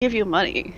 give you money.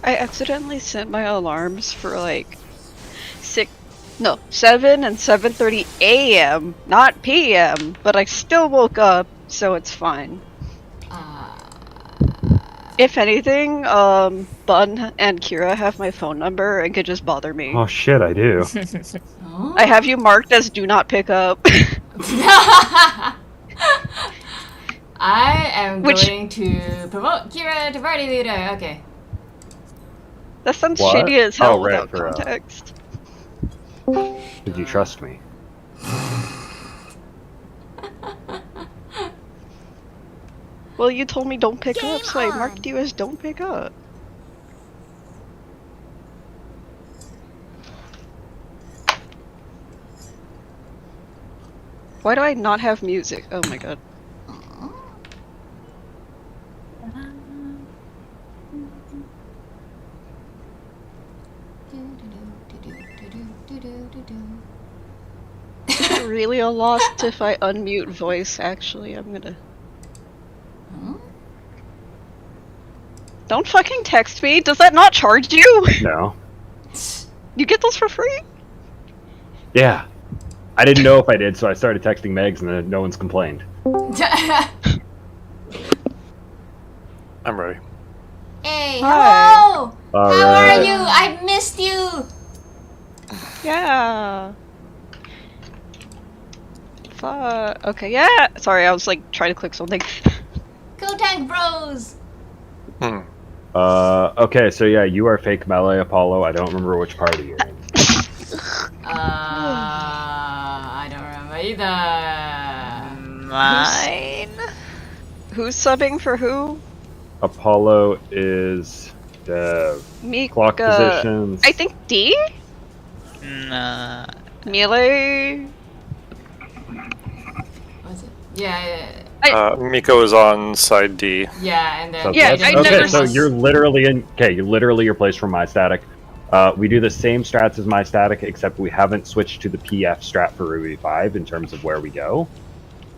I accidentally set my alarms for like 7 and 7:30 a.m., not p.m., but I still woke up, so it's fine. If anything, Bun and Kira have my phone number and could just bother me. Oh shit, I do. I have you marked as do not pick up. I am going to promote Kira to party leader. Okay. That sounds What? shady as hell Oh, right, without for, context. Did you trust me? Well, you told me don't pick up, so I marked you as don't pick up. Why do I not have music? Oh my god. Is it really a loss if I unmute voice? Actually, I'm gonna. Don't fucking text me. Does that not charge you? No. You get those for free? Yeah. I didn't know if I did, so I started texting Megs and then no one's complained. I'm ready. Hey, Hi. hello! All How right. are you? I missed you! Yeah. Fuck. Okay, yeah. Sorry, I was like trying to click something. Go Tank Bros! Okay, so yeah, you are fake melee Apollo. I don't remember which party you're in. I don't remember either. Mine? Who's subbing for who? Apollo is the Mika. clock positions. I think D? Nah. Melee? Was it? Yeah, Miko is on side D. yeah, and then... Yeah, I okay, never so s- you're literally in. Okay, you're literally your place from my static. We do the same strats as my static, except we haven't switched to the PF strat for Ruby 5 in terms of where we go.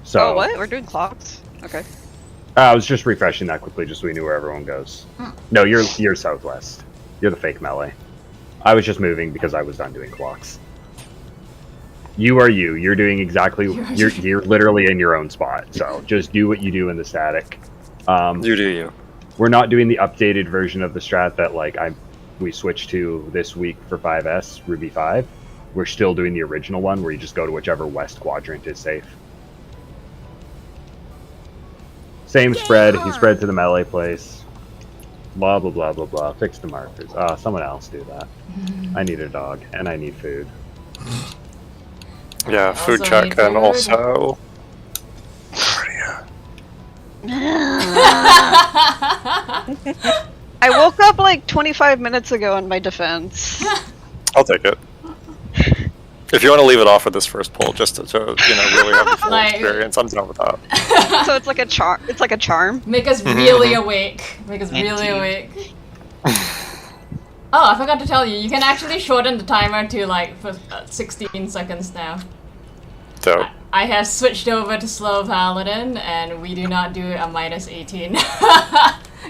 So Oh, what? We're doing clocks? Okay. I was just refreshing that quickly, just so we knew where everyone goes. No, you're southwest. You're the fake melee. I was just moving because I was done doing clocks. You are you. You're doing exactly. You're literally in your own spot. So just do what you do in the static. You do you. We're not doing the updated version of the strat that we switched to this week for 5S Ruby 5. We're still doing the original one where you just go to whichever west quadrant is safe. Same spread. He spread to the melee place. Blah blah blah blah blah. Fix the markers. Someone else do that. I need a dog and I need food. Yeah, food Also check need and food. also. Cardia. I woke up like 25 minutes ago in my defense. I'll take it. If you want to leave it off for this first poll, just to really have the full Like- experience, I'm done with that. So it's like a charm. It's like a charm. Make us really awake. Make us really awake. Oh, I forgot to tell you, you can actually shorten the timer to like for 16 seconds now. Dope. I have switched over to slow paladin, and we do not do a minus 18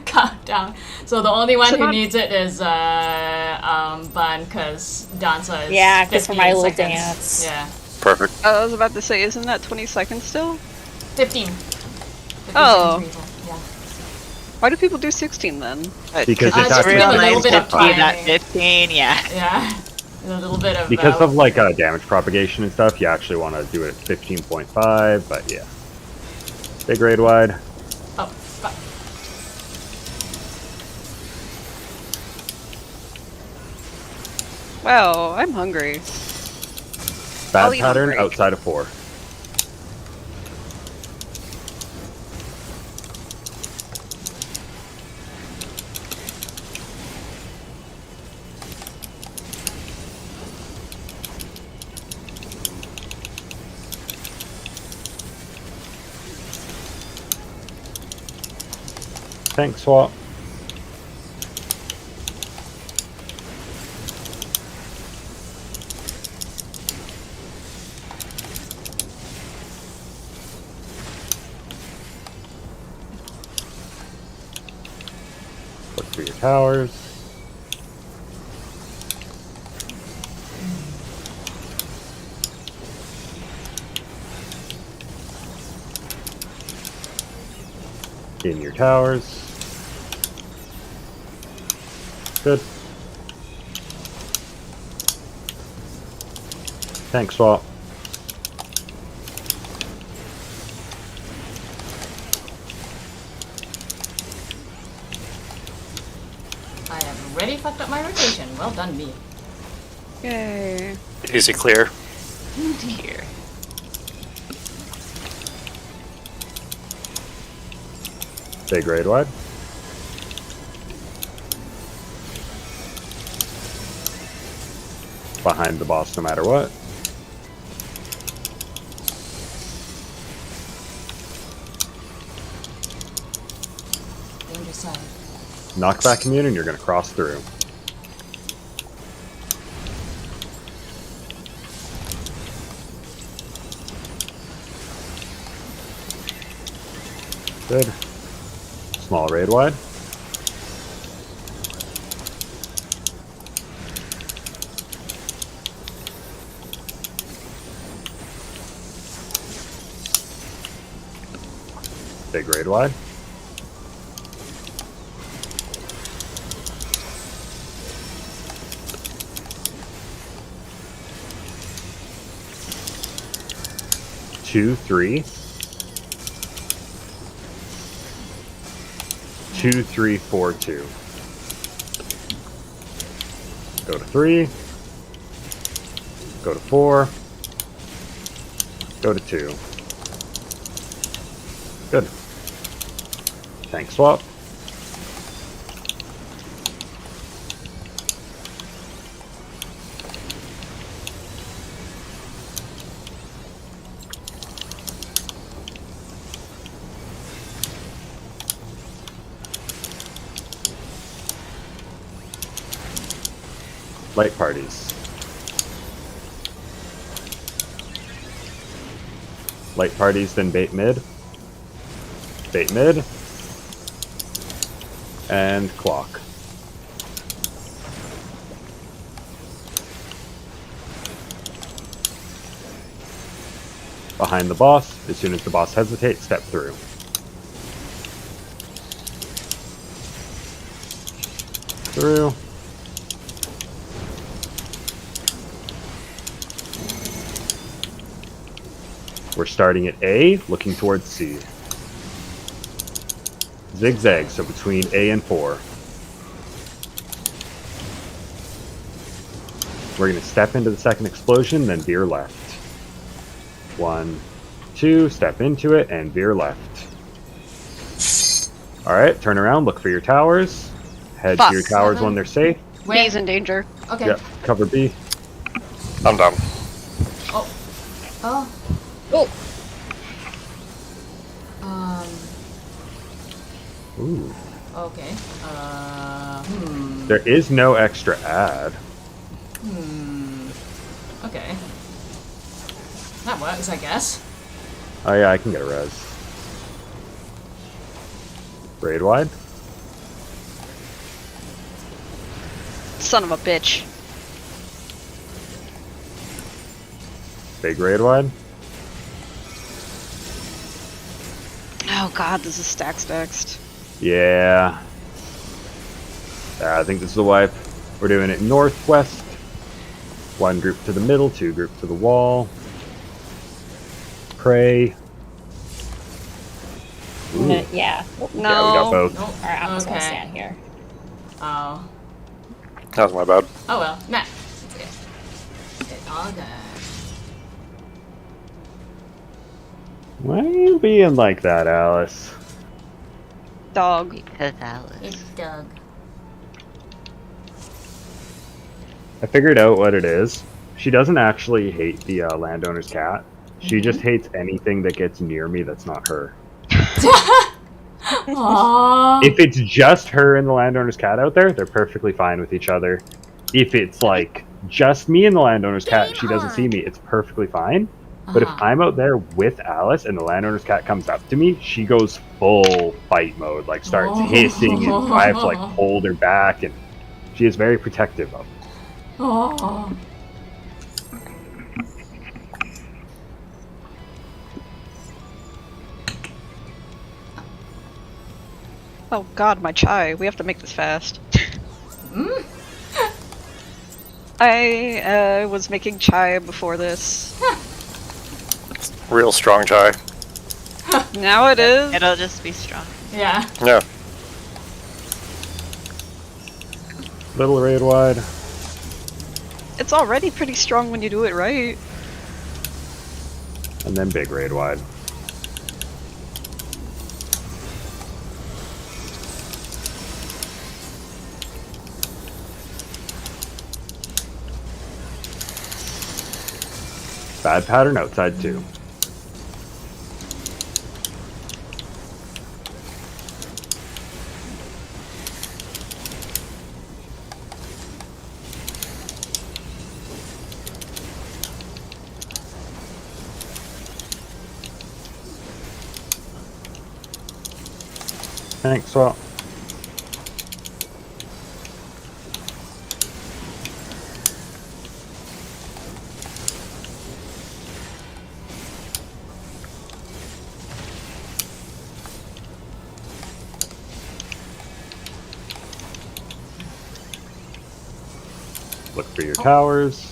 countdown. So the only one So who not- needs it is Bun, because Danza is Yeah, 'cause for my 15 little seconds. dance. Yeah, Perfect. I was about to say, isn't that 20 seconds still? 15. 15 Oh. seconds, people. Yeah. Why do people do 16 then? Because it's it's actually real a little nice bit to of see that timing. 15, yeah. Yeah. A little bit of Because of like damage propagation and stuff, you actually want to do it at 15.5, but yeah. Big raid wide. Oh, fuck. Well, I'm hungry. Bad I'll eat on pattern break. outside of 4. Tank swap. Look for your towers. In your towers. Good. Tank swap. I have already fucked up my rotation. Well done, me. Yay. Easy clear. Here. Big raid wide. Behind the boss no matter what. Danger side. Knockback immune and you're going to cross through. Good. Small raid wide. Big raid wide. Two, 3. 2, 3, 4, 2. Go to 3. Go to 4. Go to 2. Good. Tank swap. Light parties. Light parties, then bait mid. Bait mid. And clock. Behind the boss. As soon as the boss hesitates, step through. Through. We're starting at A, looking towards C. Zigzag, so between A and 4. We're going to step into the second explosion, then veer left. 1, 2, step into it, and veer left. Alright, turn around, look for your towers. Head Fuck. to your towers when they're safe. Where? B's in danger. Okay. Yep, cover B. I'm done. Oh. Oh. Oh! Ooh. Okay. There is no extra add. Okay. That works, I guess. Oh yeah, I can get a res. Raid wide. Son of a bitch. Big raid wide. Oh god, this is stacks next. Yeah. I think this is the wipe. We're doing it northwest. One group to the middle, two groups to the wall. Pray. Ooh. Yeah. No. Yeah, we got both. Nope. Alright, I'm just gonna Okay. stand here. Oh. That was my bad. Oh well. Nah. It's okay. It's all good. Why are you being like that, Alice? Dog. Because Alice. It's Doug. I figured out what it is. She doesn't actually hate the landowner's cat. She just hates anything that gets near me that's not her. Aww. If it's just her and the landowner's cat out there, they're perfectly fine with each other. If it's like just me and the landowner's cat, she doesn't see me, it's perfectly fine. But if I'm out there with Alice and the landowner's cat comes up to me, she goes full fight mode, like starts hissing, and I have to like hold her back, and she is very protective of me. Aww. Oh god, my chai. We have to make this fast. I was making chai before this. Real strong chai. Now it is. It'll just be strong. Yeah. Yeah. Little raid wide. It's already pretty strong when you do it right. And then big raid wide. Bad pattern outside too. Thanks, swap. Look for your towers.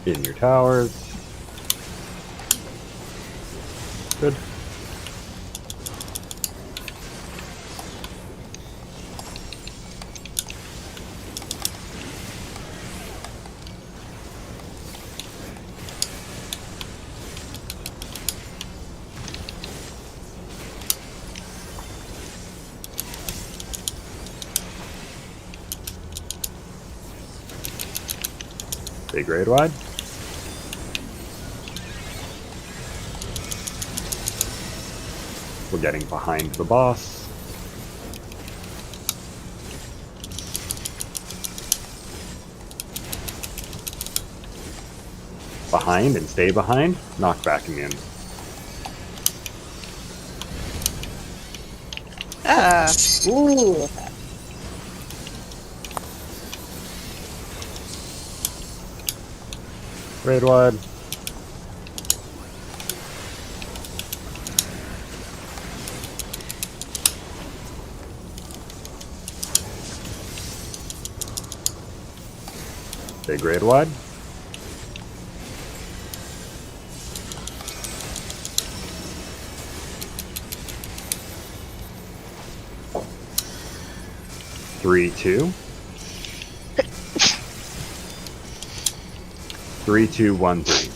In your towers. Good. Big raid wide. We're getting behind the boss. Behind and stay behind. Knock back him in. Ah. Ooh. Raid wide. Big raid wide. Three, two. 3, 2, 1, 3.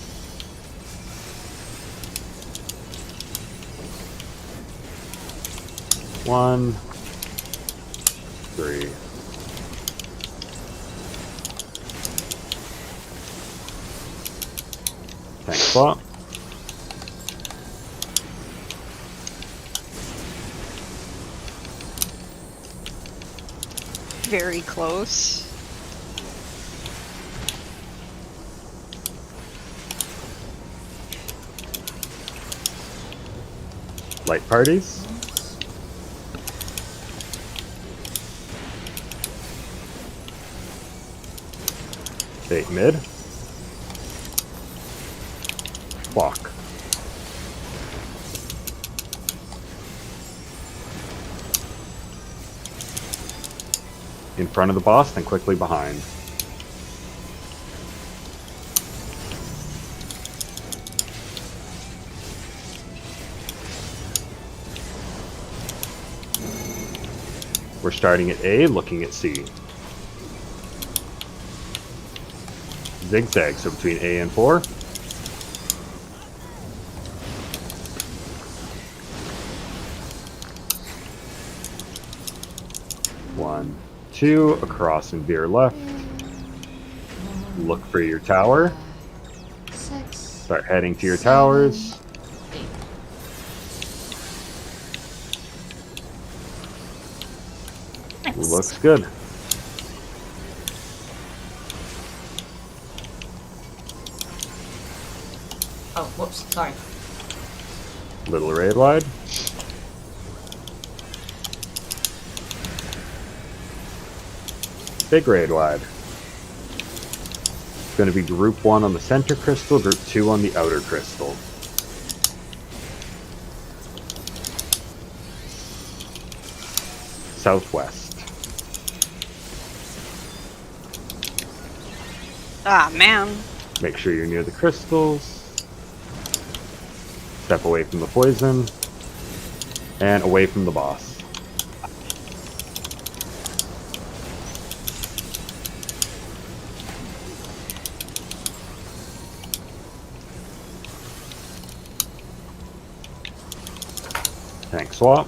One, 3. Tank spot. Very close. Light parties. Bait mid. clock. In front of the boss, then quickly behind. We're starting at A, looking at C. Zigzag, so between A and 4. One, two, across and veer left. Look for your tower. 6. Start heading to your towers. Looks good. Oh, whoops, sorry. Little raid wide. Big raid wide. It's going to be group 1 on the center crystal, group 2 on the outer crystal. Southwest. Ah, man. Make sure you're near the crystals. Step away from the poison. And away from the boss. Tank swap.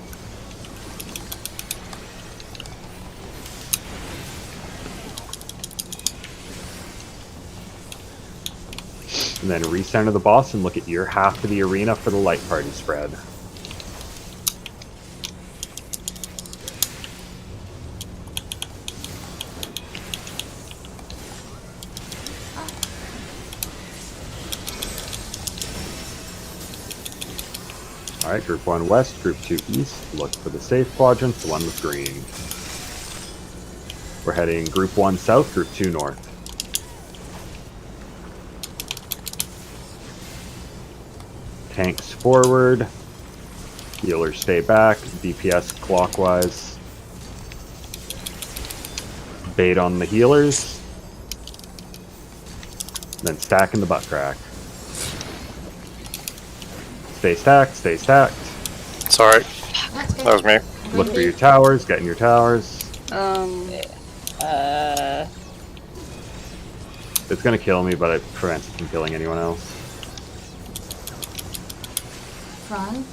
And then recenter the boss and look at your half of the arena for the light party spread. Alright, group 1 west, group 2 east. Look for the safe quadrant, the one with green. We're heading group 1 south, group 2 north. Tanks forward, healers stay back, DPS clockwise. Bait on the healers, then stack in the butt crack. Stay stacked, stay stacked. Sorry, That's good. that was me. Look for your towers, get in your towers. It's gonna kill me, but it prevents it from killing anyone else. Run.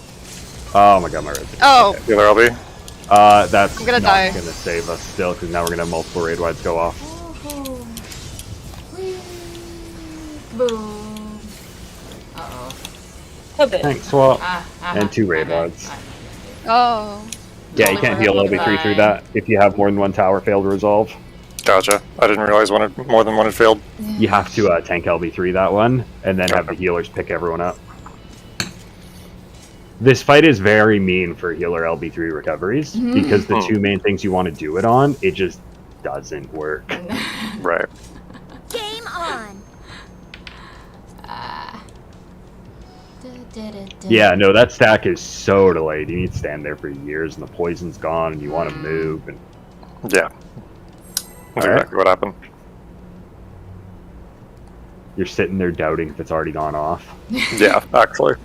Oh my god, my red. Oh, Healer LB. That's I'm gonna not die. gonna save us still, because now we're gonna have multiple raid wides go off. Oh. Whee. Boom. Uh-oh. Tank swap, And 2 raid wides. oh. Yeah, you can't heal LB3 through that if you have more than one tower fail to resolve. Gotcha. I didn't realize more than one had failed. You have to tank LB3 that one, and then have the healers pick everyone up. This fight is very mean for healer LB3 recoveries, because the two main things you want to do it on, it just doesn't work. Right. Game on. Yeah, no, that stack is so delayed. You need to stand there for years, and the poison's gone, and you want to move. And Yeah. That's exactly what happened. you're sitting there doubting if it's already gone off. Yeah, actually.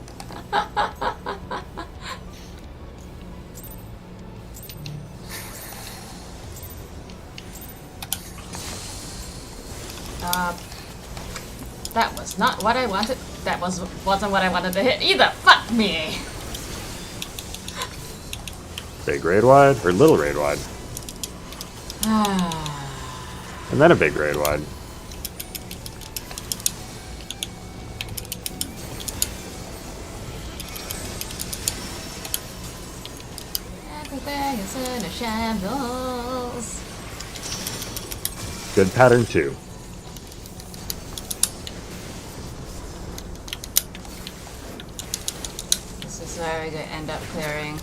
That was not what I wanted. That wasn't what I wanted to hit either. Fuck me. Big raid wide, or little raid wide, and then a big raid wide. Everything is in a shambles. Good pattern 2. This is where we end up clearing.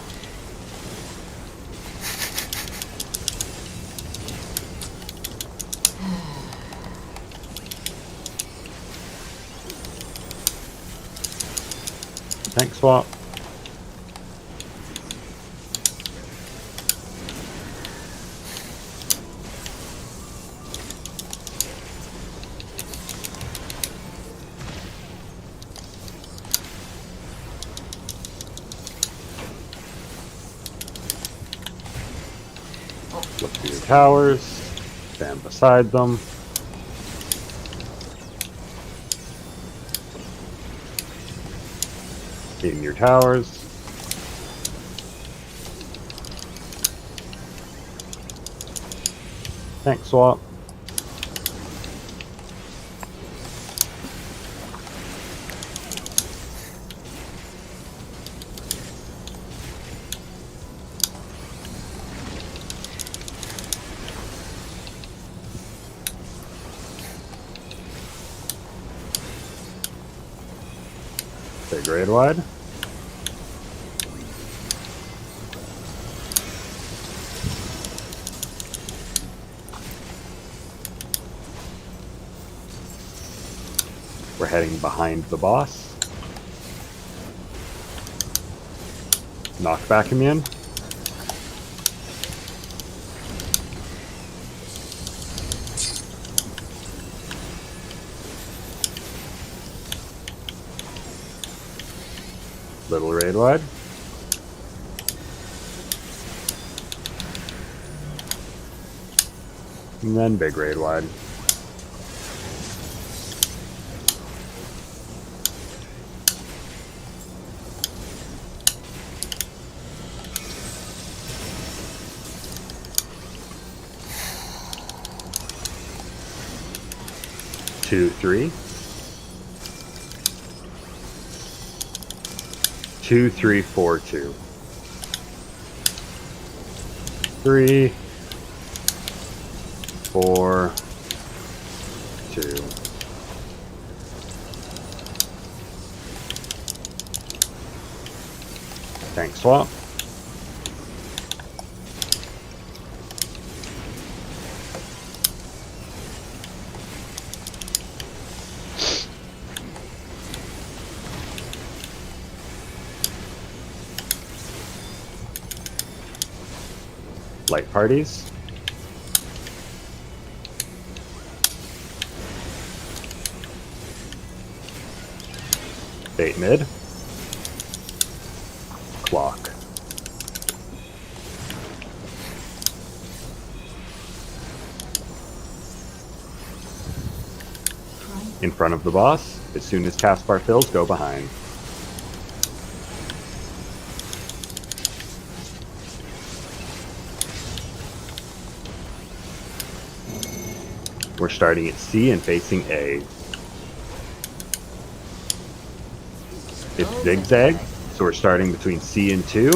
Tank swap. Look for your towers. Stand beside them. In your towers. Tank swap. Big raid wide. We're heading behind the boss. Knockback immune. Little raid wide. And then big raid wide. Two, three. 2, 3, 4, 2. 3, 4, 2. Tank swap. Light parties. Bait mid. Clock. In front of the boss. As soon as taskbar fills, go behind. We're starting at C and facing A. It's zigzag, so we're starting between C and 2.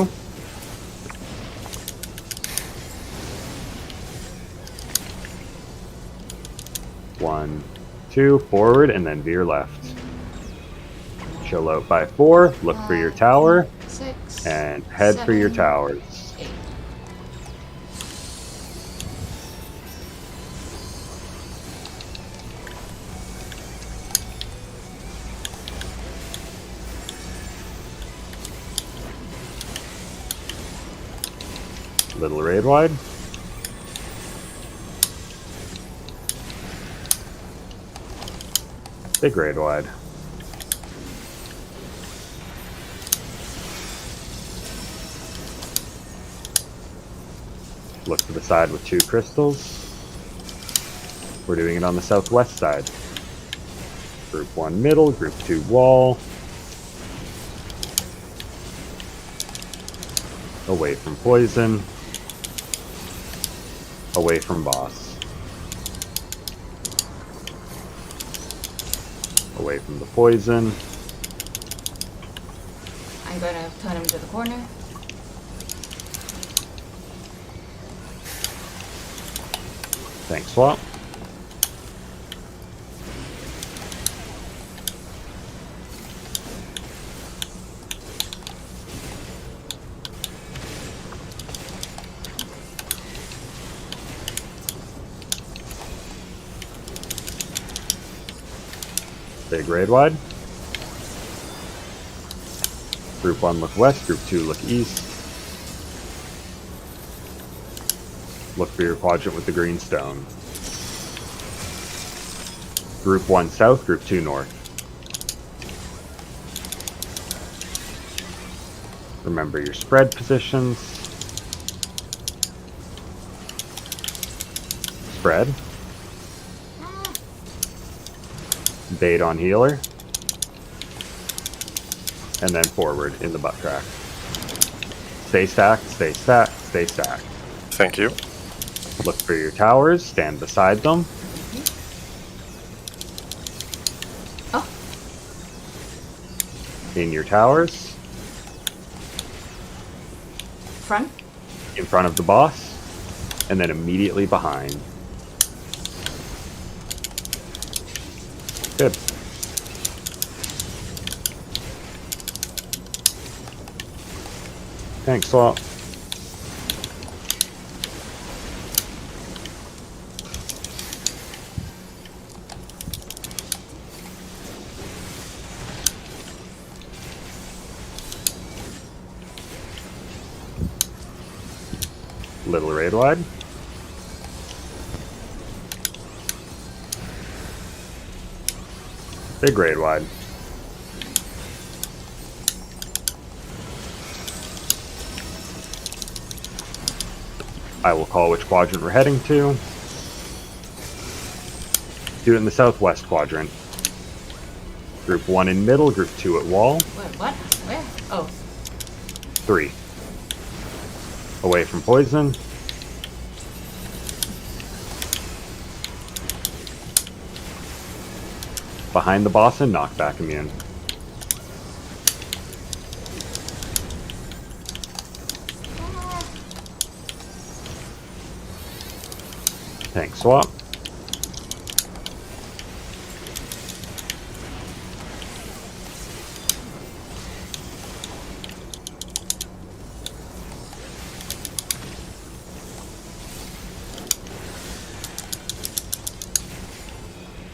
One, two, forward, and then veer left. Chill out by 4, look for your tower, 6, and head for your 7, towers. 8. Little raid wide. Big raid wide. Look to the side with 2 crystals. We're doing it on the southwest side. Group 1 middle, group 2 wall. Away from poison. Away from boss. Away from the poison. I'm gonna turn him to the corner. Tank swap. Big raid wide. Group 1 look west, Group 2 look east. Look for your quadrant with the green stone. Group 1 south, Group 2 north. Remember your spread positions. Spread. Bait on healer. And then forward in the butt track. Stay stacked, stay stacked, stay stacked. Thank you. Look for your towers, stand beside them. Oh. In your towers. Front? In front of the boss. And then immediately behind. Good. Thanks, Swap. Little raid wide. Big raid wide. I will call which quadrant we're heading to. Do it in the southwest quadrant. Group 1 in middle, Group 2 at wall. Wait, what? Where? Oh. 3. Away from poison. Behind the boss and knockback immune. Tank swap.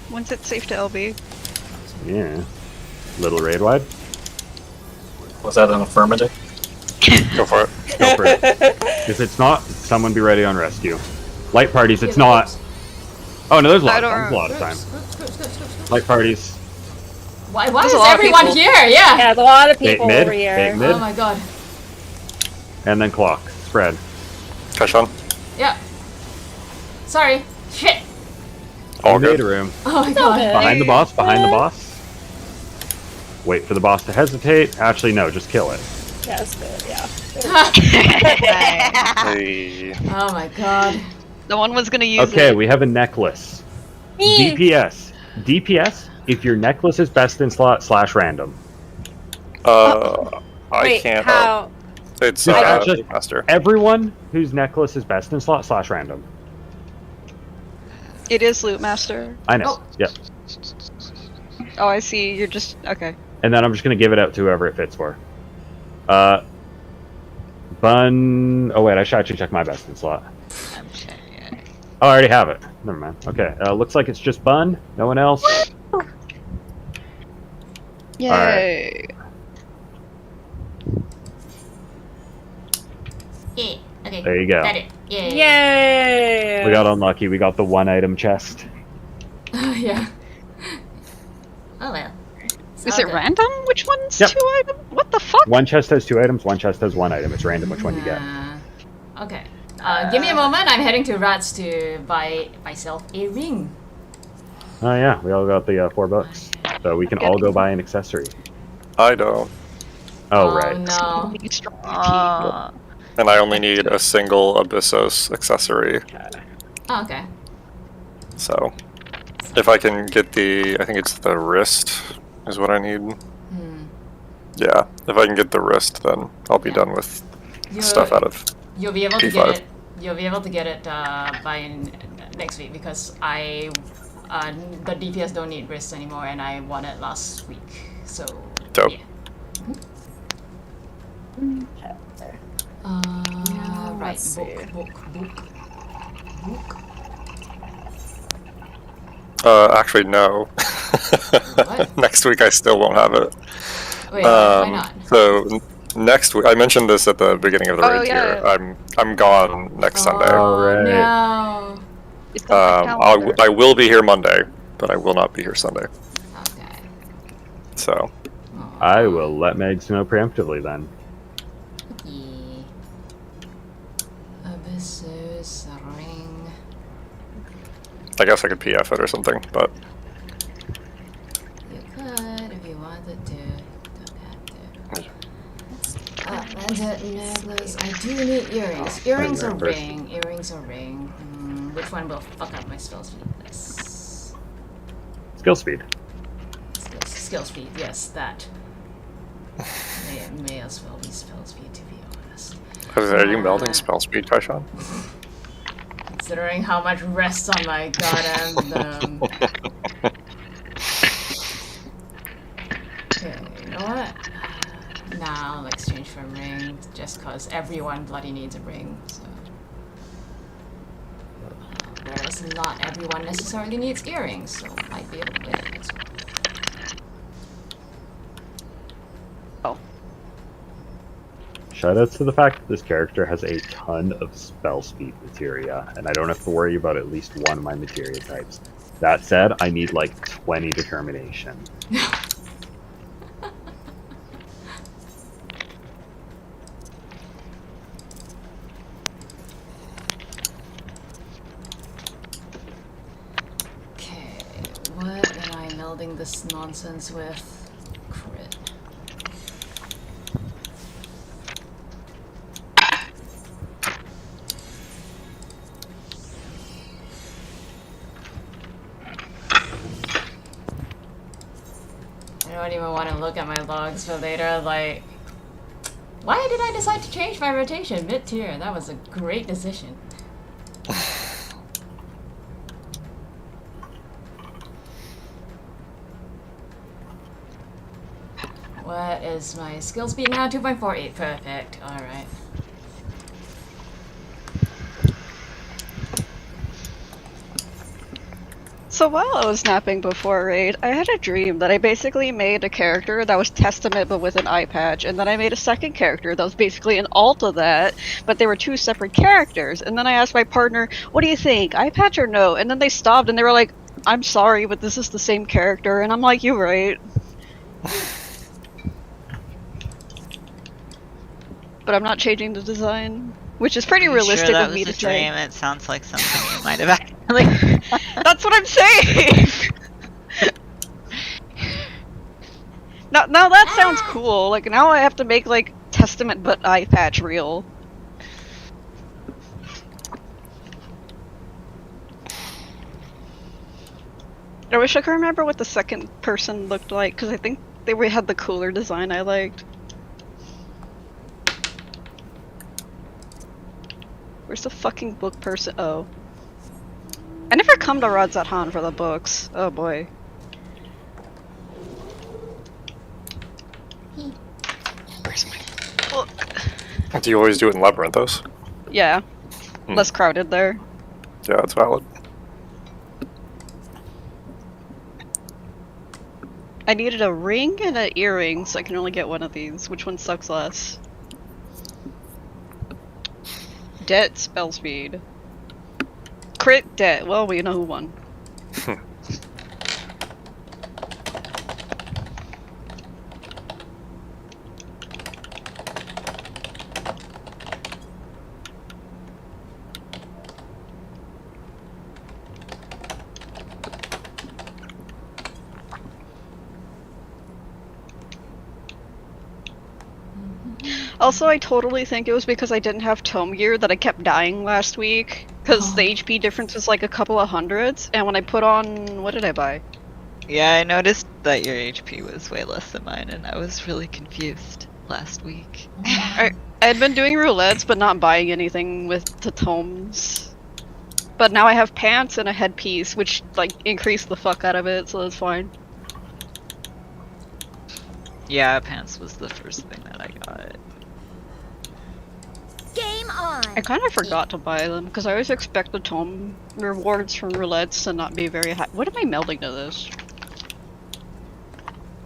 When's it safe to LB? Yeah. Little raid wide. Was that an affirmative? Go for it. Go for it. If it's not, someone be ready on rescue. Light parties, it's not. Oh no, there's a lot of time. A lot of time. Light parties. Why There's is a lot of everyone people. here? Yeah. Yeah, there's a lot of Bait people mid. over here. Bait mid. Oh my god. And then clock. Spread. Kashan. Yeah. Sorry. Shit. All You made good. a room. Oh my It's all god. good. Behind the boss. Behind the boss. Wait for the boss to hesitate. Actually, no. Just kill it. Yeah, that's good, yeah. Hey. Oh my god. No one was gonna use Okay, it. we have a necklace. Me! DPS. DPS. If your necklace is best in slot / random. I Wait, can't. how? It's Just actually- master. Everyone whose necklace is best in slot / random. It is Loot Master. I know. Oh. Yep. Oh, I see. You're just okay. And then I'm just gonna give it out to whoever it fits for. Bun. Oh wait, I should actually check my best in slot. Oh, I already have it. Never mind. Okay. Looks like it's just Bun. No one else. Yay! Yeah. Okay. There you go. Got it. Yeah. Yay! We got unlucky. We got the 1-item chest. Yeah. Oh well. Is all it good. random? Which one's Yep. 2 item? What the fuck? One chest has 2 items. One chest has 1 item. It's random which one you get. Okay. Give me a moment. I'm heading to Rats to buy myself a ring. Oh yeah, we all got the $4, so we can all go buy an accessory. I don't. Oh right. No. Need strong Uh, And I only need a single Abyssos accessory. Oh, okay. So, if I can get I think it's the wrist is what I need. Yeah, if I can get the wrist, then I'll be done with stuff out of. You'll be able to P5. get it. You'll be able to get it by next week because the DPS don't need wrists anymore, and I won it last week. So. Dope. Yeah. Right. let's see. Book. Actually, no. What? Next week I still won't have it. Wait, why not? So next week, I mentioned this at the beginning of the raid yeah. here. I'm gone next Sunday. Oh, right. no. It's on my calendar. I will be here Monday, but I will not be here Sunday. Okay. So I will let Megs know preemptively then. Yeah. Abyssus ring. I guess I could PF it or something, but You could if you wanted to. Don't have to. Bandit necklace. I do need earrings. Earrings or ring? Earrings or ring? Which one will fuck up my spell speed? This. Skill speed. Skill speed, yes, that. May as well be spell speed, to be honest. are you melding spell speed, Kaishan? Considering how much rests on my goddamn. Okay, you know what? Nah, I'll exchange for ring, just cause everyone bloody needs a ring, so. Whereas not everyone necessarily needs earrings, so I might be able to get it as well. Shoutouts to the fact that this character has a ton of spell speed materia, and I don't have to worry about at least one of my materia types. That said, I need like 20 determination. Okay, what am I melding this nonsense with? Crit. I don't even want to look at my logs for later, like... Why did I decide to change my rotation mid-tier? That was a great decision. What is my skill speed now? 2.48. Perfect. Alright. So while I was napping before raid, I had a dream that I basically made a character that was Testament but with an eye patch, and then I made a second character that was basically an alt of that, but they were two separate characters. And then I asked my partner, "What do you think, eye patch or no?" And then they stopped and they were like, "I'm sorry, but this is the same character." And I'm like, "You're right." But I'm not changing the design, which is pretty realistic sure that of me was to a say. dream? It sounds like something you might have actually. That's what I'm saying! now that sounds cool. Like, now I have to make, like, Testament but eye patch real. I wish I could remember what the second person looked like, because I think they had the cooler design I liked. Where's the fucking book person? Oh. I never come to Radzat for the books. Oh boy. Where's my book? Do you always do it in Labyrinthos? Yeah. Less crowded there. Yeah, that's valid. I needed a ring and an earring, so I can only get one of these. Which one sucks less? Det spell speed. Crit Det. Well, we know who won. Also, I totally think it was because I didn't have tome gear that I kept dying last week. Because the HP difference is like a couple of hundreds, and when I put on... what did I buy? Yeah, I noticed that your HP was way less than mine, and I was really confused last week. I had been doing roulettes, but not buying anything with the tomes. But now I have pants and a headpiece, which, like, increased the fuck out of it, so that's fine. Yeah, pants was the first thing that I got. Game on. I kind of forgot to buy them, because I always expect the tome rewards from roulettes to not be very high. What am I melding to this?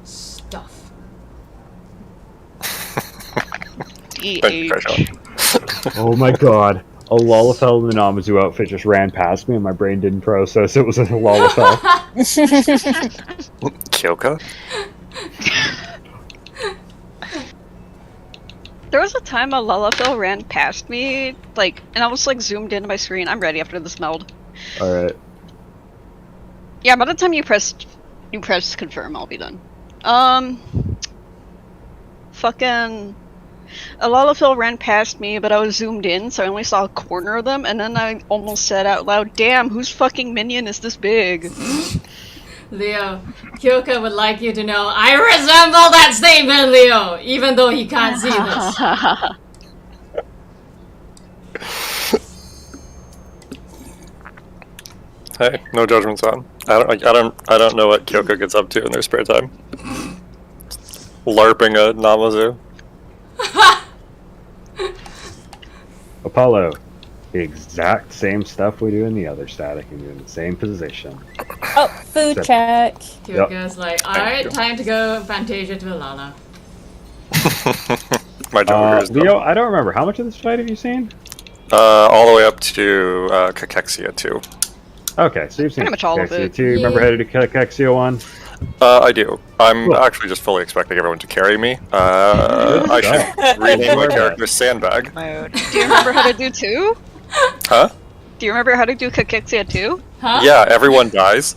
Stuff. Thank you, Kaishon. Oh my god. A Lalafell in the Namazu outfit just ran past me and my brain didn't process it was a Lalafell. Kyoka? There was a time a Lalafell ran past me, like, and I was like zoomed into my screen. I'm ready after this meld. Alright. Yeah, by the time you press confirm, I'll be done. Fucking a Lalafell ran past me, but I was zoomed in, so I only saw a corner of them, and then I almost said out loud, "Damn, whose fucking minion is this big?" Leo, Kyoka would like you to know I resemble that statement, Leo, even though he can't see this. Hey, no judgments on. I don't know what Kyoka gets up to in their spare time. LARPing a Namazu. Apollo. The exact same stuff we do in the other static and in the same position. Oh, food check. Kyoka's like, alright, you. time to go Fantasia to Alala. My Joker is Leo, I don't remember. How much of this fight have you seen? all the way up to Cachexia 2. Okay, so you've seen Pretty much all of Cachexia it. 2. Remember how to do Cachexia 1? I do. I'm Cool. actually just fully expecting everyone to carry me. I should rename my character Sandbag. Mode. Do you remember how to do 2? Huh? Do you remember how to do Cachexia 2? Huh? Yeah, everyone dies.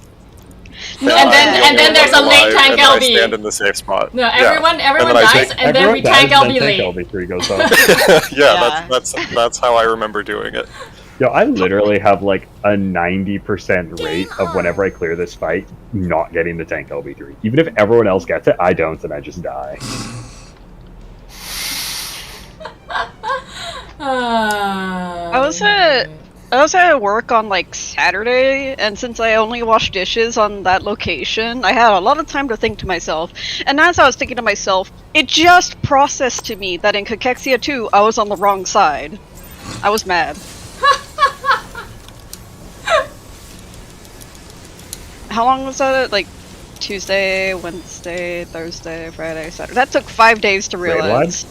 No, And then- I'm the and then only there's one a late alive, tank and then I LB. stand in the safe spot. No, Yeah. everyone And then I dies, take- and then we tank LB late. LB3 goes up. Yeah, that's how I remember doing it. Yo, I literally have like a 90% rate of whenever I clear this fight, not getting the tank LB3. Even if everyone else gets it, I don't, and I just die. I was at work on like Saturday, and since I only wash dishes on that location, I had a lot of time to think to myself. And as I was thinking to myself, it just processed to me that in Cachexia 2, I was on the wrong side. I was mad. How long was that? Like Tuesday, Wednesday, Thursday, Friday, Saturday. That took 5 days to Wait, what? realize.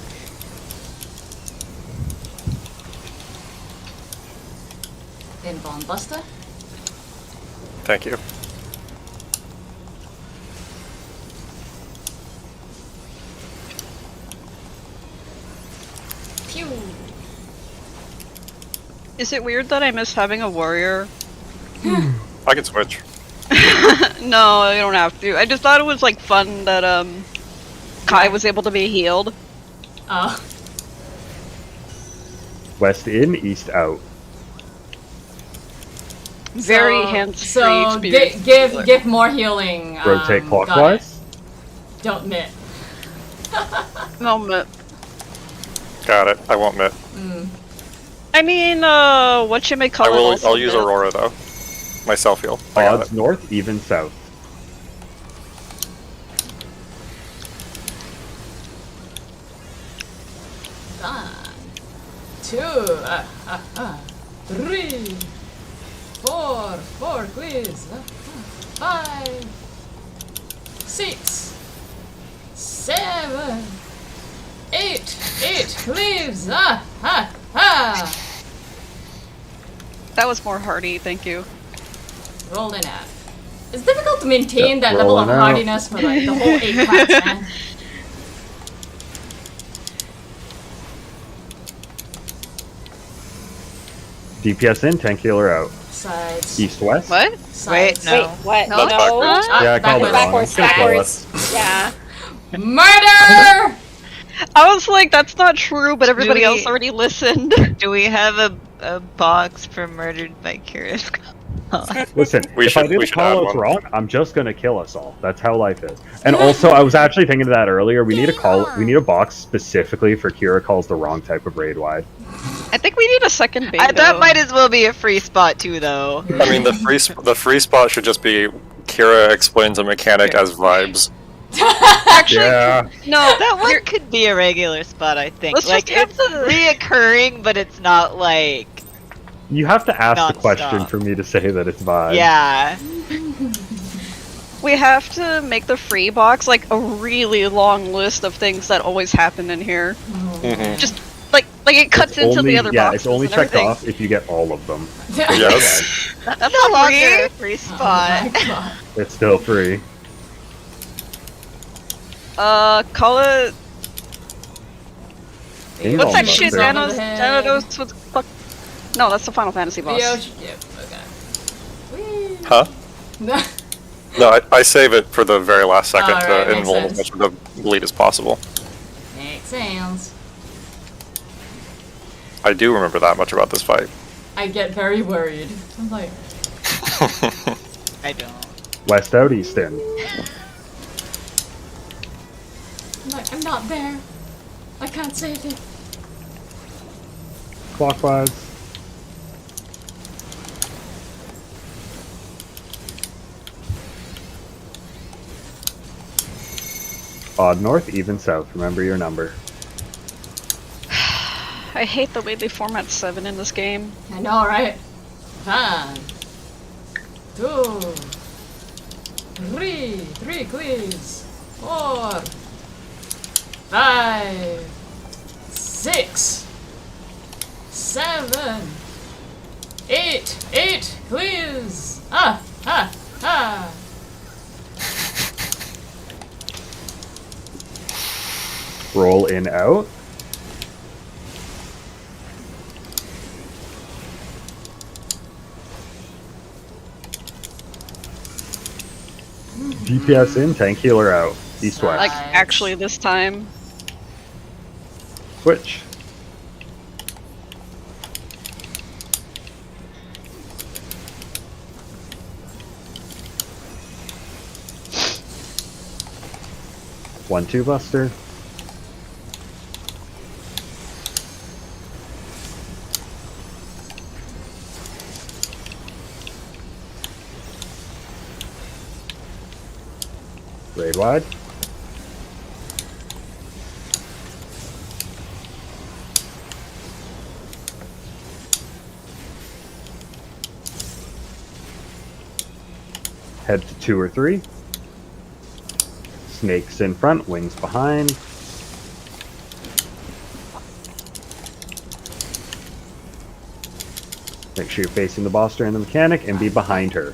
In Bomb Buster? Thank you. Pew! Is it weird that I miss having a warrior? I can switch. No, you don't have to. I just thought it was like fun that Kai was able to be healed. Oh. West in, east out. Very So- hands-free So experience. give more healing. Rotate got clockwise. it. Don't mitt. Moment. Got it. I won't mitt. I mean, whatchamacallit I'll use Aurora though. My self heal. I got Odds it. north, even south. One, 2, 3, 4 clears, 5, 6, 7, 8 clears, That was more hardy, thank you. rolling out. It's difficult to maintain that level of rolling out. hardiness for like the whole 8 class, man. DPS in, tank healer out. Sides. East west. What? Sides. Wait, no. Wait, what? No? No. Yeah, I called it wrong. Backwards. Backwards. Yeah. Murder! I was like, that's not true, but everybody we- else already listened. Do we have a box for murdered by Curious? Listen, We if I should- do we the should add callouts one. wrong, I'm just gonna kill us all. That's how life is. And also, I was actually thinking of that earlier. We need a box specifically for Kira calls the wrong type of raid wide. I think we need a second bingo. That might as well be a free spot too, though. I mean, the free spot should just be Kira explains a mechanic as vibes. Actually, Yeah. no, That one could be a regular spot, I think. Let's Like, just have it's the- reoccurring, but it's not like, You have to ask the Non-stop. question for me to say that it's vibe. yeah. We have to make the free box like a really long list of things that always happen in here. Mhm. Just like it cuts into only, the other yeah, boxes. it's only and checked everything. off if you get all of them. Yes. That's no longer a free Oh spot. my god. It's still free. Call it. Ain't What's all that about shit? it. Danos? What's fuck? No, that's the Final Fantasy boss. Yep, okay. Whee. Huh? No, I save it for the very last second Alright, to makes involve as sense. much of the bleed as possible. Makes sense. I do remember that much about this fight. I get very worried. I'm like, I don't. West out, east in. I'm not there. I can't save it. Clockwise. Odd north, even south. Remember your number. I hate the way they format 7 in this game. I know, right? 1, 2, 3 clears, 4, 5, 6, 7, 8 clears. Ah. Roll in out. DPS in, tank healer out. East west. Like, Nice. actually, this time. Switch. One, two buster. Raid wide. Head to 2 or 3. Snakes in front, wings behind. Make sure you're facing the boss during the mechanic and be behind her.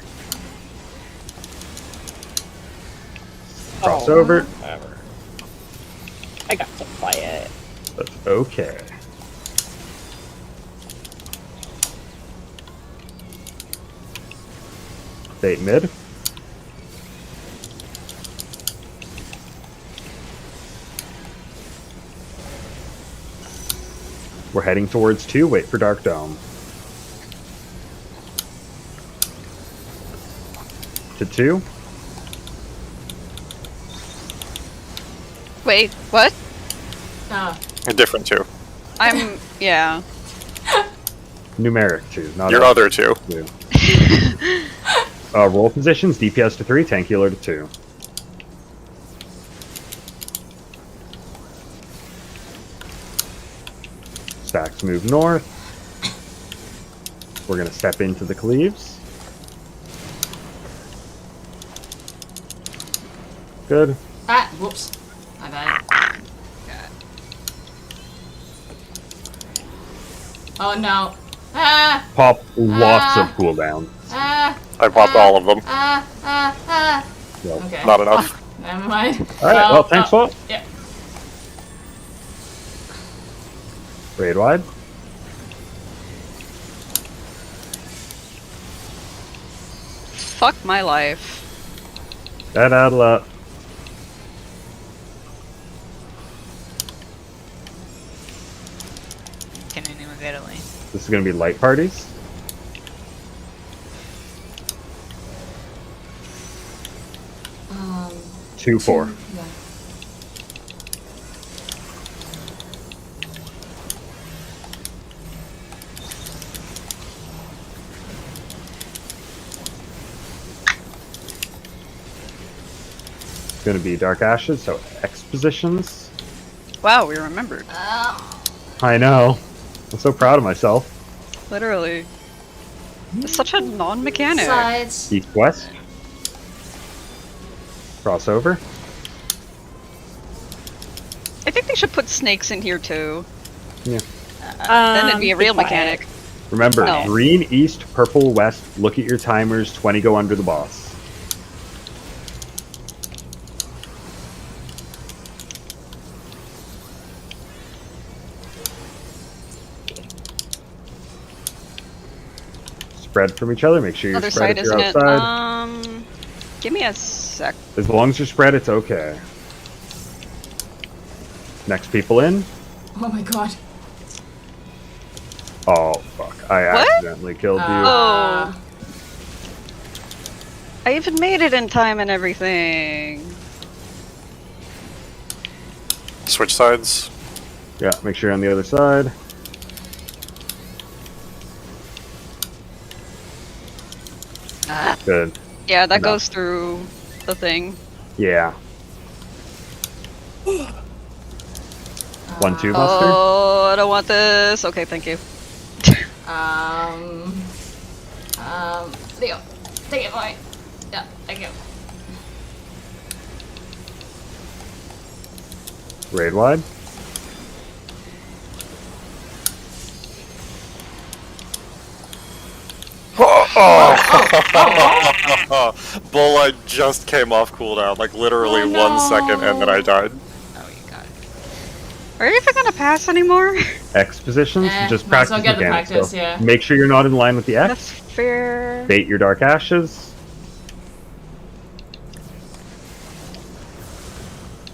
Cross over. Whatever. I got to play it. That's okay. Fate mid. We're heading towards 2. Wait for Dark Dome. To 2. Wait, what? Ah. A different two. I'm. Yeah. Numeric 2. Not Your a- other two. 2. Roll positions. DPS to 3. Tank healer to 2. Stacks move north. We're gonna step into the cleaves. Good. Ah, whoops. My bad. Oh no. Ah! Pop lots Ah. of cooldown. Ah! I popped all of them. Ah! Well, Okay. Not enough. Never mind. Alright, well, thanks, Swap. Yeah. Raid wide. Fuck my life. That out a lot. Can anyone get a lane? This is gonna be light parties. Um. 2-4. Yeah. It's gonna be Dark Ashes, so X positions. Wow, we remembered. I know. I'm so proud of myself. Literally. It's such a non-mechanic. Sides. East west. Crossover. I think they should put snakes in here too. Yeah. Then it'd be a be real quiet. mechanic. Remember, No. green, east, purple, west. Look at your timers. 20 go under the boss. Spread from each other. Make sure you're Other spread side, if you're isn't it? outside. Give me a sec. As long as you're spread, it's okay. Next people in. Oh my god. Oh, fuck. I What? accidentally killed you. Uh, I even made it in time and everything. Switch sides. Yeah, make sure you're on the other side. Good. Yeah, that No. goes through the thing. Yeah. 1-2 mustard. Oh, I don't want this. Okay, thank you. Leo, take it, boy. Yeah, thank you. Raid wide. Bull, I just came off cooldown, like literally Oh, no. 1 second, and then I died. Oh, you got it. Are you even gonna pass anymore? X positions. Just might as practice well get the mechanics. practice, though. yeah. Make sure you're not in line with the That's X. fair. Bait your dark ashes.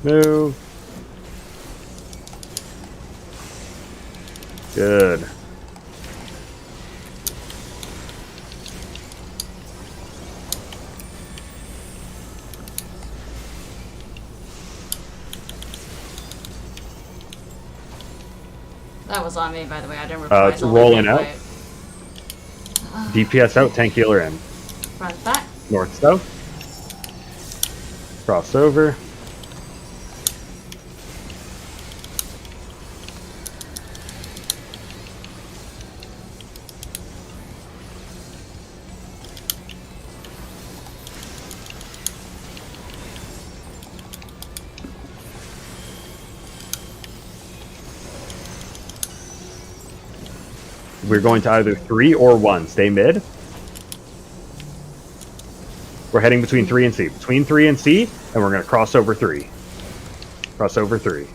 Move. Good. That was on me, by the way. I didn't reprise It's all the rolling gameplay. out. DPS out, tank healer in. Front back. North south. Crossover. We're going to either 3 or 1. Stay mid. We're heading between 3 and C. Between 3 and C, and we're going to cross over 3. Cross over 3.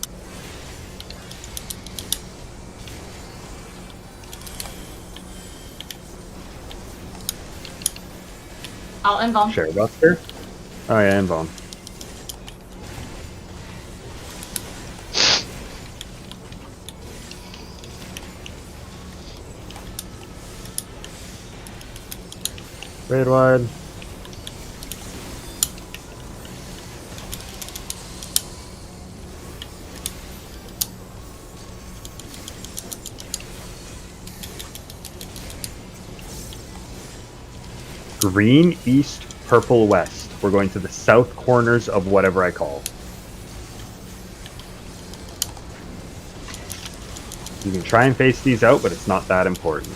I'll involve. Share buster. Oh yeah, invuln. Raid wide. Green, east, purple, west. We're going to the south corners of whatever I call. You can try and face these out, but it's not that important.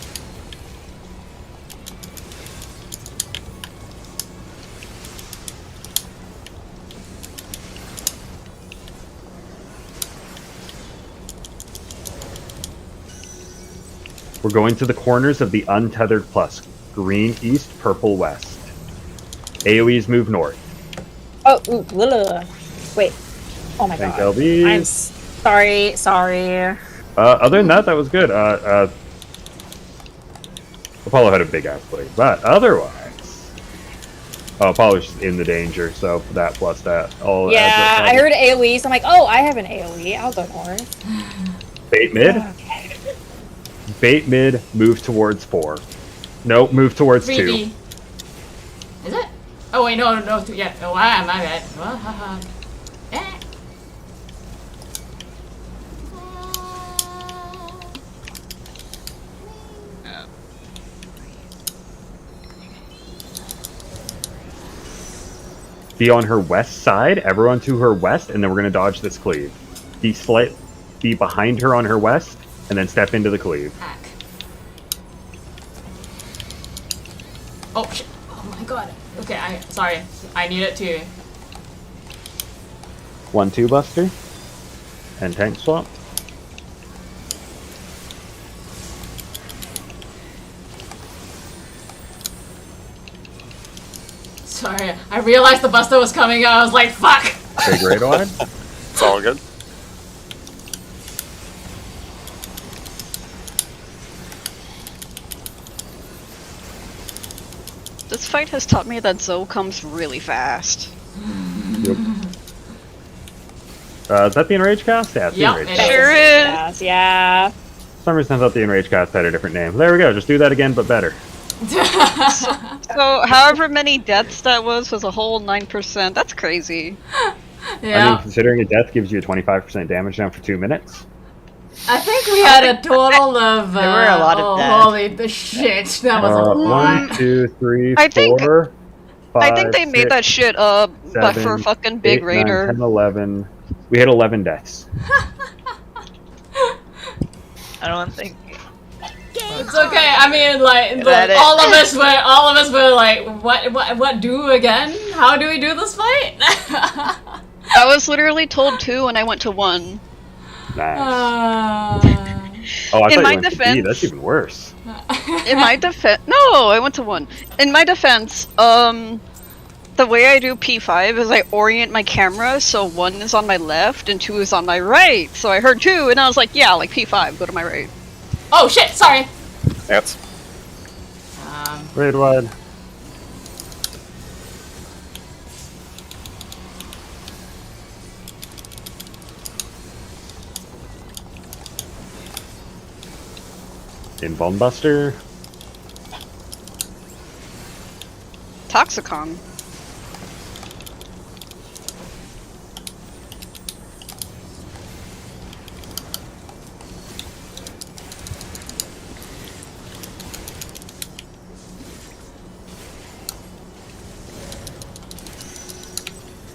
We're going to the corners of the untethered plus. Green, east, purple, west. AoEs move north. Oh, ooh, blah. Wait. Oh my Thank god. LBs. I'm sorry. Other than that, that was good. Apollo had a big ass play, but otherwise, Apollo's just in the danger, so that plus that all. Yeah, adds up. I heard AoE, so I'm like, oh, I have an AoE. I'll go north. Bait mid. Okay. Bait mid. Move towards 4. No, move towards 2. 3D. Is it? Oh wait, no, yeah. Oh, my bad. Oh, haha. Eh. Be on her west side. Everyone to her west, and then we're gonna dodge this cleave. Be behind her on her west, and then step into the cleave. Hack. Oh shit! Oh my god. Okay, sorry. I needed to 1/2 buster. And tank swap. Sorry, I realized the Buster was coming and I was like, fuck! Big radar line. It's all good. This fight has taught me that Zoe comes really fast. Yep. Is that the Enrage cast? Yeah, it's the Yep, Enrage it cast. Sure is. Yes, yeah. For some reason I thought the Enrage cast had a different name. There we go, just do that again, but better. So, however many deaths that was a whole 9%. That's crazy. I Yeah. mean, considering a death gives you a 25% damage down for 2 minutes. I think we had a total of. There were a lot of oh, deaths. holy the shit! That was a lot. 1, 2, 3, I think- 4, 5, I think they made 6, that shit up, but for 7, fucking Big 8, 9, Raider. 10, 11. We had 11 deaths. I don't think. It's okay. I mean, like, That look, it. all of us were like, what do again? How do we do this fight? I was literally told 2 and I went to 1. Nice. in Oh, I thought you my went to B. defense- That's even worse. In my defense, no, I went to 1. In my defense, the way I do P5 is I orient my camera so 1 is on my left and 2 is on my right. So I heard 2 and I was like, yeah, like P5, go to my right. Oh shit! Sorry. Ants. Raid wide. In Bomb Buster. Toxicon.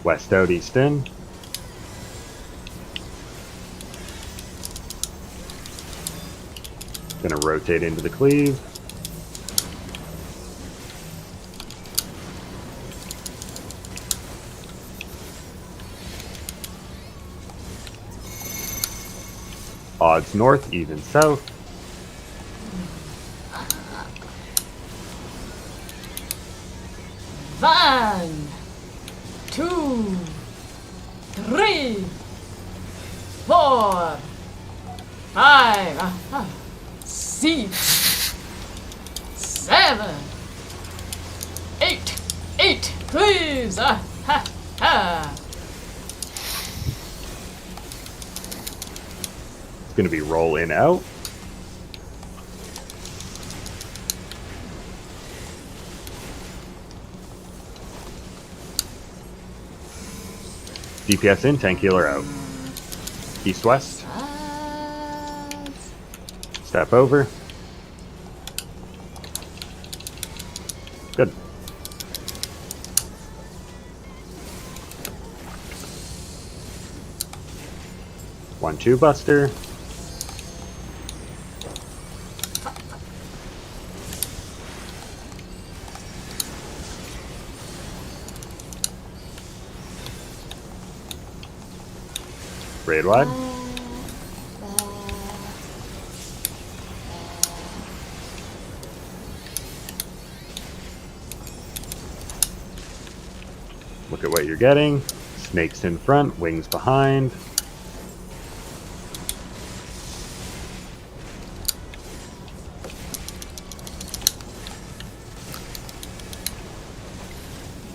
West out, east in. Gonna rotate into the cleave. Odds north, even south. One, 2, 3, 4, 5, 6, 7, 8, 8, please. Ha, ha. It's gonna be roll in out. DPS in, tank healer out. East west. Step over. Good. One, two buster. Raid wide. Look at what you're getting. Snakes in front, wings behind.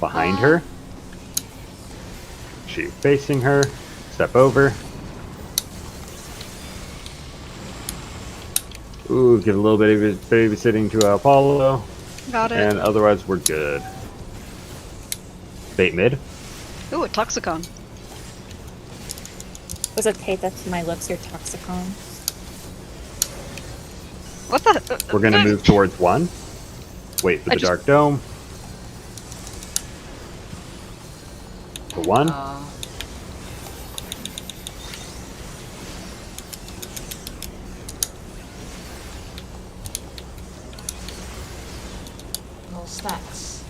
Behind her. She facing her. Step over. Ooh, give a little bit of babysitting to Apollo. Got it. And otherwise we're good. Bait mid. Ooh, a Toxicon. Was it tape that to my lips, your Toxicon? What the? We're gonna move towards one. Wait for I the just- Dark Dome. The one. No stacks.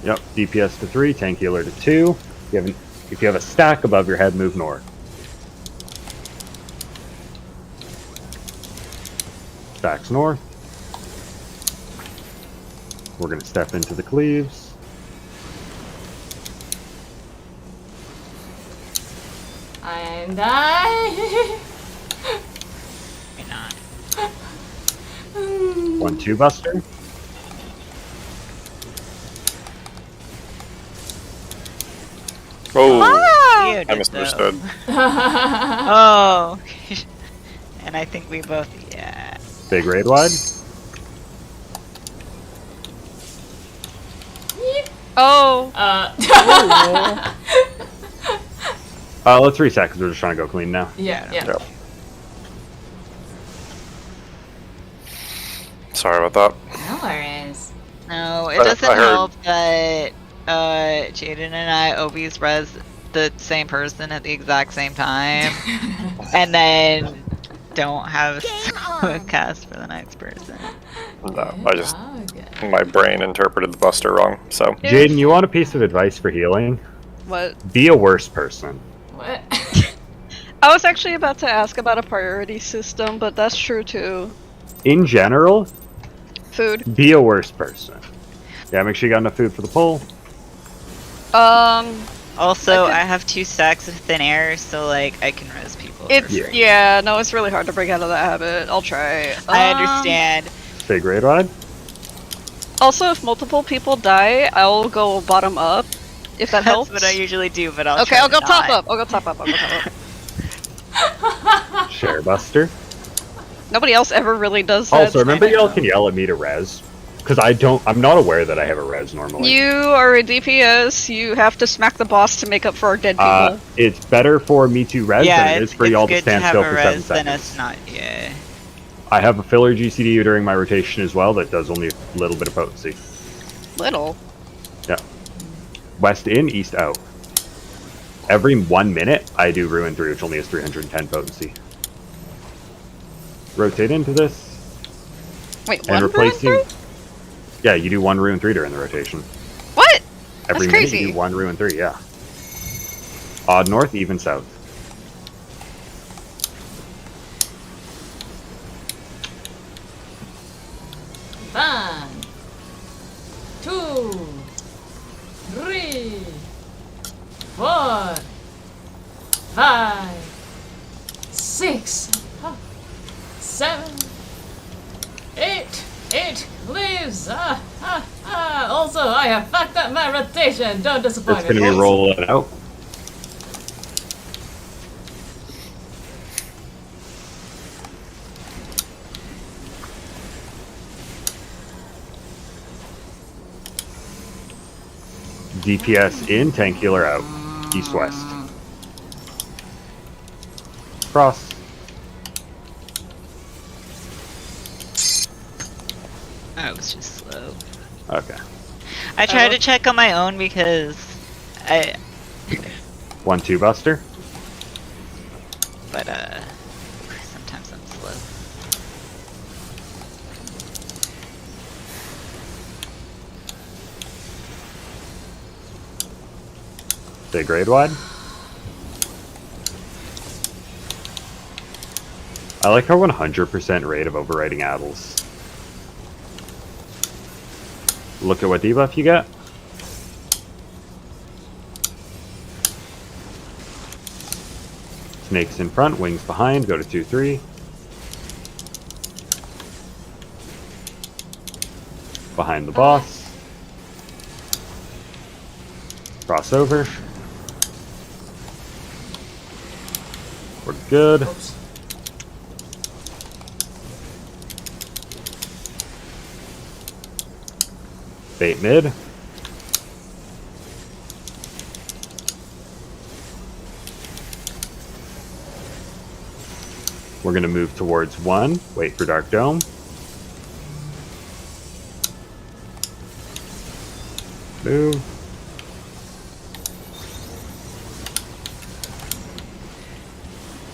Yep. DPS to 3, tank healer to 2. You have If you have a stack above your head, move north. Stacks north. We're going to step into the cleaves. And I... Why not? 1-2 buster. Oh, You I did, misunderstood. though. Oh. And I think we both, yeah. Big raid wide. Oh, Let's reset because we're just trying to go clean now. yeah. Yep. Sorry about that. No worries. No, it But doesn't I heard- help that Jaden and I always res the same person at the exact same time, and then don't have Game a on. cast for the next person. No, I just Okay. my brain interpreted the buster wrong. So Jaden, you want a piece of advice for healing? what? Be a worse person. What? I was actually about to ask about a priority system, but that's true too. In general, Food. be a worse person. Yeah, make sure you got enough food for the pull. Also, I could- I have 2 stacks of thin air, so like I can res people. It's for free. yeah, no, it's really hard to break out of that habit. I'll try. I understand. Big raid wide. Also, if multiple people die, I'll go bottom up. If that That's helps. what I usually do, but I'll Okay, try I'll go to top not. up. I'll go top up. I'll go top up. Share buster. Nobody else ever really does that. Also, remember y'all can yell at me to res. Because I'm not aware that I have a res normally. You are a DPS. You have to smack the boss to make up for our dead people. It's better for me to res Yeah, than it it's, is for y'all to it's good stand have still a for 7 res than seconds. us not. Yeah. I have a filler GCD during my rotation as well that does only a little bit of potency. Little. Yeah. West in, east out. Every 1 minute, I do Ruin 3, which only has 310 potency. Rotate into this. Wait, And one replacing... Ruin Yeah, you do 1 Ruin 3 during the rotation. 3? What? Every That's minute crazy. you do 1 Ruin 3, yeah. Odd north, even south. One, 2, 3, 4, 5, 6, 7, 8. 8 leaves. Also, I have fucked up my rotation. Don't disappoint It's me. going to be folks. rolling out. DPS in, tank healer out. East-west. Cross. I was just slow. Okay. I tried to check on my own because I, 1-2 buster. but sometimes I'm slow. Big raid wide. I like our 100% rate of overriding addles. Look at what debuff you get. Snakes in front, wings behind, go to 2-3. Behind the boss. Crossover. We're good. Oops. Bait mid. We're gonna move towards 1. Wait for Dark Dome. Move.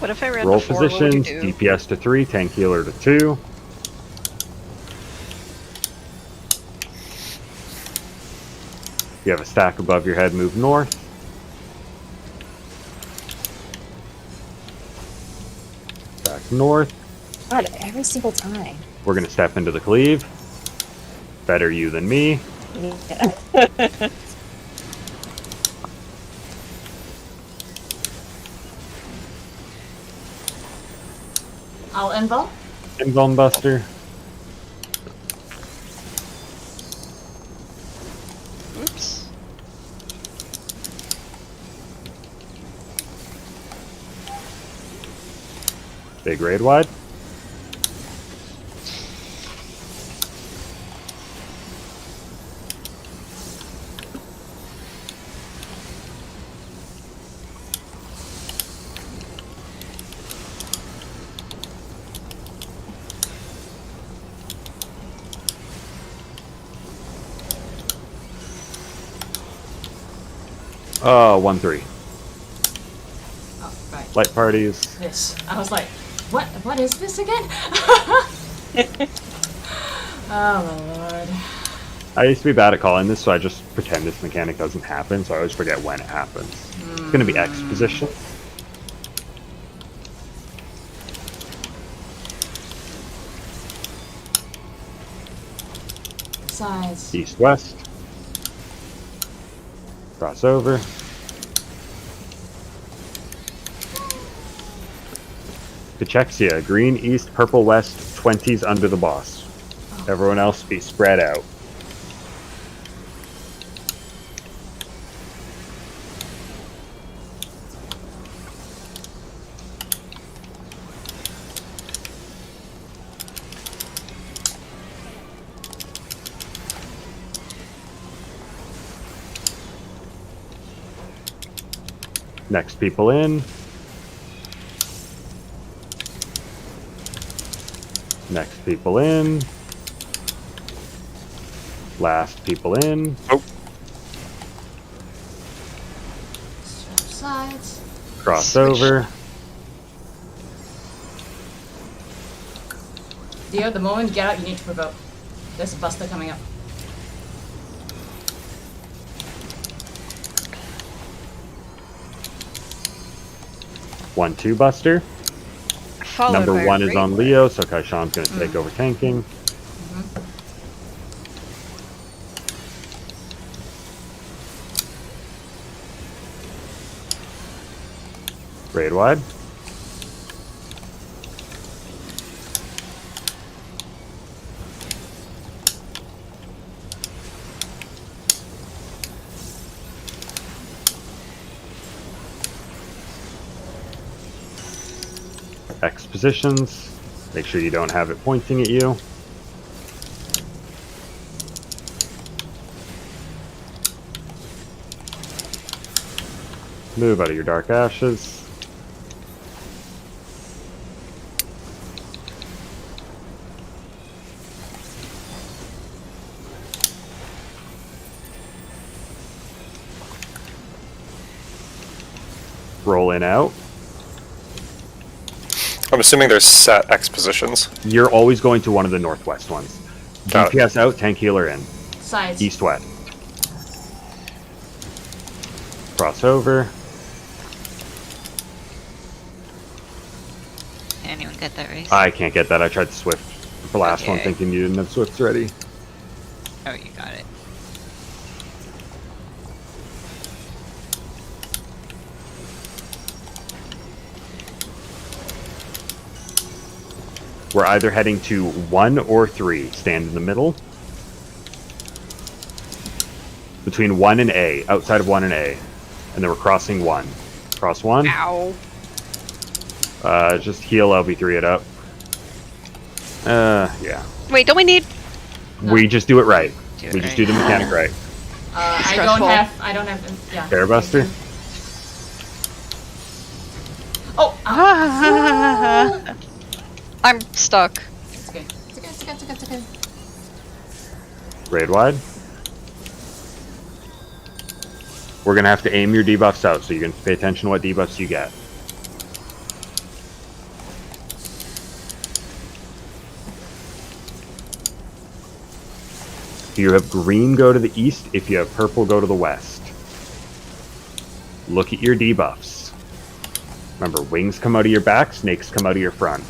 What if I ran Roll to 4? What would you positions. do? DPS to 3. Tank healer to 2. If you have a stack above your head, move north. north. God, every single time. We're gonna step into the cleave. Better you than me. Yeah. I'll invul. Invuln Buster. Oops. Big raid wide. Oh, 1-3. Oh, right. Light parties. This. I was like, what is this again? Oh my lord. I used to be bad at calling this, so I just pretend this mechanic doesn't happen, so I always forget when it happens. It's gonna be exposition. Sides. East-west. Cross over. Cachexia, green, east, purple, west, 20s under the boss. Everyone else be spread out. Next people in. Next people in. Last people in. Oh, Swap sides. Crossover. Dio, the moment you get out, you need to provoke. There's a buster coming up. One, two Buster. Followed Number by one is raid on wide. Leo, so Kaishan's gonna take over tanking. Raid wide. X positions. Make sure you don't have it pointing at you. Move out of your dark ashes. Roll in out. I'm assuming there's set X positions. You're always going to one of the northwest ones. Got it. DPS out, tank healer in. Sides. East west. Crossover. Anyone get that race? I can't get that. I tried to Swift for last one Okay. thinking you didn't have Swifts ready. Oh, you got it. We're either heading to 1 or 3. Stand in the middle. Between 1 and A. Outside of 1 and A. And then we're crossing 1. Cross 1. Ow. Just heal LB3 it up. Yeah. Wait, don't we need... We just do it right. Do it We just right. do the mechanic right. I Stressful. don't have, yeah. Bear Buster. Oh! Ow. I'm stuck. It's okay. It's okay, it's okay, it's okay, it's okay. Raid wide. We're gonna have to aim your debuffs out, so you can pay attention to what debuffs you get. If you have green, go to the east. If you have purple, go to the west. Look at your debuffs. Remember, wings come out of your back, snakes come out of your front.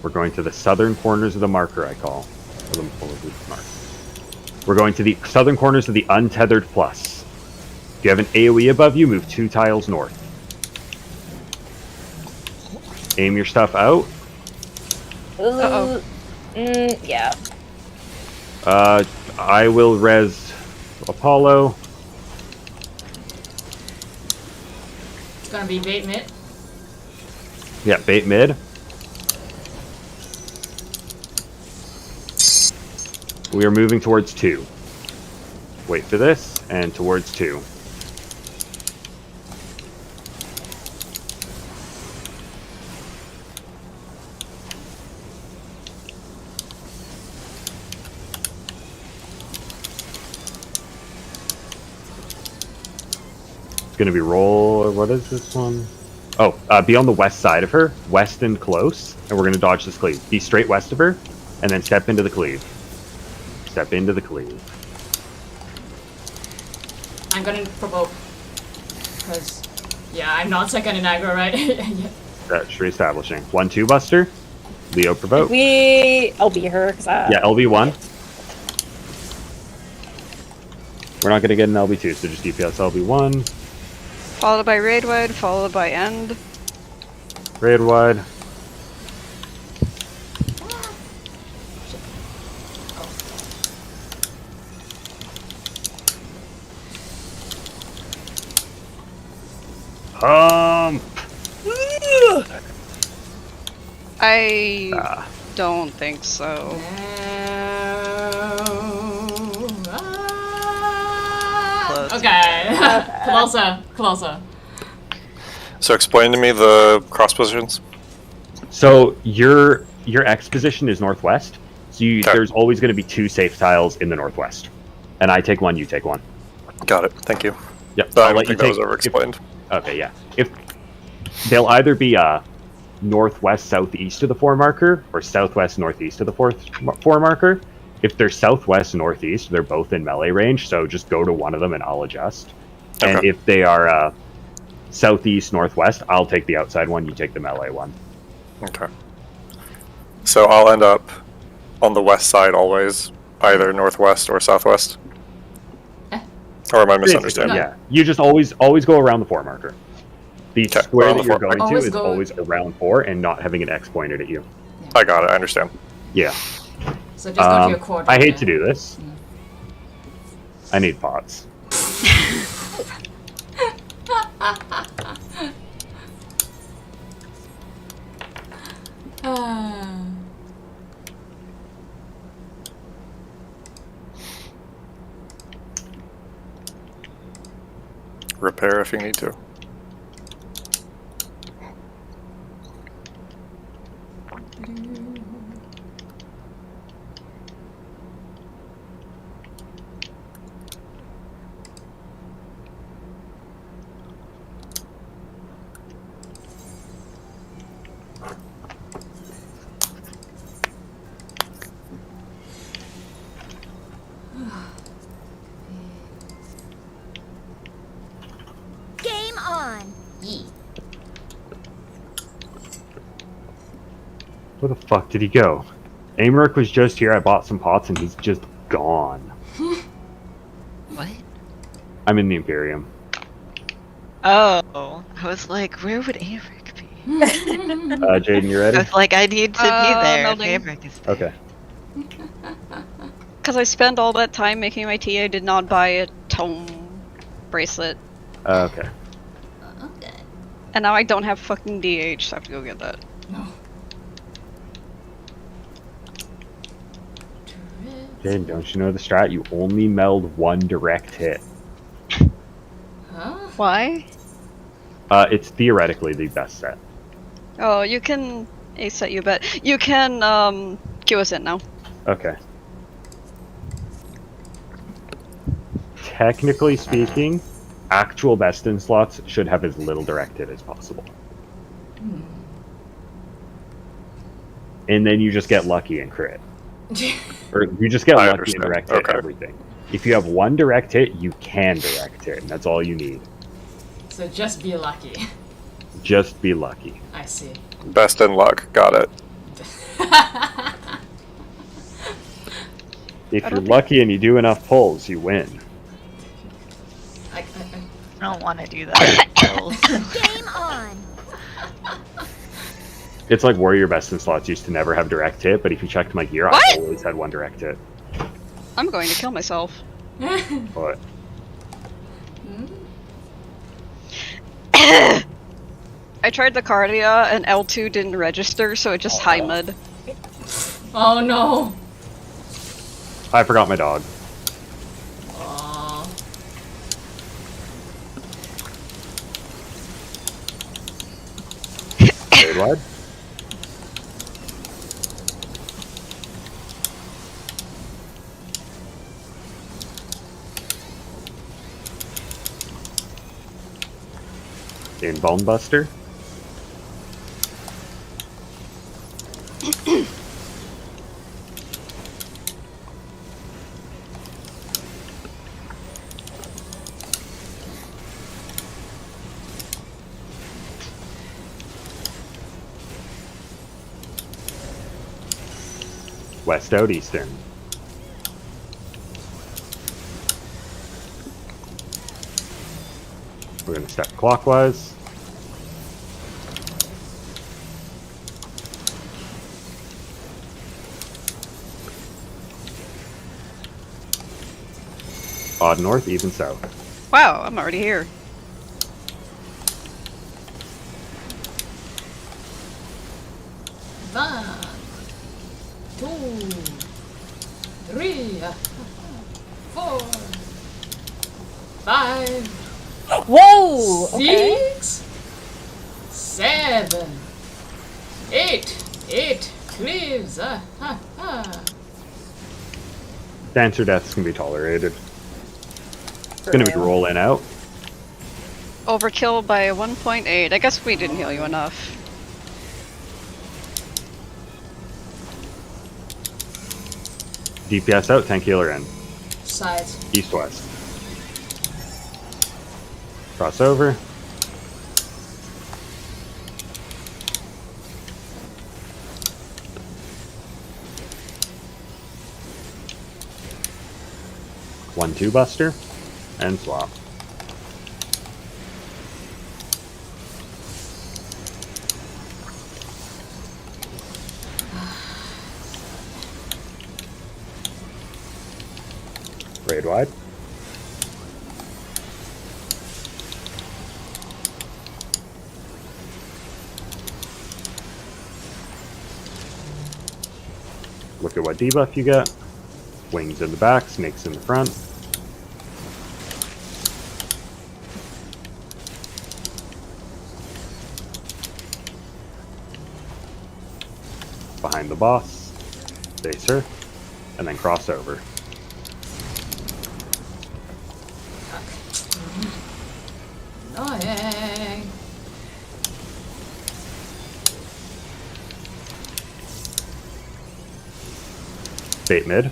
We're going to the southern corners of the marker I call. We're going to the southern corners of the untethered plus. If you have an AoE above you, move 2 tiles north. Aim your stuff out. Uh-oh. Yeah. I will res Apollo. It's gonna be bait mid. Yeah, bait mid. We are moving towards 2. Wait for this, and towards 2. It's going to be roll, what is this one? Oh, be on the west side of her, west and close, and we're going to dodge this cleave. Be straight west of her, and then step into the cleave. Step into the cleave. I'm gonna provoke. Because, yeah, I'm not second in aggro, right? Yeah. That's reestablishing. 1-2 buster. Leo provoke. We LB her because Yeah, LB1. We're not going to get an LB2, so just DPS LB1. Followed by raid wide, followed by end. Raid wide. I don't think so. Close. Okay. Closer. So explain to me the cross positions. So your X position is northwest. So Okay. there's always going to be 2 safe tiles in the northwest. And I take 1, you take 1. Got it. Thank you. Yep. I I'll don't let you think that was take- ever explained. Okay, yeah. If they'll either be northwest southeast of the 4 marker or southwest northeast of the 4 marker. If they're southwest northeast, they're both in melee range, so just go to one of them and I'll adjust. And Okay. if they are southeast northwest, I'll take the outside one, you take the melee one. Okay. So I'll end up on the west side always, either northwest or southwest. Or am I misunderstanding? Yeah, you just always go around the 4 marker. The Okay, square around that the you're 4 going to Always is go- always around 4 and not having an X pointed at you. I got it. I understand. Yeah. So just go to your core. I hate to do this. I need pots. Repair if you need to. Game on. Where the fuck did he go? Amric was just here, I bought some pots, and he's just gone. What? I'm in the Imperium. Oh, I was like, where would Averick be? Jaden, you I ready? was like, I need to be there. if melding. Averick is there. Okay. Because I spent all that time making my tea, I did not buy a tome bracelet. Okay. Okay. And now I don't have fucking DH, so I have to go get that. No. Jaden, don't you know the strat? You only meld 1 direct hit. Huh? Why? It's theoretically the best set. Oh, you can ace set, you bet. You can, queue us in now. Okay. Technically speaking, actual best in slots should have as little direct hit as possible. And then you just get lucky and crit. Or you just get I lucky and understand. direct hit Okay. everything. If you have 1 direct hit, you can direct hit, and that's all you need. So just be lucky. Just be lucky. I see. Best in luck. Got it. If you're lucky and you do enough pulls, you win. I, I don't want to do that. Game on. It's like Warrior Best in slots used to never have direct hit, but if you checked my gear, What? I always had one direct hit. I'm going to kill myself. But I tried the Cardia and L2 didn't register, so it just Heimed. Oh no. I forgot my dog. Aw. Hey, lad. In Bone Buster. West out, east in. We're going to step clockwise. Odd north, even south. Wow, I'm already here. One, two, three, 4, 5, Whoa! Okay. 6, 7, 8. 8 clears. Dancer deaths can be tolerated. It's going to be rolling out. Overkill by 1.8. I guess we didn't heal you enough. DPS out, tank healer in. Sides. East west. Cross over. One, two buster, and swap. Raid wide. Look at what debuff you get. Wings in the back, snakes in the front. Behind the boss, face her, and then cross over. Annoying. Bait mid.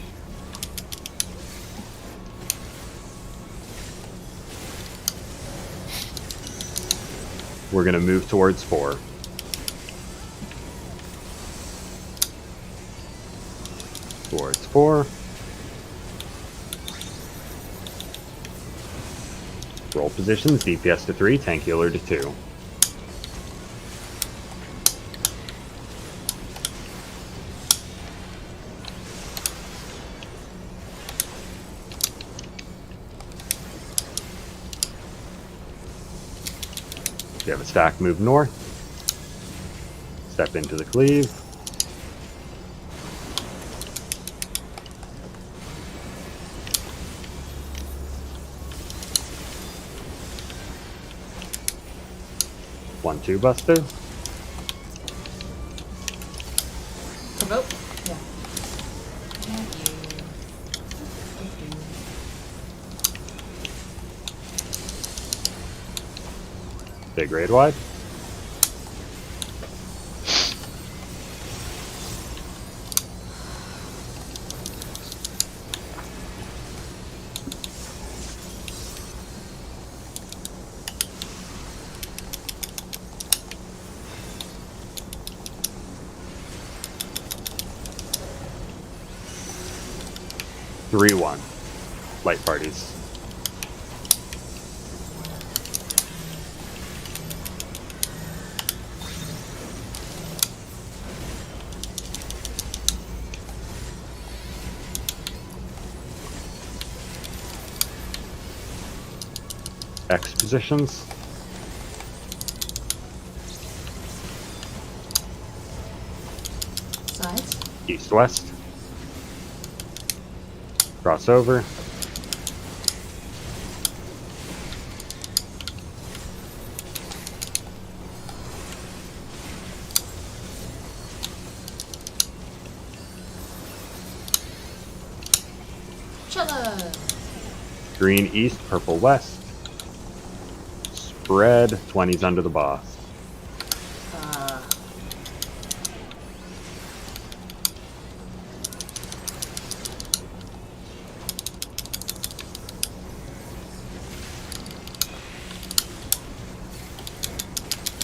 We're gonna move towards 4. Towards 4. Roll positions, DPS to 3, tank healer to 2. If you have a stack, move north. Step into the cleave. One, two buster. Provoke? Yeah. Big raid wide. 3-1. Light parties. X positions. Sides. East-west. Crossover. Chilla. Green east, purple west. Spread. 20s under the boss.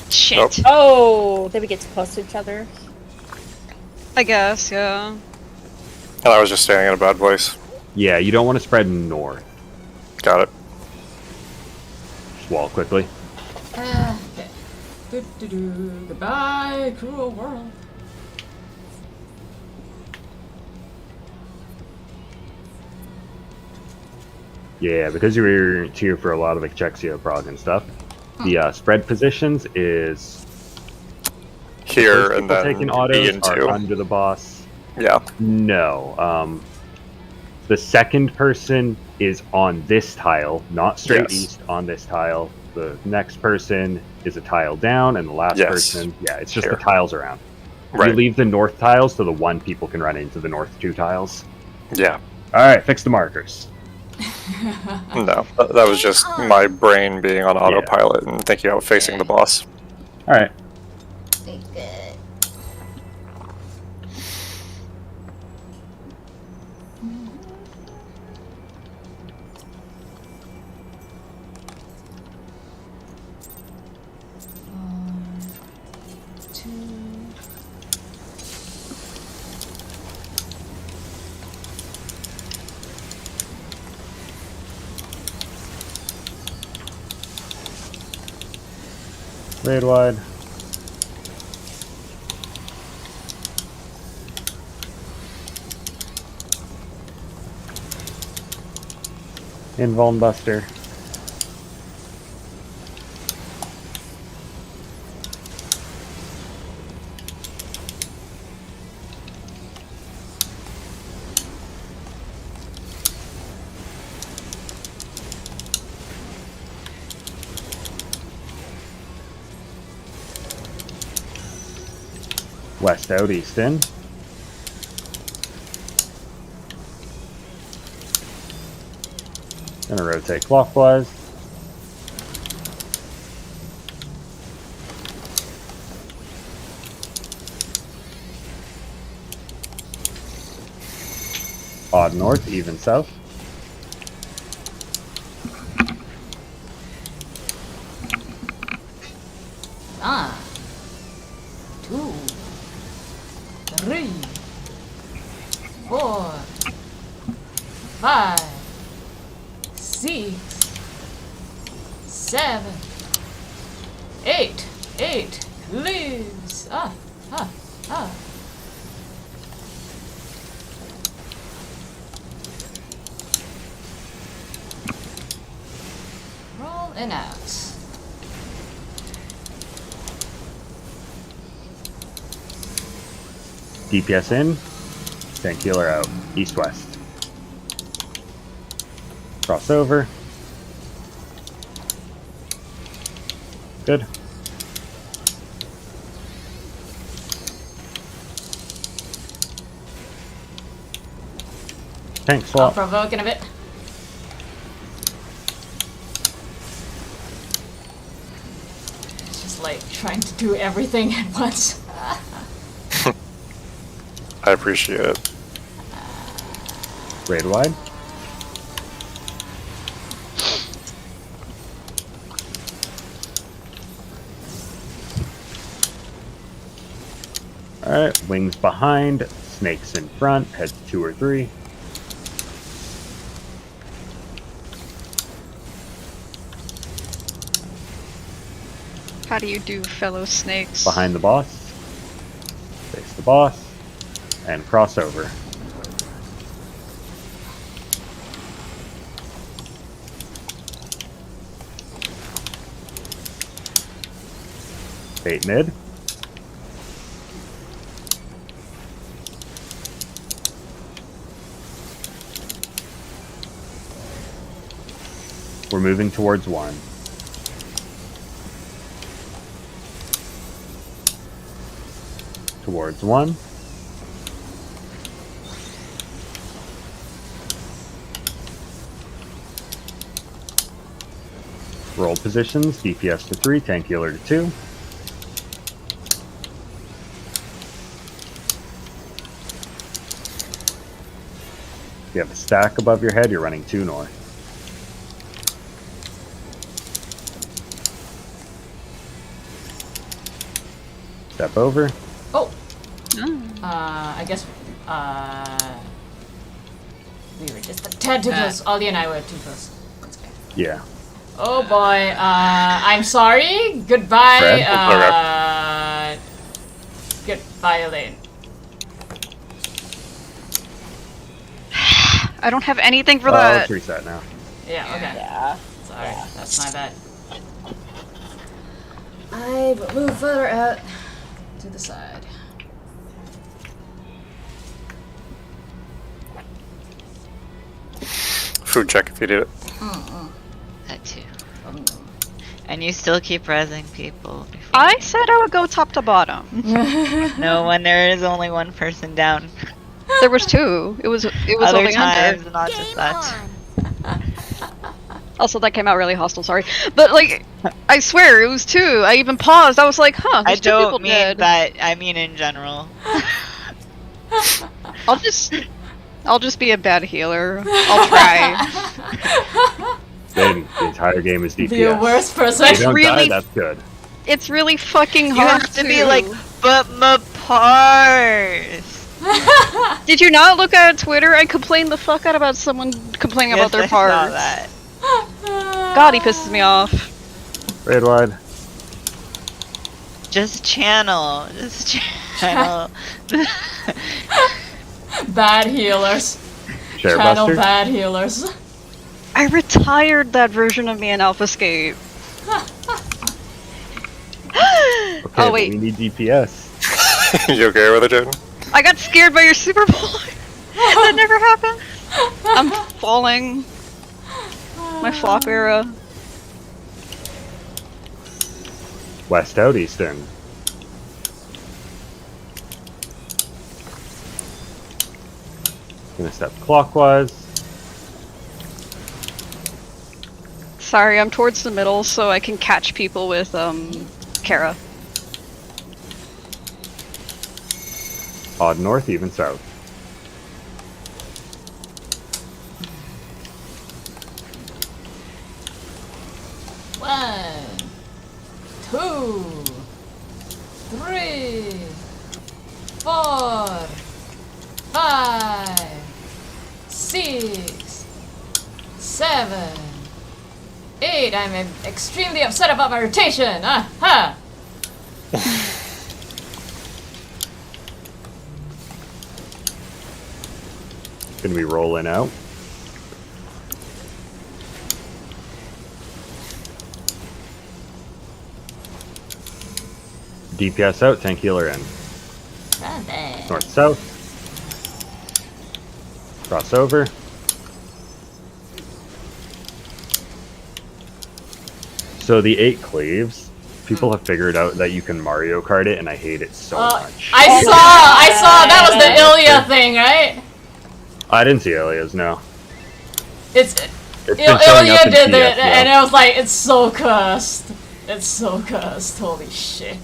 Shit. Nope. Oh, did we get too close to each other? I guess, yeah. And I was just staring at a bad voice. Yeah, you don't want to spread north. Got it. Just wall quickly. Okay. Goodbye, cruel world. Yeah, because you were here for a lot of Exexia prog and stuff. The spread positions is Here first and people then taking E autos and are 2. under the boss. Yeah. No. The second person is on this tile, not straight Yes. east on this tile. The next person is a tile down, and the last Yes. person, yeah, it's just Here. the tiles around. Right. You leave the north tiles so the one people can run into the north 2 tiles. Yeah. All right, fix the markers. No, that was just my brain being on autopilot and thinking about facing the boss. All right. Good. Raid wide. Invuln Buster. West out, east in. Gonna rotate clockwise. Odd north, even south. Ah. 2, 3, 4, 5, 6, 7, 8. 8 lives. Ah. Roll and out. DPS in. Tank healer out. East-west. Crossover. Good. Tank I'll swap. provoke in a bit. It's just like trying to do everything at once. I appreciate it. Raid wide. Alright, wings behind, snakes in front, heads 2 or 3. How do you do, fellow snakes? Behind the boss. Face the boss. And cross over. Bait mid. We're moving towards 1. Towards 1. Roll positions, DPS to 3, tank healer to 2. If you have a stack above your head, you're running 2 north. Step over. Oh! Oh. I guess, we were just a tad too close. Ollie and I were too close. That's okay. Yeah. Oh boy, I'm sorry. Goodbye, Fred? goodbye, Elaine. I don't have anything for Let's that. reset now. Yeah, okay. Yeah. Sorry, that's my bad. I will move further out to the side. Food check if you did it. That too. And you still keep rezzing people. before- I said I would go top to bottom. No, when there is only one person down. There was 2. It was Other only times, under. not just Game that. on. Also, that came out really hostile. Sorry, but like, I swear it was 2. I even paused. I was like, "Huh." I There's 2 people don't mean dead. that. I mean in general. I'll just be a bad healer. I'll try. Then the entire game is DPS. The worst person. If you don't really- die, that's good. It's really fucking You hard have to be like, but my parse. Did you not look at Twitter? I complained the fuck out about someone complaining about their I saw parts. that. God, he pisses me off. Raid wide. Just channel. Just channel. Bad healers. Share Channel buster. bad healers. I retired that version of me in AlphaScape. Okay, Oh but wait, we need DPS. You okay with it, Jaden? I got scared by your Super Bowl. That never happened. I'm falling. My flop era. West out, east in. Gonna step clockwise. Sorry, I'm towards the middle so I can catch people with Kara. Odd north, even south. One, 2, 3, 4, 5, 6, 7, 8. I'm extremely upset about my rotation. Aha! Gonna be rolling out. DPS out, tank healer in. Not bad. North south. Cross over. So the 8 cleaves, people have figured out that you can Mario Kart it, and I hate it so much. I saw. That was the Ilya thing, right? I didn't see Elias, no. It's It's been showing Ilya up in did TF, it, and I was like, it's so cursed. It's so cursed. Holy shit.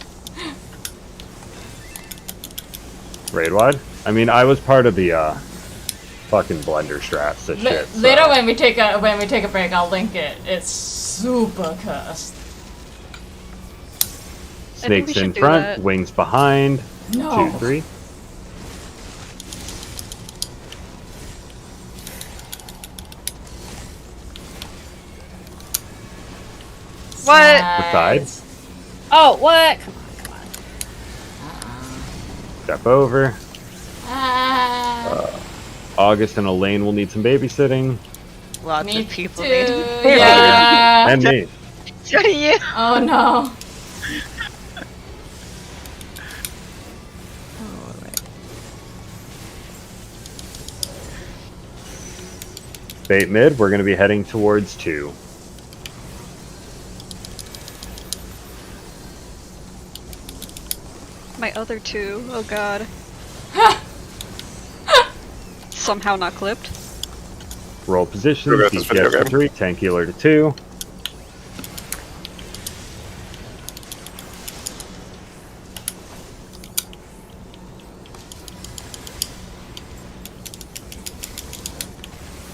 Raid wide? I mean, I was part of the fucking blender strats. That shit. So. Later, when we take a break, I'll link it. It's super cursed. I think we Snakes in should do front, that. wings behind. No. 2, 3. What? The side? Oh, what? Come on, come on. Step over. Ah. August and Elaine will need some babysitting. Lots Me of people too. need. Yeah. And me. So you. Oh no. Bait mid, we're going to be heading towards 2. My other 2. Oh god. Somehow not clipped. Roll positions, Who got this video DPS to game? 3, tank healer to 2.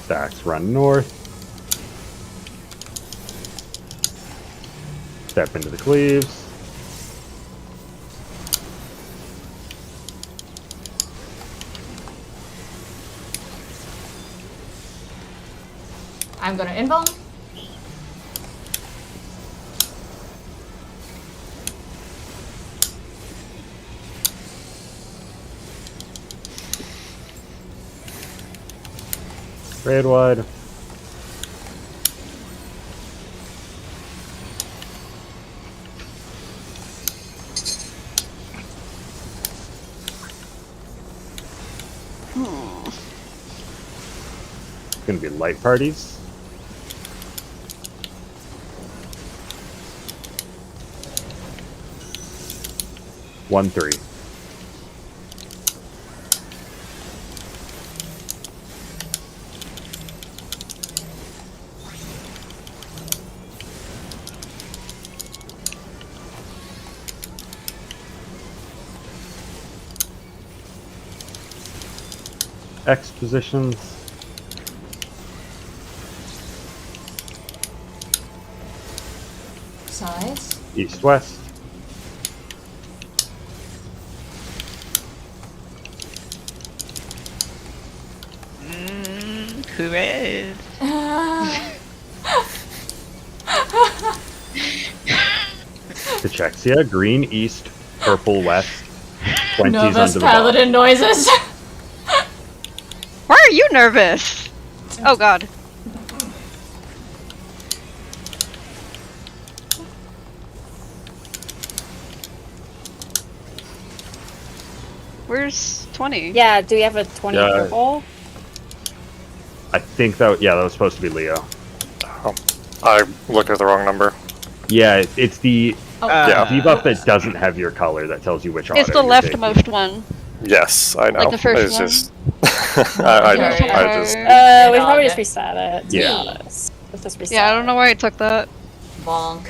Stacks run north. Step into the cleaves. I'm gonna invuln. Raid wide. It's gonna be light parties. One, 3. X positions. Size. East, west. Who is? Cachexia, green, east, purple, west. 20s Nervous under the paladin noises. Why are you nervous? Oh god. Where's 20? Yeah, do we have a 20 Yeah. purple? I think that, yeah, that was supposed to be Leo. Oh, I looked at the wrong number. Yeah, it's the Yeah. debuff that doesn't have your color that tells you which auto It's the you're taking. leftmost one. Yes, I know. Like the first it's one? just I know. Okay. I just We Dog probably it. just reset it, to be Yeah. honest. Let's just reset Yeah, I don't know why I took that. Bonk.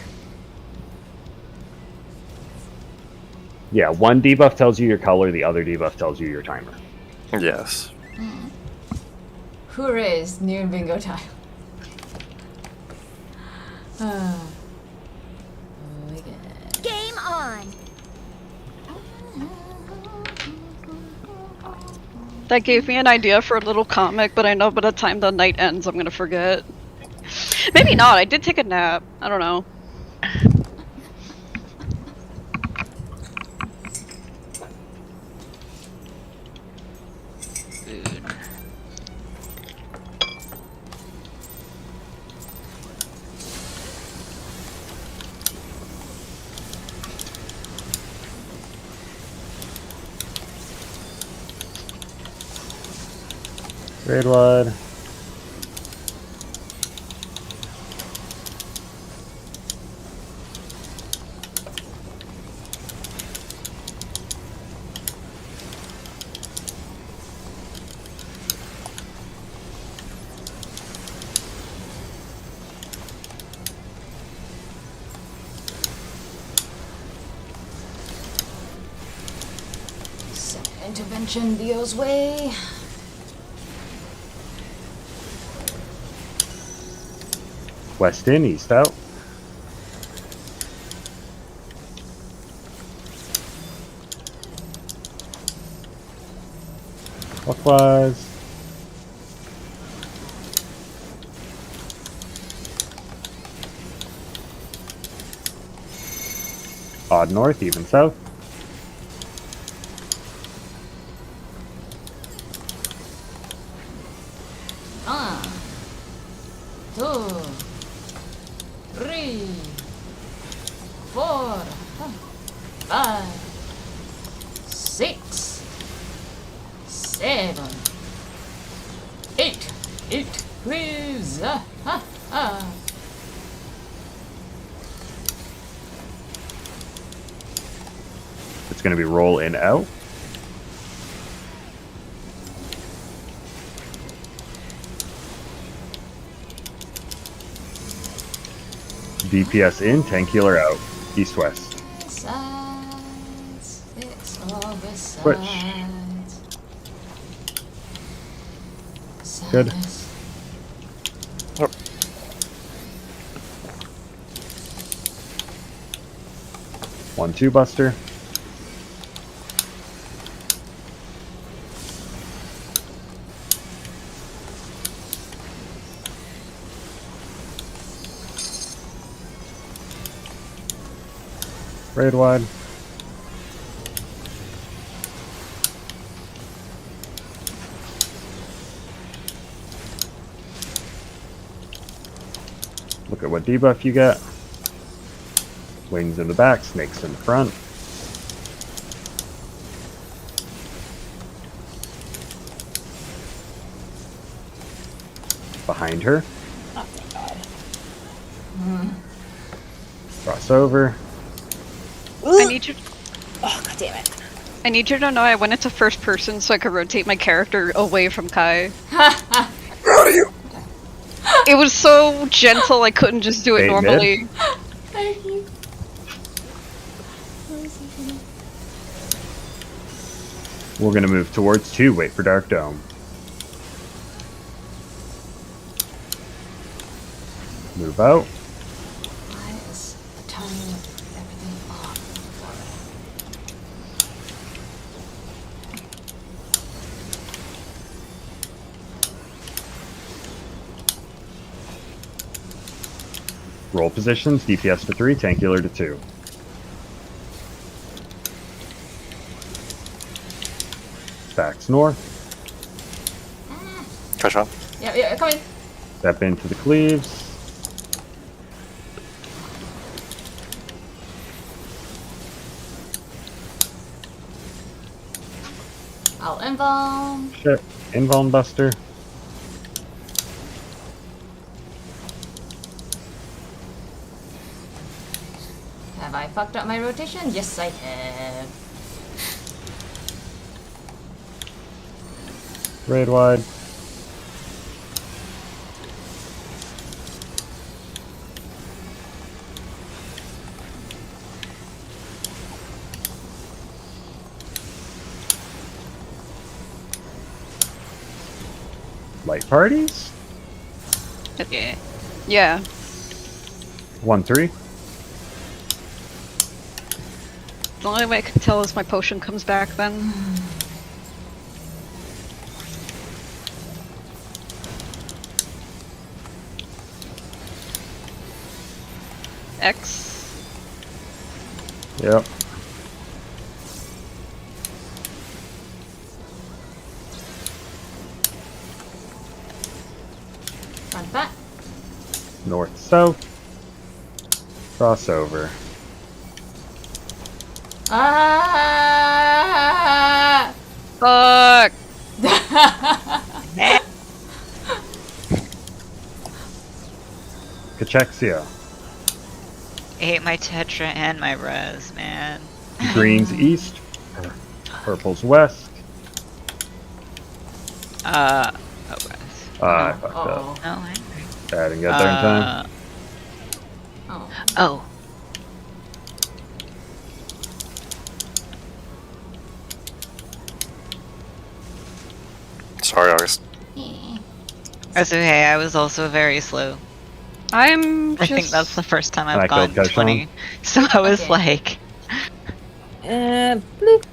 Yeah, one debuff tells you your color, the other debuff tells you your timer. yes. Hoorays, near bingo time. Oh, yeah. Game on. That gave me an idea for a little comic, but I know by the time the night ends, I'm gonna forget. Maybe not. I did take a nap. I don't know. Raid wide. Send intervention Leo's way. West in, east out. Clockwise. Odd north, even south. One, two, three, four, five, 6, 7, 8. 8, please. It's going to be roll in out. DPS in, tank healer out. East west. Sides, it's all the Switch. sides. Good. Sides. Oh, 1-2 buster. Raid wide. Look at what debuff you get. Wings in the back, snakes in the front. Behind her. Oh, thank God. Cross over. I need you. Oh, God damn it. I need you to know I went into first person so I could rotate my character away from Kai. It was so gentle I couldn't just do it Bait mid? normally. Thank you. We're gonna move towards 2, wait for Dark Dome. Move out. Why is turning everything off? Roll positions, DPS to 3, tank healer to 2. Stacks north. Kashan. Yeah, come in. Step into the cleaves. I'll embalm. Shit. Invuln buster. Have I fucked up my rotation? Yes, I have. Raid wide. Light parties? Okay. Yeah. 1-3. The only way I can tell is my potion comes back then. X. Yep. Front back. North south. Crossover. Ah! Fuck! Cachexia. I hate my Tetra and my Res, man. Green's east. Purple's west. Oh, Res. I fucked up. Oh. Oh, I I didn't get there in time. Oh. Oh. Sorry, August. That's okay, I was also very slow. I'm I just... think that's the first time And I I've killed gone Kashan. 20. So I was Okay. like, Bloop.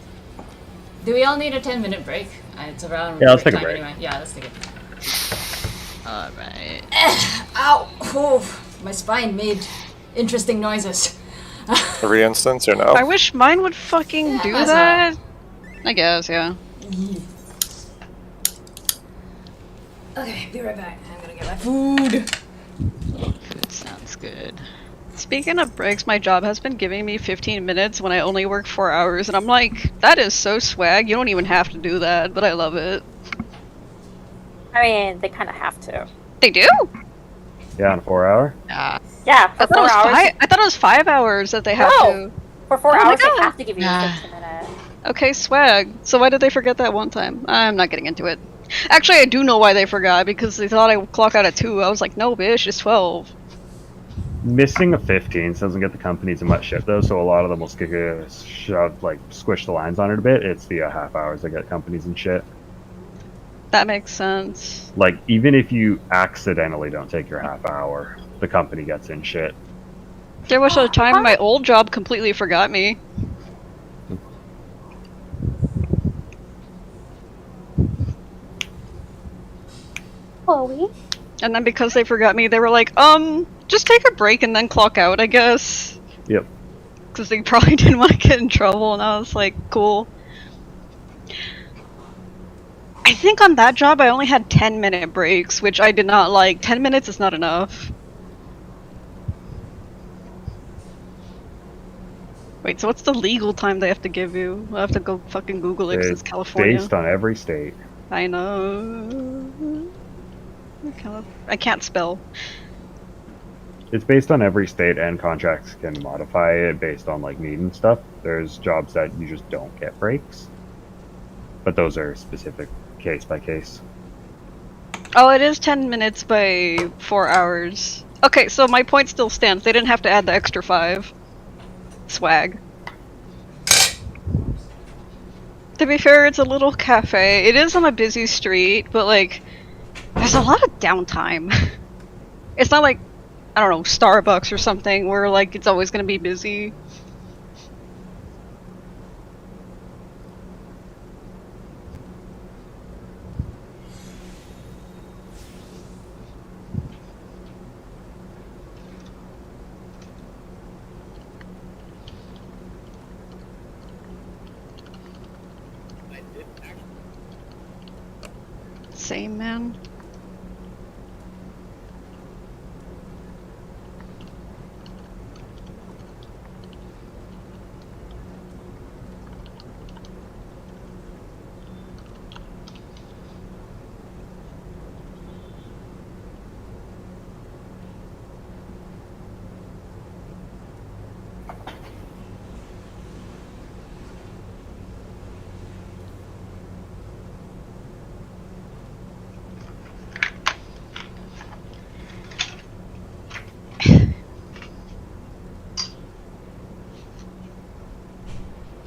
Do we all need a 10-minute break? It's around Yeah, let's take a time break. anyway. Yeah, let's take it. alright. Ow! Oh, my spine made interesting noises. Every instance, or no? I wish mine would fucking Yeah, do might as that. I guess, yeah. Okay, be right back. I'm gonna get my food. Food sounds good. Speaking of breaks, my job has been giving me 15 minutes when I only work 4 hours, and I'm like, that is so swag. You don't even have to do that, but I love it. I mean, they kind of have to. They do? Yeah, on a 4 hour. Yeah. Yeah, for I thought, 4 hours. I thought it was 5 hours that they have No! to. For 4 Oh my hours, they God. have to give you Ah. 15 minutes. Okay, swag. So why did they forget that one time? I'm not getting into it. Actually, I do know why they forgot, because they thought I would clock out at 2. I was like, no, bitch, it's 12. Missing a 15 doesn't get the companies in much shit though, so a lot of them will shove, like, squish the lines on it a bit. It's the half hours that get companies in shit. That makes sense. Like, even if you accidentally don't take your half hour, the company gets in shit. There was a time my old job completely forgot me. Chloe? And then because they forgot me, they were like, just take a break and then clock out, I guess. Yep. Because they probably didn't want to get in trouble, and I was like, cool. I think on that job I only had 10-minute breaks, which I did not like. 10 minutes is not enough. Wait, so what's the legal time they have to give you? I'll have to go fucking Google it because it's California. Based on every state. I know. I can't spell. It's based on every state, and contracts can modify it based on like need and stuff. There's jobs that you just don't get breaks, but those are specific case by case. Oh, it is 10 minutes by 4 hours. Okay, so my point still stands. They didn't have to add the extra 5. Swag. To be fair, it's a little cafe. It is on a busy street, but like, there's a lot of downtime. It's not like, I don't know, Starbucks or something where like it's always gonna be busy. Same, man.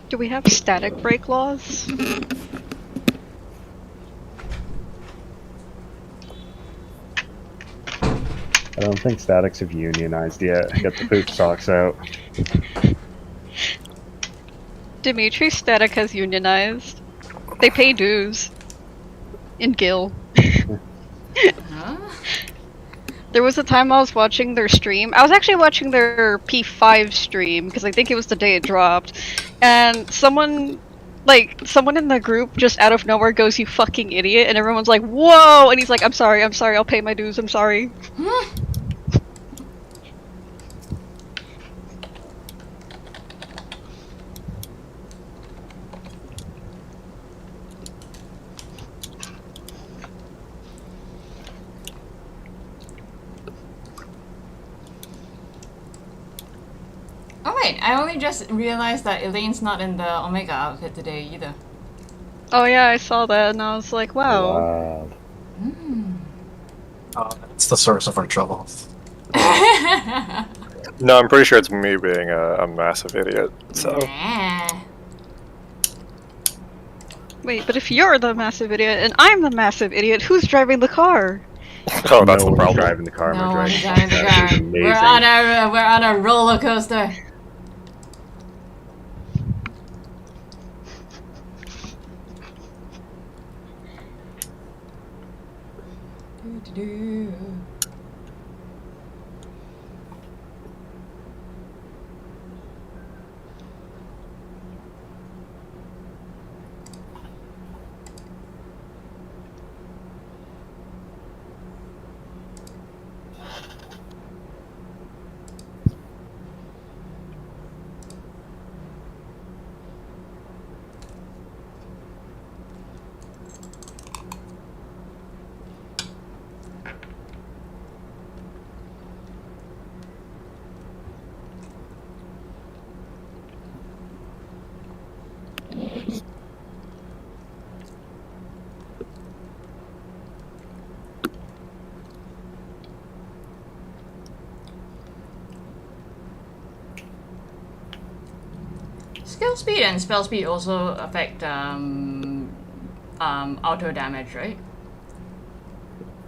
Do we have static break laws? I don't think statics have unionized yet. Get the poop socks out. Dimitri, static has unionized. They pay dues. In Gil. Huh? There was a time I was watching their stream. I was actually watching their P5 stream because I think it was the day it dropped. And someone in the group just out of nowhere goes, "You fucking idiot," and everyone's like, "Whoa!" And he's like, I'm sorry, I'll pay my dues, I'm sorry." Oh wait, I only just realized that Elaine's not in the Omega outfit today either. Oh yeah, I saw that and I was like, wow. Wow. It's the source of our trouble. No, I'm pretty sure it's me being a massive idiot. So Nah. Wait, but if you're the massive idiot and I'm the massive idiot, who's driving the car? oh, that's No the one's problem. driving the car. No I'm one's driving driving the That is car. amazing. We're on a roller coaster. Skill speed and spell speed also affect auto damage, right?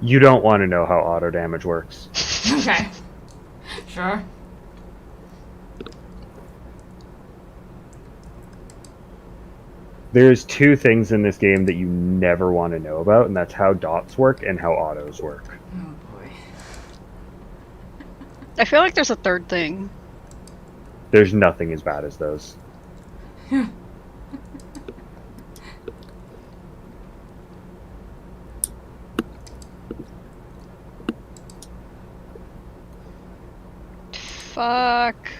You don't want to know how auto damage works. Okay. Sure. There's two things in this game that you never want to know about, and that's how dots work and how autos work. Oh boy. I feel like there's a third thing. There's nothing as bad as those. Fuck.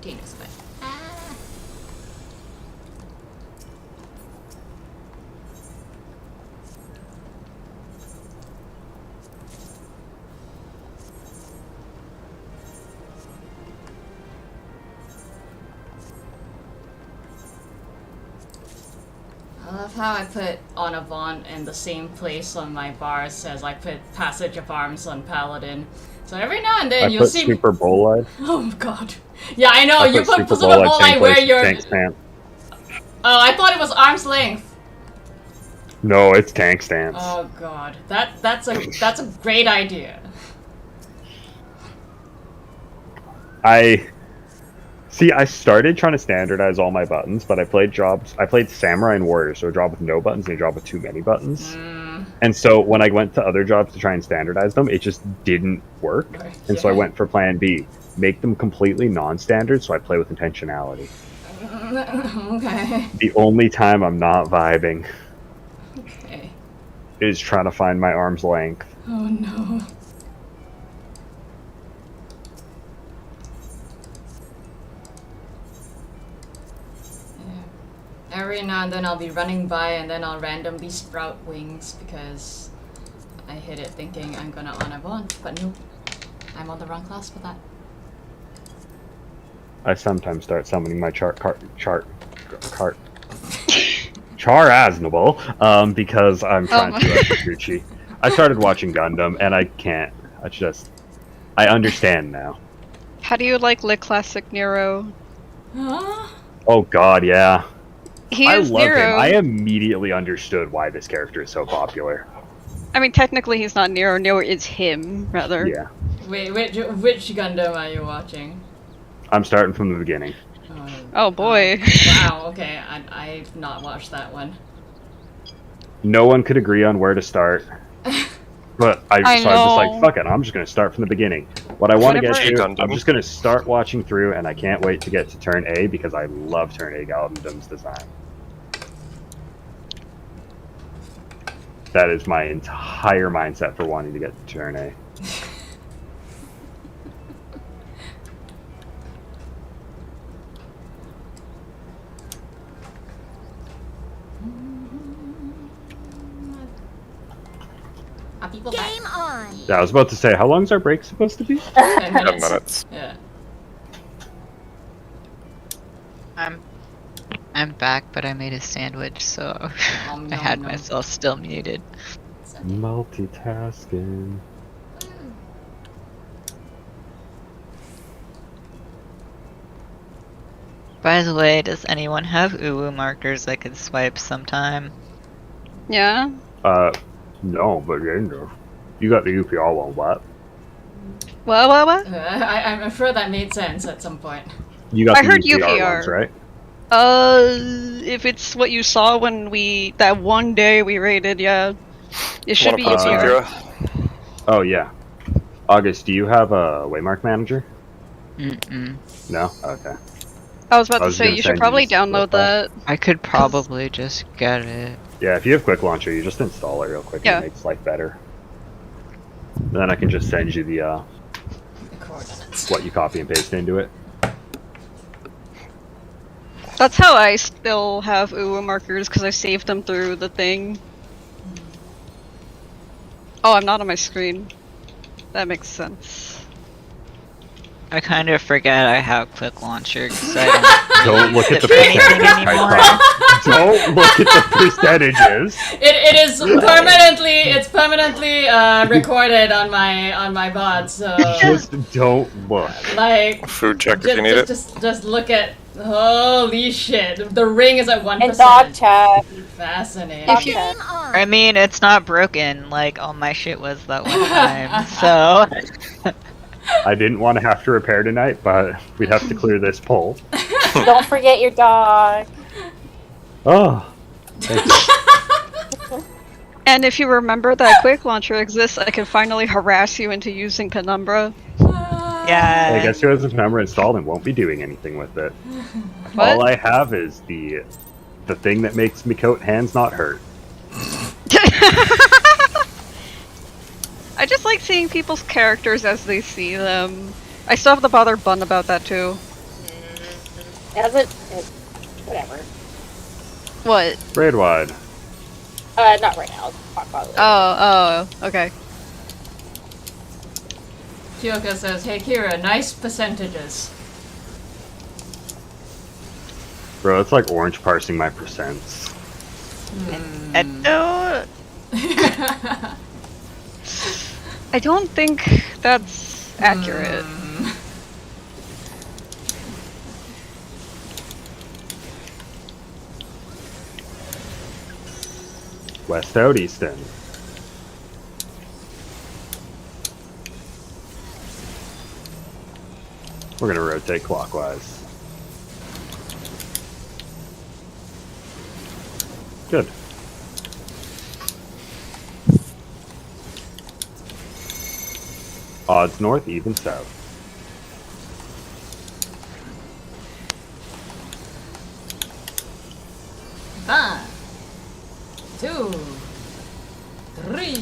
Dina's but how I put on Avant in the same place on my bars as I put Passage of Arms on Paladin. So every now and then I you'll put see. Super Bolide. Oh god. Yeah, I know. I You put Super Bolide Bolide same where place as you're. Tank Stance. Oh, I thought it was arm's length. No, it's Tank Stance. Oh god, that's a great idea. I started trying to standardize all my buttons, but I played Samurai and Warrior, so a job with no buttons and a job with too many buttons. And so when I went to other jobs to try and standardize them, it just didn't work. And so I went for plan B. Make them completely non-standard, so I play with intentionality. Okay. The only time I'm not vibing Okay. is trying to find my arm's length. Oh no. Every now and then I'll be running by and then I'll randomly sprout wings because I hit it thinking I'm gonna on Avant, but no, I'm on the wrong class for that. I sometimes start summoning my Char Aznable, because I'm trying to Gucci. I started watching Gundam and I can't. I understand now. How do you like Lit Classic Nero? Huh? Oh god, yeah. He I is love Nero. him. I immediately understood why this character is so popular. I mean, technically he's not Nero. Nero is him, rather. Yeah. Wait, which Gundam are you watching? I'm starting from the beginning. Oh boy. Wow, okay, I've not watched that one. No one could agree on where to start. But so I was just like, know. fuck it, I'm just going to start from the beginning. What I want to get Whenever- to, I'm just going to start watching through, and I can't wait to get to turn A, because I love turn A Gundam's design. That is my entire mindset for wanting to get to turn A. Are people back? Game on. Yeah, I was about to say, how long is our break supposed to be? 10 10 minutes. minutes. Yeah. I'm back, but I made a sandwich, so I had myself still muted. Multitasking. By the way, does anyone have uwu markers I could swipe sometime? Yeah. No, but you got the UPR one, what? What? I'm sure that made sense at some point. You got I the heard UPR ones, UPR. right? If it's what you saw when that one day we raided, yeah. It should be UPR. Oh, yeah. August, do you have a Waymark manager? Mm-mm. No? Okay. I was about I to was say, gonna you send should probably you download that. I could probably just get it. Yeah, if you have Quick Launcher, you just install it real quick. Yeah. It makes life better. Then I can just send you the Coordinates. what you copy and paste into it. That's how I still have uwu markers, because I saved them through the thing. Oh, I'm not on my screen. That makes sense. I kind of forget I have Quick Launcher because I Don't look at the for anything percentages. anymore. Don't look at the percentages. It is permanently recorded on my bot, so Just don't look. like Food check if you need it. just look at holy shit. The ring is at 1%. And dog check. Fascinating. Dog If you- check. Game on. I mean, it's not broken like all my shit was that one time, so... I didn't want to have to repair tonight, but we'd have to clear this pole. Don't forget your dog. Oh. Thank you. And if you remember that Quick Launcher exists, I can finally harass you into using Penumbra. Yeah. I guess who has this number installed and won't be doing anything with it. What? All I have is the thing that makes me coat hands not hurt. I just like seeing people's characters as they see them. I still have to bother Bun about that too. Whatever. What? Raid wide. Not right now. I'll talk about it later. Oh, okay. Kyoka says, "Hey Kira, nice percentages." Bro, it's like orange parsing my percents. I don't think that's accurate. West out, east in. We're gonna rotate clockwise. Good. Odds north, even south. One, 2, 3,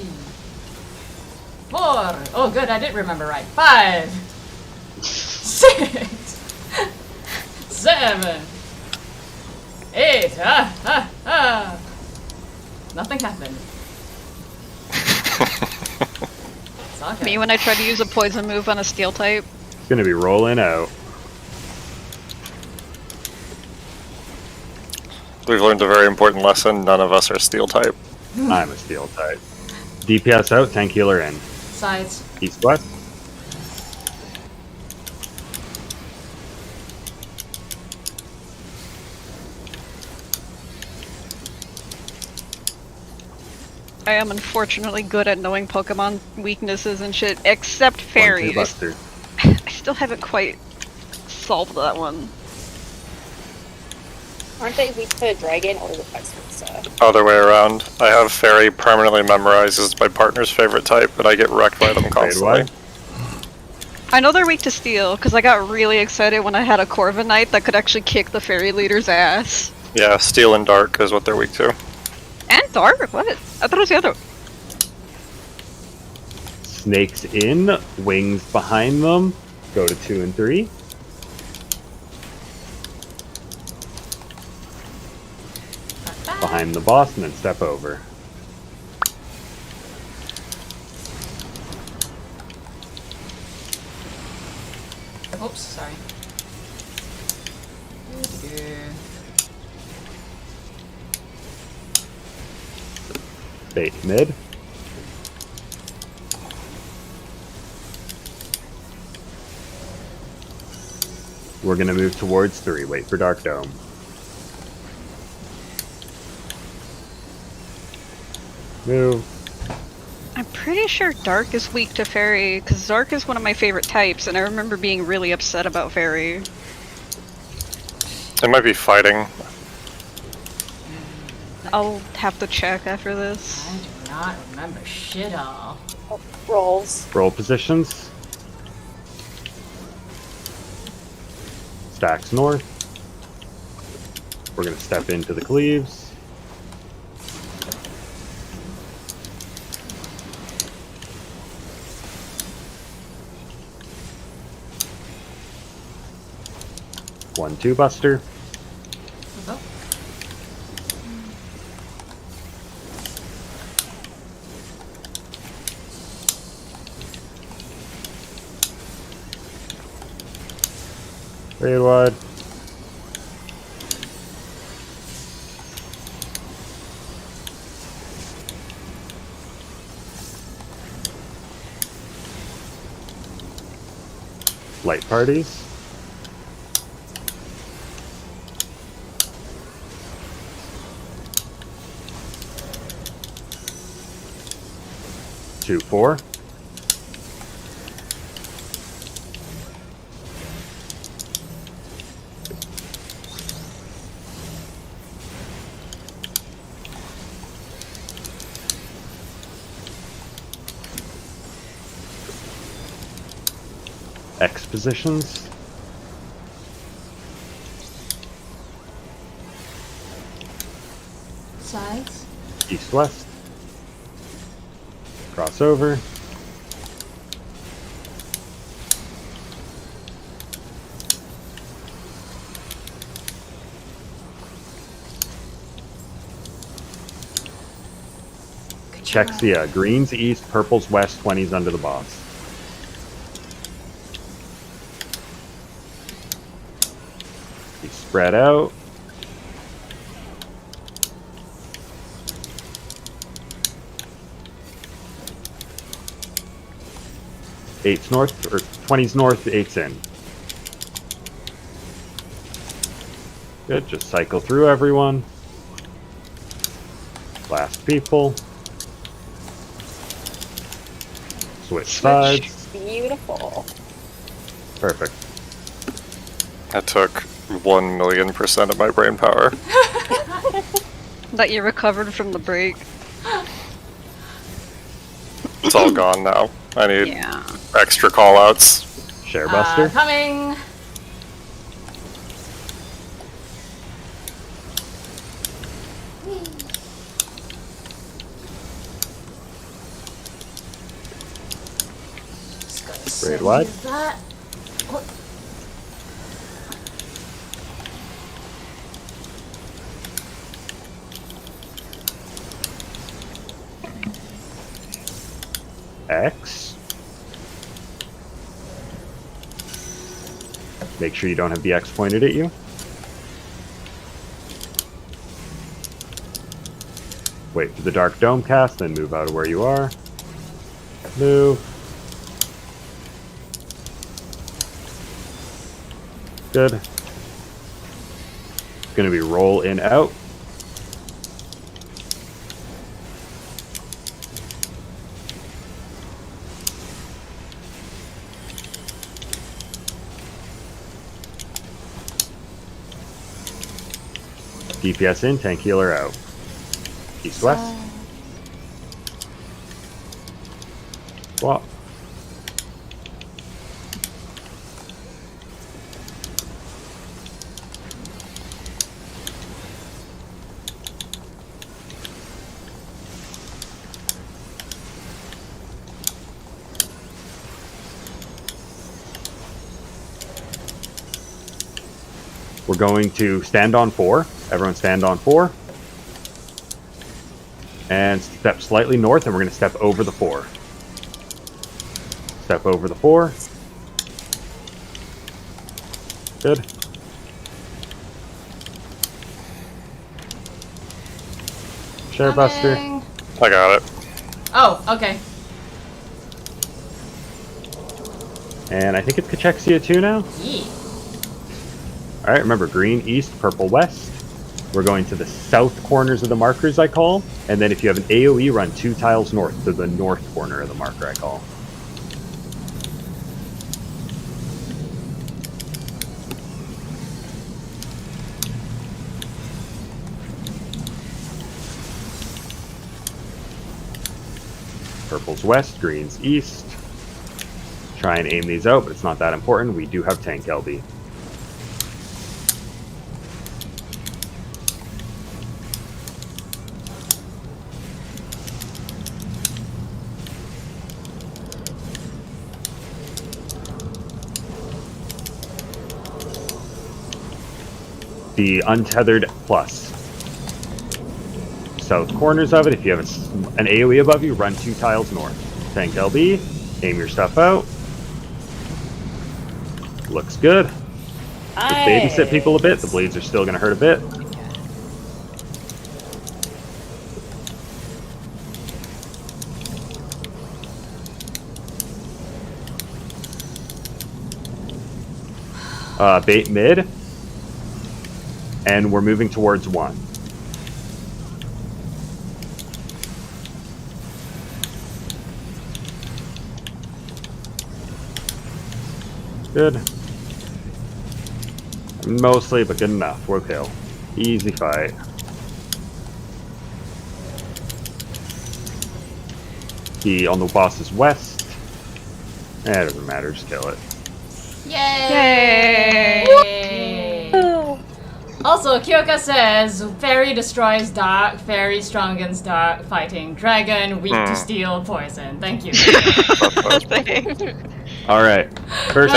4. Oh, good, I did remember right. 5, 6, 7, 8. Nothing happened. It's okay. Me when I try to use a poison move on a steel type. It's gonna be rolling out. We've learned a very important lesson. None of us are steel type. I'm a steel type. DPS out, tank healer in. Sides. East west. I am unfortunately good at knowing Pokemon weaknesses and shit, except 1-2 fairies. buster. I still haven't quite solved that one. Aren't they weak to dragon or the vice versa? Other way around. I have fairy permanently memorized as my partner's favorite type, but I get wrecked by them constantly. I know they're weak to steel, because I got really excited when I had a Corviknight that could actually kick the fairy leader's ass. Yeah, steel and dark is what they're weak to. And dark? What? I thought it was the other. Snakes in, wings behind them. Go to 2 and 3. Behind the boss and then step over. Oops, sorry. Bait mid. We're gonna move towards 3. Wait for Dark Dome. Move. I'm pretty sure dark is weak to fairy, because dark is one of my favorite types, and I remember being really upset about fairy. They might be fighting. I'll have to check after this. I do not remember shit all. Oh, rolls. Roll positions. Stacks north. We're gonna step into the cleaves. One, 2 buster. Oh. Raid wide. Light parties. Two, 4. X positions. Sides. East west. Crossover. Checks the greens east, purples west, 20s under the boss. He's spread out. 8's north, or 20's north, 8's in. Good, just cycle through everyone. Last people. Switch sides. Beautiful. Perfect. That took 1,000,000% of my brain power. That you recovered from the break. It's all gone now. I need Yeah. extra callouts. Share Buster. Coming. Raid wide. That. What? X. Make sure you don't have the X pointed at you. Wait for the Dark Dome cast, then move out of where you are. Move. Good. It's going to be roll in out. DPS in, tank healer out. East west. Swap. We're going to stand on 4. Everyone stand on 4. And step slightly north, and we're going to step over the 4. Step over the 4. Good. Share Buster. Coming. I got it. Oh, okay. And I think it's Cachexia too now. Yeah. Alright, remember green east, purple west. We're going to the south corners of the markers I call. And then if you have an AoE, run 2 tiles north to the north corner of the marker I call. Purple's west, green's east. Try and aim these out, but it's not that important. We do have tank LB. The untethered plus. South corners of it, if you have an AoE above you, run 2 tiles north. Tank LB, aim your stuff out. Looks good. Just babysit people a bit, the bleeds are still going to hurt a bit. Bait mid. And we're moving towards 1. Good. Mostly, but good enough. We'll kill. Easy fight. The on the boss is west. It doesn't matter, just kill it. Yay! Also, Kyoka says, Fairy destroys dark, Fairy strong against dark, fighting dragon, weak to steel, poison. Thank you. Alright. First,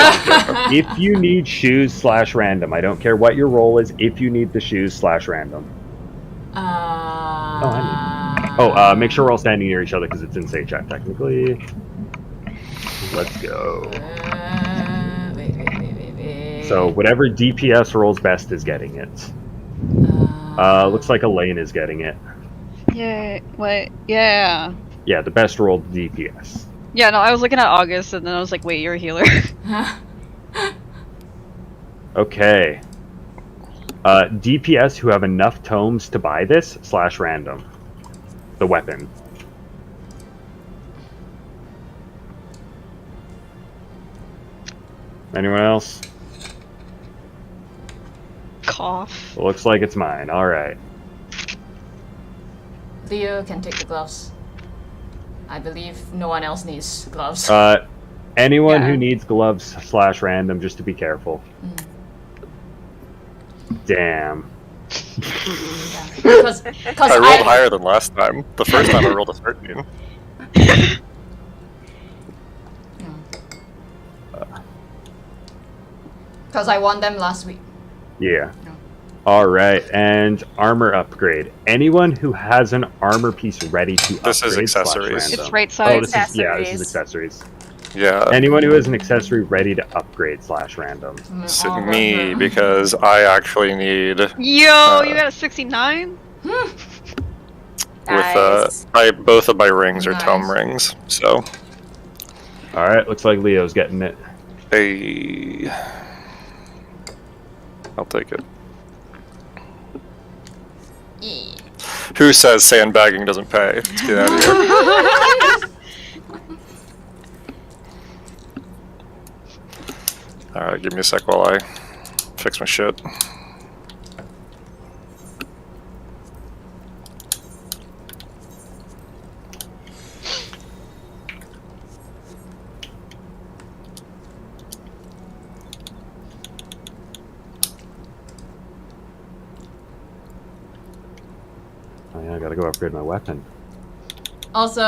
if you need shoes / random, I don't care what your role is, if you need the shoes / random. Make sure we're all standing near each other because it's in safe chat technically. Let's go. Wait. So whatever DPS rolls best is getting it. Looks like Elaine is getting it. Yay. Wait. Yeah. Yeah, the best rolled DPS. Yeah, no, I was looking at August, and then I was like, wait, you're a healer. Okay. DPS who have enough tomes to buy this / random. The weapon. Anyone else? Cough. Looks like it's mine. Alright. Leo can take the gloves. I believe no one else needs gloves. Anyone Yeah. who needs gloves / random, just to be careful. Damn. Because I rolled higher than last time. The first time I rolled a 13. Because I won them last week. Yeah. Alright, and armor upgrade. Anyone who has an armor piece ready to This is upgrade / accessories. random. It's right Oh, side. this is, yeah, this is accessories. Yeah. Anyone who has an accessory ready to upgrade / random. Me, because I actually need Yo, you got a 69? with Nice. both of my rings are Nice. tome rings, so Alright, looks like Leo's getting it. hey, I'll take it. Yeah. Who says sandbagging doesn't pay? Let's get out of here. Alright, give me a sec while I fix my shit. Oh yeah, I gotta go upgrade my weapon. Also,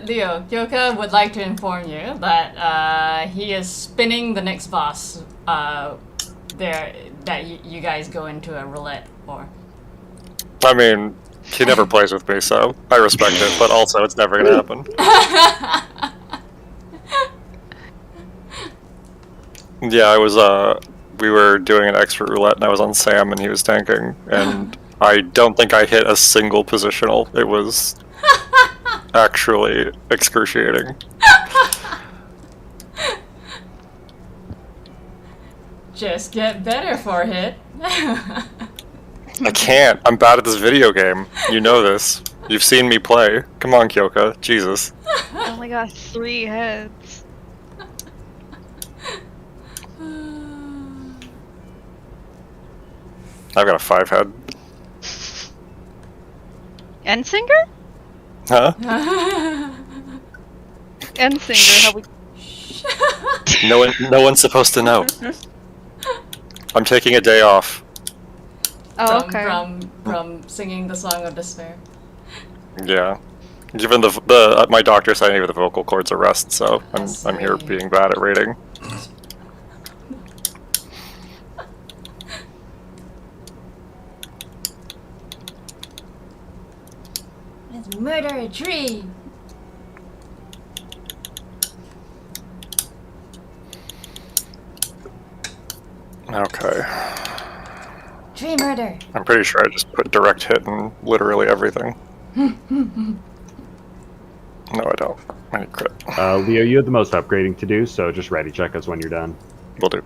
Leo, Kyoka would like to inform you that he is spinning the next boss there that you guys go into a roulette for. I mean, he never plays with me, so I respect it, but also it's never gonna happen. Yeah, I was, we were doing an expert roulette and I was on Sam and he was tanking, and I don't think I hit a single positional. It was actually excruciating. Just get better for it. I can't. I'm bad at this video game. You know this. You've seen me play. Come on, Kyoka. Jesus. I only got 3 heads. I've got a 5 head. Endsinger? Huh? Endsinger, how we... No one's supposed to know. I'm taking a day off. Oh, okay. from singing the Song of Despair. Yeah. Given the my doctor said I needed the vocal cords a rest, so I'm here being bad at rating. Let's murder a tree. Okay. Tree murder. I'm pretty sure I just put direct hit in literally everything. No, I don't. I need crit. Leo, you have the most upgrading to do, so just ready check us when you're done. Will do.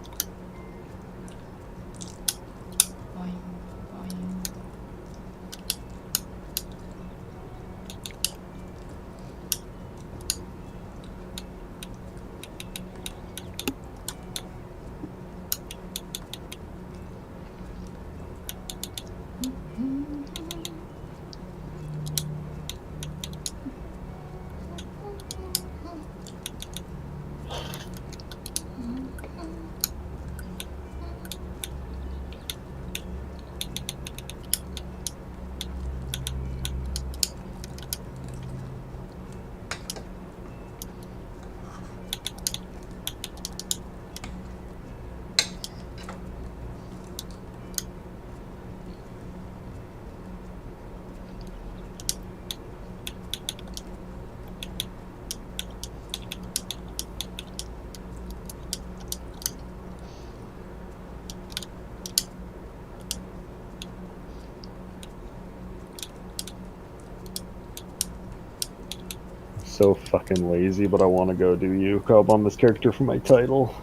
so fucking lazy, but I want to go do Yuko. I'm on this character for my title.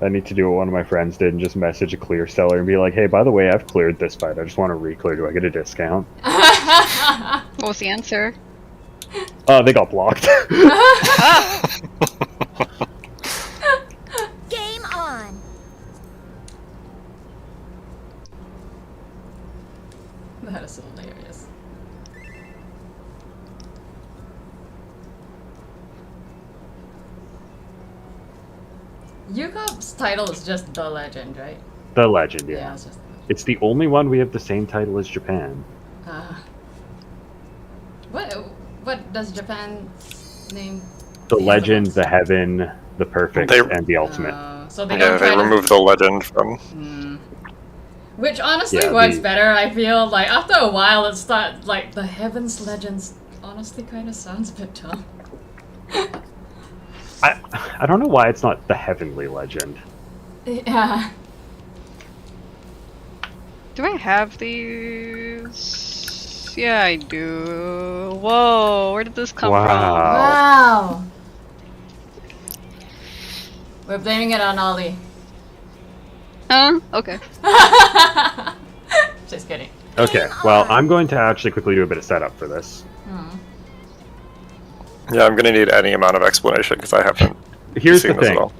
I need to do what one of my friends did and just message a clear seller and be like, hey, by the way, I've cleared this fight. I just want to re-clear. Do I get a discount? What was the answer? They got blocked. Game on. That is hilarious. Yuko's title is just The Legend, right? The Legend, yeah. It's just It's the only one we have the same title as Japan. what does Japan name? The Legend, the Heaven, the Perfect, and the Ultimate. So they Yeah, don't they try to... removed the legend from. Which honestly Yeah, works the- better, I feel. Like, after a while, it starts, like, the Heaven's Legends honestly kind of sounds a bit dumb. I don't know why it's not the Heavenly Legend. Yeah. Do I have these? Yeah, I do. Whoa, where did this come from? Wow. We're blaming it on Ollie. Huh? Okay. Just kidding. Okay, well, I'm going to actually quickly do a bit of setup for this. Yeah, I'm gonna need any amount of explanation because I haven't Here's seen the this thing. at all.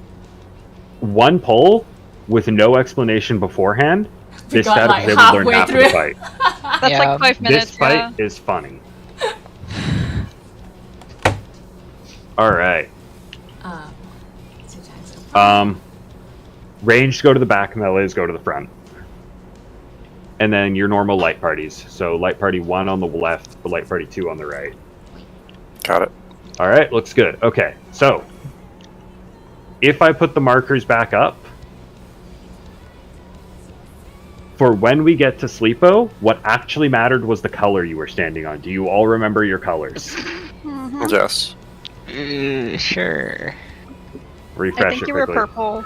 One poll with no explanation beforehand, this got, setup like, is able to learn halfway half of through. the fight. That's Yeah. like 5 minutes. This fight Yeah. is funny. Alright. Ranged go to the back, melees go to the front. And then your normal light parties. So light party 1 on the left, the light party 2 on the right. Got it. Alright, looks good. Okay, so if I put the markers back up, for when we get to Sleepo, what actually mattered was the color you were standing on. Do you all remember your colors? Yes. Sure. Refresh I think it you were quickly. purple.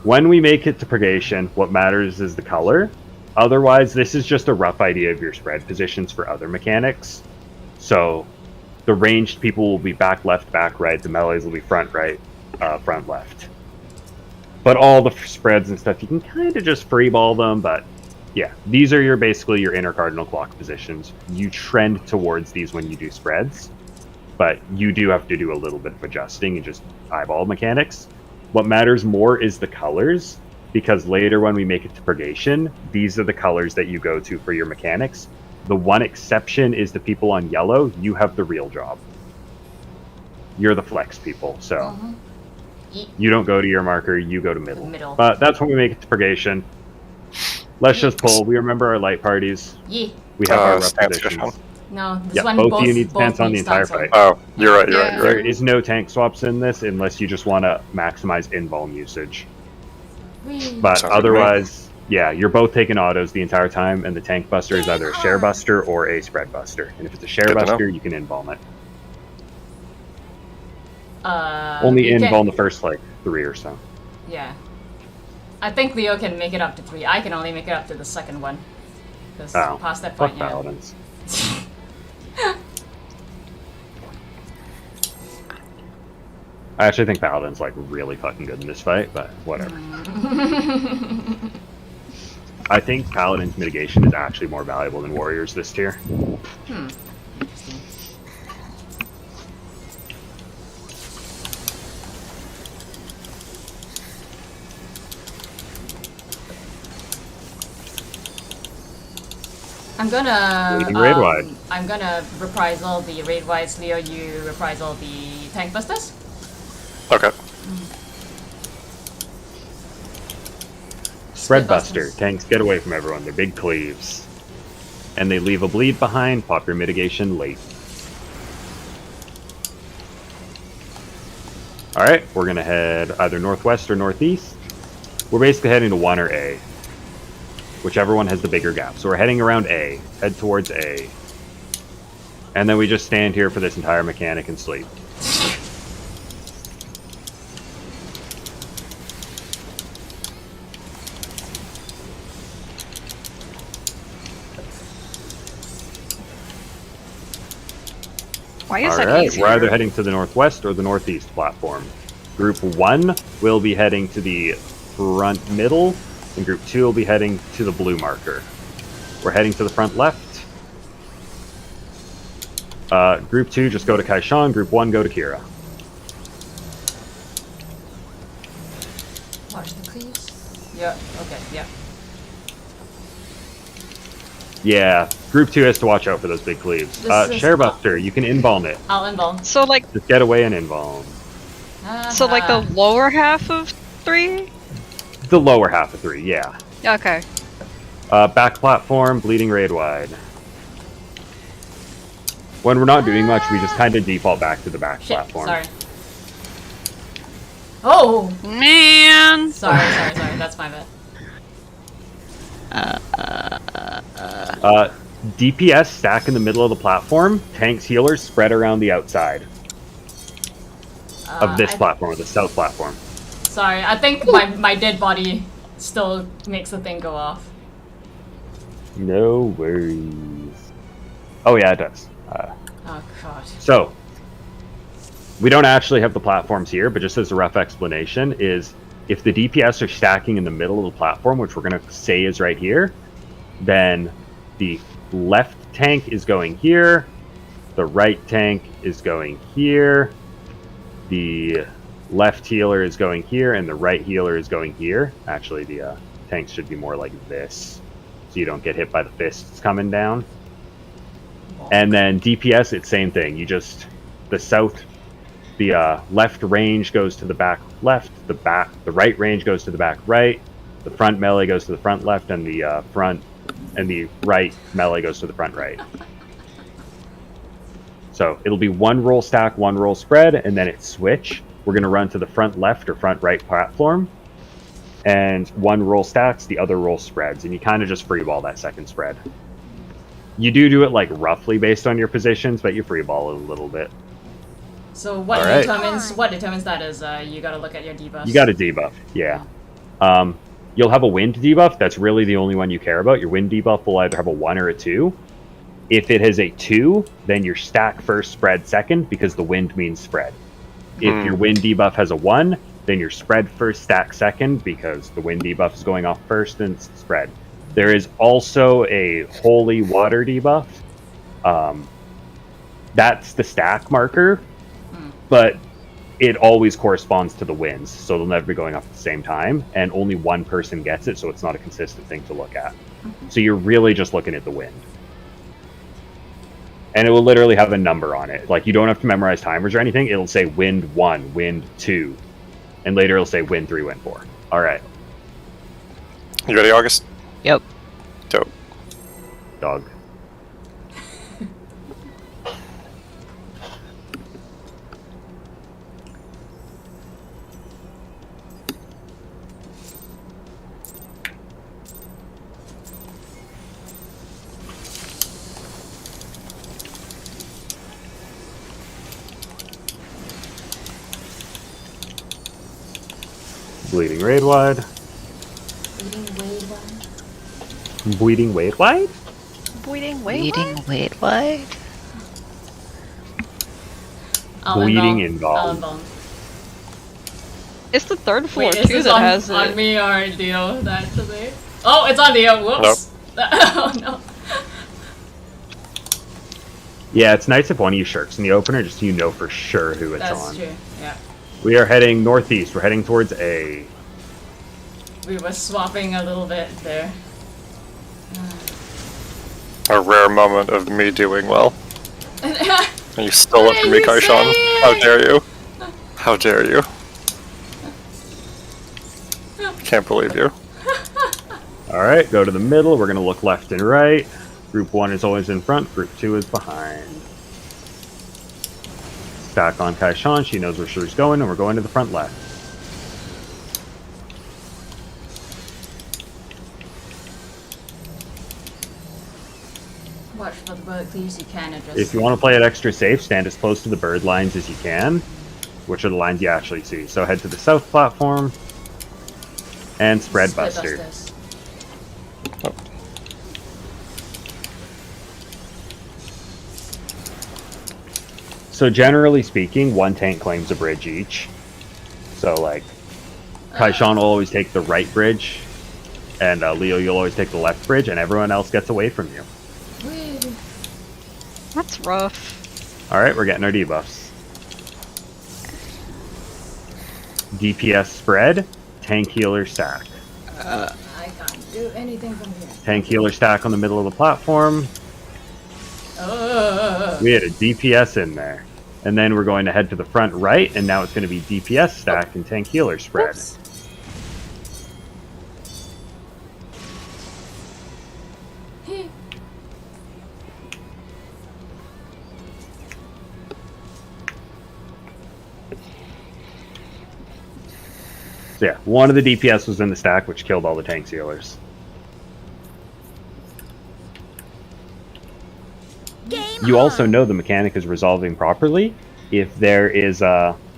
When we make it to purgation, what matters is the color. Otherwise, this is just a rough idea of your spread positions for other mechanics. So, the ranged people will be back left, back right. The melees will be front right, front left. But all the spreads and stuff, you can kind of just freeball them. But yeah, these are basically your inner cardinal clock positions. You trend towards these when you do spreads, but you do have to do a little bit of adjusting and just eyeball mechanics. What matters more is the colors, because later when we make it to purgation, these are the colors that you go to for your mechanics. The one exception is the people on yellow. You have the real job. You're the flex people, so you don't go to your marker, you go to middle. But that's when we make it to purgation. Let's just pull. We remember our light parties. Yeah. We have our stance repetitions. discussion. No, this Yeah, one both of you need stance on the need entire stance on. fight. Oh, you're right. Yeah. There is no tank swaps in this unless you just want to maximize invuln usage. Whee. But Sounds good. otherwise, yeah, you're both taking autos the entire time, and the tank buster is either a share buster or a spread buster. And if it's a share Good to know. buster, you can invuln it. you Only can- invuln the first, like, 3 or so. Yeah. I think Leo can make it up to 3. I can only make it up to the second one. Because Oh, past that fuck point, yeah. paladins. I actually think paladin's, like, really fucking good in this fight, but whatever. I think paladin's mitigation is actually more valuable than warriors this tier. Interesting. I'm gonna Leading raid wide. I'm gonna reprisal the raid wides, Leo, you reprisal the tank busters. Okay. Spread buster. Tanks get away from everyone. They're big cleaves. And they leave a bleed behind. Pop your mitigation late. Alright, we're going to head either northwest or northeast. We're basically heading to 1 or A. Whichever one has the bigger gap. So we're heading around A. Head towards A. And then we just stand here for this entire mechanic and sleep. Why is that Alright, easier? we're either heading to the northwest or the northeast platform. Group 1 will be heading to the front middle, and Group 2 will be heading to the blue marker. We're heading to the front left. Group 2, just go to Kaishan. Group 1, go to Kira. Watch the cleaves. Yeah, okay, yeah. Yeah, Group 2 has to watch out for those big cleaves. This is- Sharebuster, you can inbalm it. I'll inbound. So like, Just get away and inbalm. so like the lower half of 3? The lower half of 3, yeah. Okay. Back platform, bleeding raid wide. When we're not doing much, we just kind of default back to the back Shit, platform. sorry. Oh! Man! Sorry, that's my bad. DPS stack in the middle of the platform. Tanks, healers spread around the outside of this platform, the south platform. Sorry, I think my dead body still makes the thing go off. No worries. Oh yeah, it does. Oh god. So, we don't actually have the platforms here, but just as a rough explanation is, if the DPS are stacking in the middle of the platform, which we're going to say is right here, then the left tank is going here, the right tank is going here, the left healer is going here, and the right healer is going here. Actually, the tanks should be more like this, so you don't get hit by the fists coming down. And then DPS, it's same thing. You just, the left range goes to the back left, the right range goes to the back right, the front melee goes to the front left, and the right melee goes to the front right. So it'll be one roll stack, one roll spread, and then it's switch. We're going to run to the front left or front right platform, and one roll stacks, the other roll spreads, and you kind of just freeball that second spread. You do it like roughly based on your positions, but you freeball it a little bit. So what determines that is you gotta look at your debuffs. You got a debuff, yeah. You'll have a wind debuff. That's really the only one you care about. Your wind debuff will either have a 1 or a 2. If it has a 2, then your stack first, spread second, because the wind means spread. If your wind debuff has a 1, then your spread first, stack second, because the wind debuff is going off first and spread. There is also a holy water debuff. That's the stack marker, but it always corresponds to the winds, so they'll never be going off at the same time, and only one person gets it, so it's not a consistent thing to look at. So you're really just looking at the wind. And it will literally have a number on it. Like, you don't have to memorize timers or anything. It'll say wind 1, wind 2, and later it'll say wind 3, wind 4. Alright. You ready, August? Yep. Dope. Dog. Bleeding raid wide. Bleeding wade wide? Bleeding Bleeding wait, what? Bleeding involved. It's the third floor Wait, is too this that on, has on it. me or Dio actually? Oh, it's on Dio. Whoops. Oh no. Yeah, it's nice if one of you shirks in the opener, just so you know for sure who it's That's on. true. Yeah. We are heading northeast. We're heading towards A. We were swapping a little bit there. A rare moment of me doing well. And you still up for me, you Kaishan. saying? How dare you? How dare you? Can't believe you. Alright, go to the middle. We're going to look left and right. Group 1 is always in front. Group 2 is behind. Stack on Kaishan. She knows where she's going, and we're going to the front left. Watch for the bird cleaves, you can address. If you want to play it extra safe, stand as close to the bird lines as you can, which are the lines you actually see. So head to the south platform and spread buster. busters. So generally speaking, one tank claims a bridge each. So like, Kaishan will always take the right bridge, and Leo, you'll always take the left bridge, and everyone else gets away from you. That's rough. Alright, we're getting our debuffs. DPS spread, tank healer stack. I can't do anything from here. Tank healer stack on the middle of the platform. We had a DPS in there. And then we're going to head to the front right, and now it's going to be DPS stack and tank healer spread. Oops. So yeah, one of the DPS was in the stack, which killed all the tank healers. You also know the mechanic is resolving properly if there is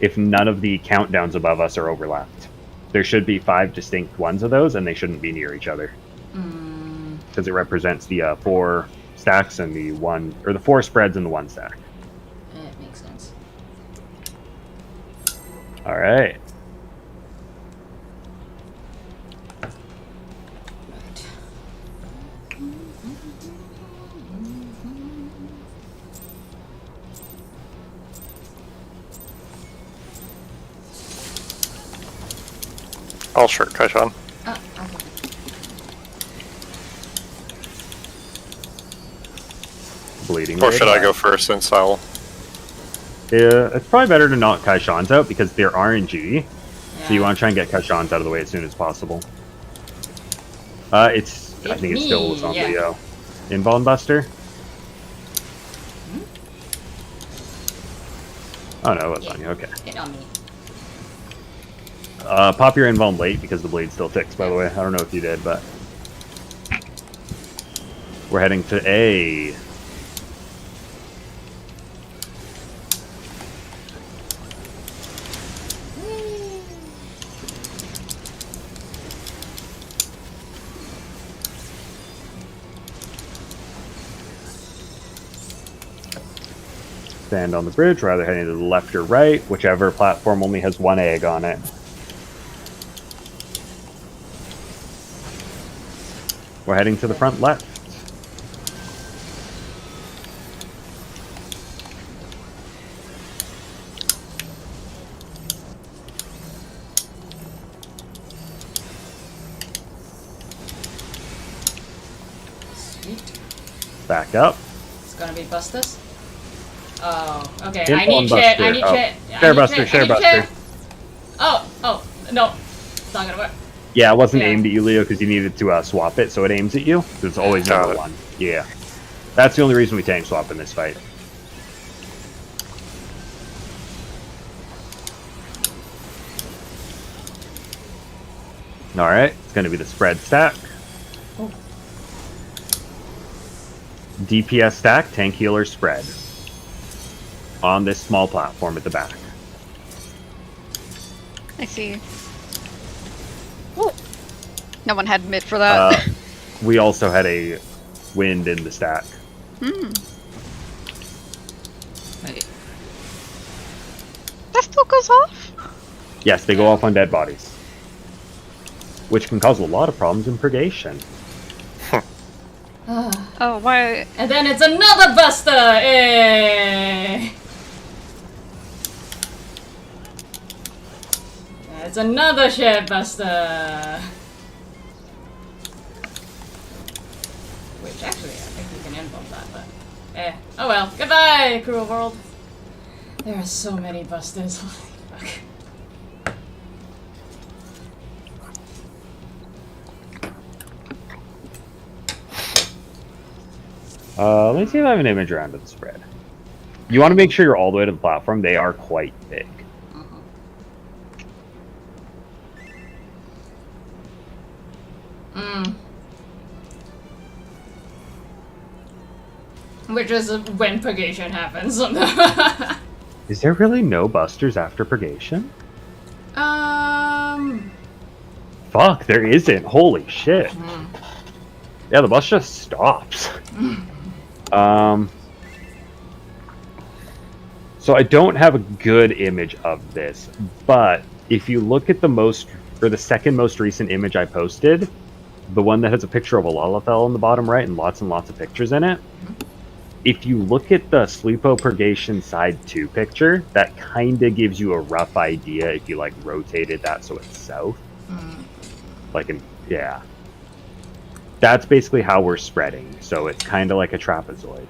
if none of the countdowns above us are overlapped. There should be 5 distinct ones of those, and they shouldn't be near each other. Because it represents the 4 stacks and the 1, or the 4 spreads and the 1 stack. It makes sense. All right. I'll shirt Kaishan. Oh, okay. Bleeding. Or rate. should I go first since I'll... It's probably better to knock Kaishan's out because they're RNG. So you Yeah. want to try and get Kaishan's out of the way as soon as possible. I think it still was on Yeah. the Invuln Buster. Oh no, it was on you. Okay. Get on me. Pop your Invuln late because the blade still ticks, by the way. I don't know if you did, but... We're heading to A. Stand on the bridge, rather heading to the left or right, whichever platform only has 1 egg on it. We're heading to the front left. Sweet. Back up. It's gonna be Bustus. Oh, okay. Invuln I need Buster. shit. I need Oh. shit. Share Buster, Share Buster. Oh, no. It's not gonna work. Yeah, it wasn't Yeah. aimed at you, Leo, because you needed to swap it, so it aims at you. So it's always Got number it. 1. Yeah. That's the only reason we tank swap in this fight. Alright, it's going to be the spread stack. Oh. DPS stack, tank healer spread. On this small platform at the back. I see. Ooh. No one had mid for that. We also had a wind in the stack. Wait. That still goes off? Yes, they go off on dead bodies. Which can cause a lot of problems in purgation. Oh, why? And then it's another Buster! Eh. It's another shit Buster! Which actually, I think you can involve that, but... Oh well. Goodbye, cruel world! There are so many Busters. Holy fuck. Let me see if I have an image around to the spread. You want to make sure you're all the way to the platform. They are quite big. Which is when purgation happens. Is there really no busters after purgation? Fuck, there isn't. Holy shit. Yeah, the bus just stops. So So I don't have a good image of this, but if you look at the second most recent image I posted, the one that has a picture of a Lalafell in the bottom right and lots of pictures in it, if you look at the Sleepo Purgation Side 2 picture, that kind of gives you a rough idea if you, like, rotated that so it's south. Yeah. That's basically how we're spreading, so it's kind of like a trapezoid.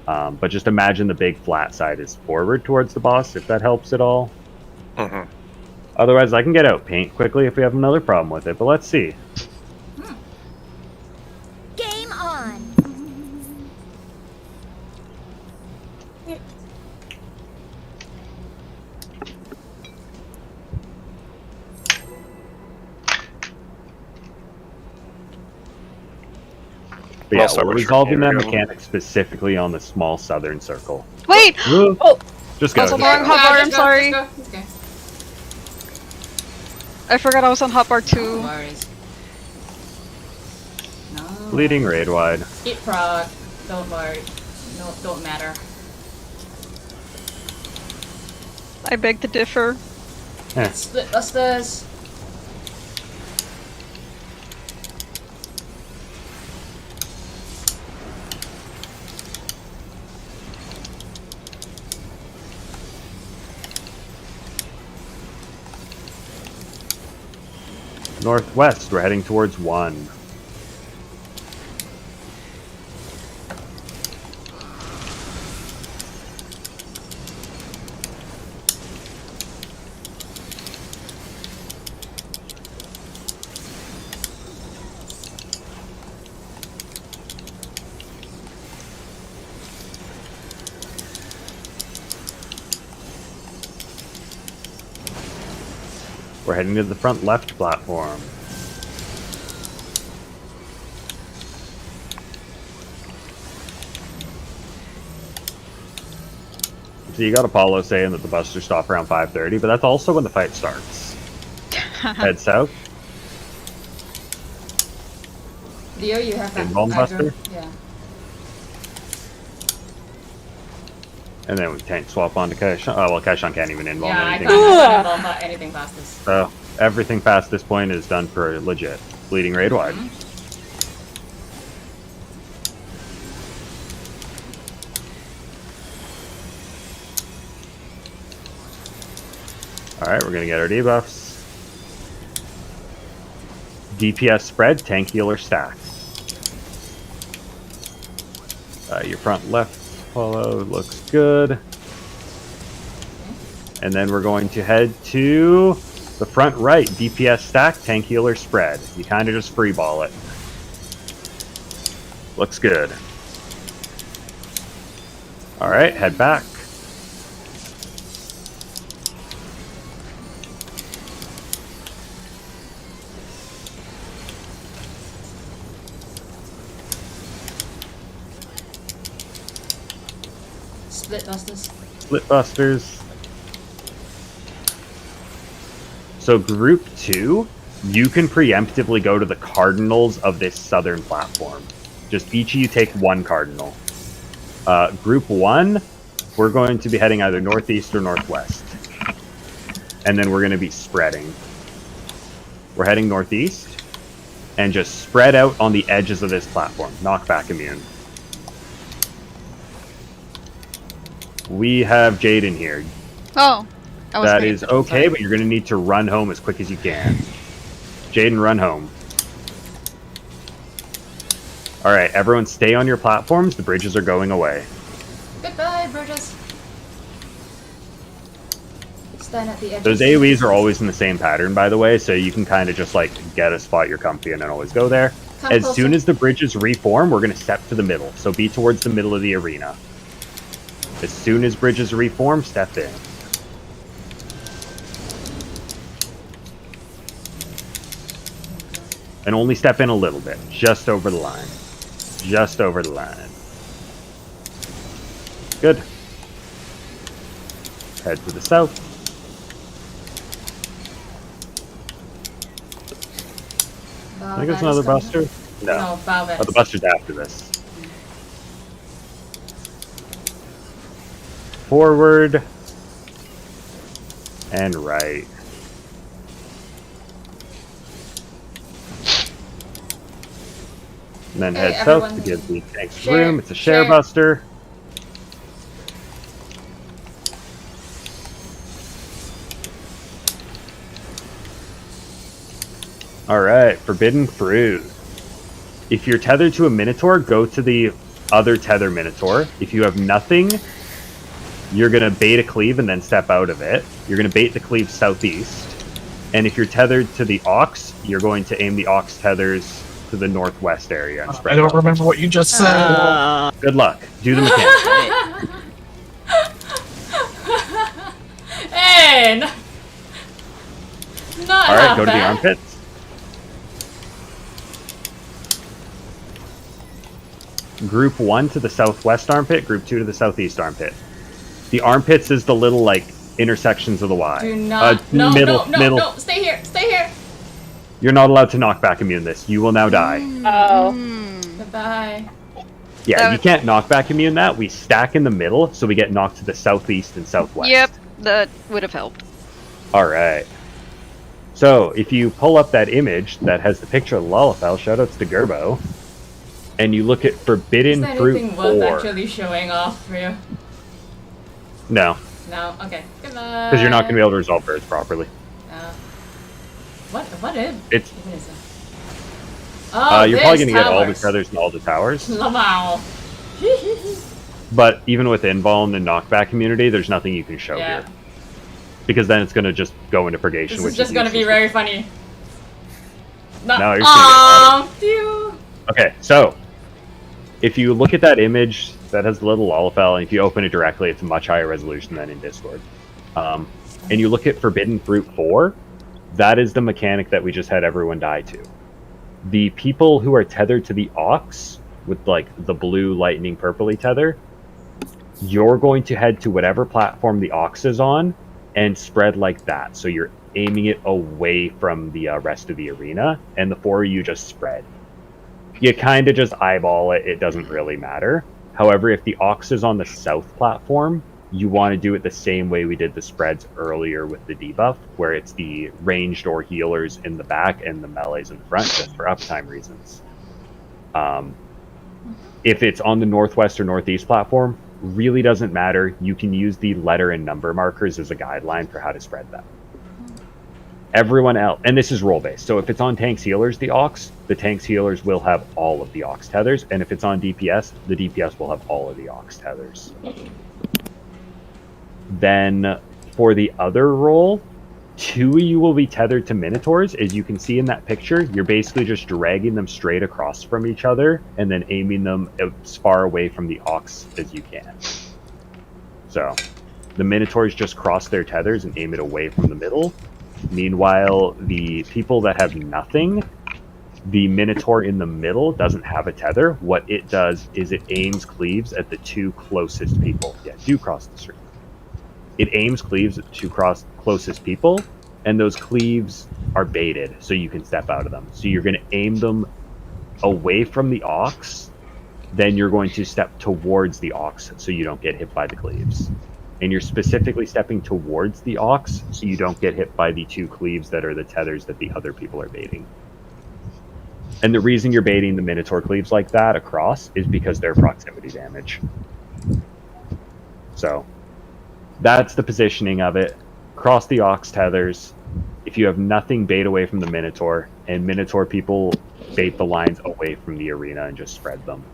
But just imagine the big flat side is forward towards the boss, if that helps at all. Otherwise, I can get out paint quickly if we have another problem with it, but let's see. Game on. But yeah, Also, we're which resolving that area? mechanic specifically on the small southern circle. Wait! Oh! Just go. Also, just wrong go. hotbar, I'm just go, sorry. just go. It's okay. I forgot I was on hotbar No 2. worries. No. Bleeding raid wide. Eat frog. Don't worry. No, don't matter. I beg to differ. Split busters. Northwest, we're heading towards 1. We're heading to the front left platform. So you got Apollo saying that the busters stop around 5:30, but that's also when the fight starts. Head south. Leo, you have that Involve hydro? buster? Yeah. And then we tank swap onto Kaishon. Oh, well, Kaishon can't even involve Yeah, I anything. can't involve anything past this. So everything past this point is done for legit. Bleeding raid wide. Alright, we're gonna get our debuffs. DPS spread, tank healer stack. Your front left follow looks good. And then we're going to head to the front right, DPS stack, tank healer spread. You kind of just freeball it. Looks good. Alright, head back. Split busters. Split busters. So group 2, you can preemptively go to the cardinals of this southern platform. Just each of you take 1 cardinal. Group 1, we're going to be heading either northeast or northwest. And then we're going to be spreading. We're heading northeast. And just spread out on the edges of this platform. Knockback immune. We have Jaden here. Oh. That is okay, but you're going to need to run home as quick as you can. Jaden, run home. Alright, everyone stay on your platforms. The bridges are going away. Goodbye, Burgess. Stand at the edge. Those AoEs are always in the same pattern, by the way, so you can kind of just, like, get a spot you're comfy and then always go there. Come As closer. soon as the bridges reform, we're going to step to the middle. So be towards the middle of the arena. As soon as bridges reform, step in. And only step in a little bit. Just over the line. Just over the line. Good. Head to the south. I think it's another buster. No. No, Valvet. Oh, the buster's after this. forward and right. And then Hey, head south to everyone. give the tanks Share, room. It's a share. share buster. Alright, forbidden fruit. If you're tethered to a minotaur, go to the other tether minotaur. If you have nothing, you're going to bait a cleave and then step out of it. You're going to bait the cleave southeast. And if you're tethered to the ox, you're going to aim the ox tethers to the northwest area and spread I don't out. remember what you just said. Good luck. Do the mechanic. Hey! Not Alright, go to the bad. armpits. Group 1 to the southwest armpit, group 2 to the southeast armpit. The armpits is the little, like, intersections of the Y. Do not. No, middle. no. Stay here. Stay here. You're not allowed to knockback immune this. You will now die. Oh. Goodbye. Yeah, That you can't knockback immune that. We stack in the middle, so we get knocked to the southeast and southwest. Yep, that would have helped. Alright. So, if you pull up that image that has the picture of the Lalafell, shoutouts to Gerbo, and you look at Forbidden Is there Fruit anything worth 4. actually showing off for you? No, No? Okay. Goodbye. because you're not going to be able to resolve birds properly. What is It's even is that? Oh, you're probably this going to get all the towers. feathers and all the towers. Lamau. But even with Involved and Knockback immunity, there's nothing you can show Yeah. here. Because then it's going to just go into purgation. This which is just gonna be useless. very funny. No, No, you're just gonna phew. Okay, so if you look at that image that has the little Lalafell, and if you open it directly, it's a much higher resolution than in Discord. And you look at Forbidden Fruit 4, that is the mechanic that we just had everyone die to. The people who are tethered to the ox, with like the blue lightning purpley tether, you're going to head to whatever platform the ox is on and spread like that. So you're aiming it away from the rest of the arena, and the four of you just spread. You kind of just eyeball it, it doesn't really matter. However, if the ox is on the south platform, you want to do it the same way we did the spreads earlier with the debuff, where it's the ranged or healers in the back and the melees in the front, just for uptime reasons. If it's on the northwest or northeast platform, really doesn't matter. You can use the letter and number markers as a guideline for how to spread them. Everyone else, and this is role-based, so if it's on tanks healers, the tanks healers will have all of the ox tethers, and if it's on DPS, the DPS will have all of the ox tethers. Then, for the other role, 2 of you will be tethered to minotaurs. As you can see in that picture, you're basically just dragging them straight across from each other, and then aiming them as far away from the ox as you can. So, the minotaurs just cross their tethers and aim it away from the middle. Meanwhile, the people that have nothing, the minotaur in the middle doesn't have a tether. What it does is it aims cleaves at the 2 closest people. Yeah, do cross the street. It aims cleaves at the 2 closest people, and those cleaves are baited, so you can step out of them. So you're going to aim them away from the ox, then you're going to step towards the ox so you don't get hit by the cleaves. And you're specifically stepping towards the ox so you don't get hit by the 2 cleaves that are the tethers that the other people are baiting. And the reason you're baiting the minotaur cleaves like that across is because they're proximity damage. So that's the positioning of it. Cross the ox tethers. If you have nothing, bait away from the minotaur, and minotaur people bait the lines away from the arena and just spread them.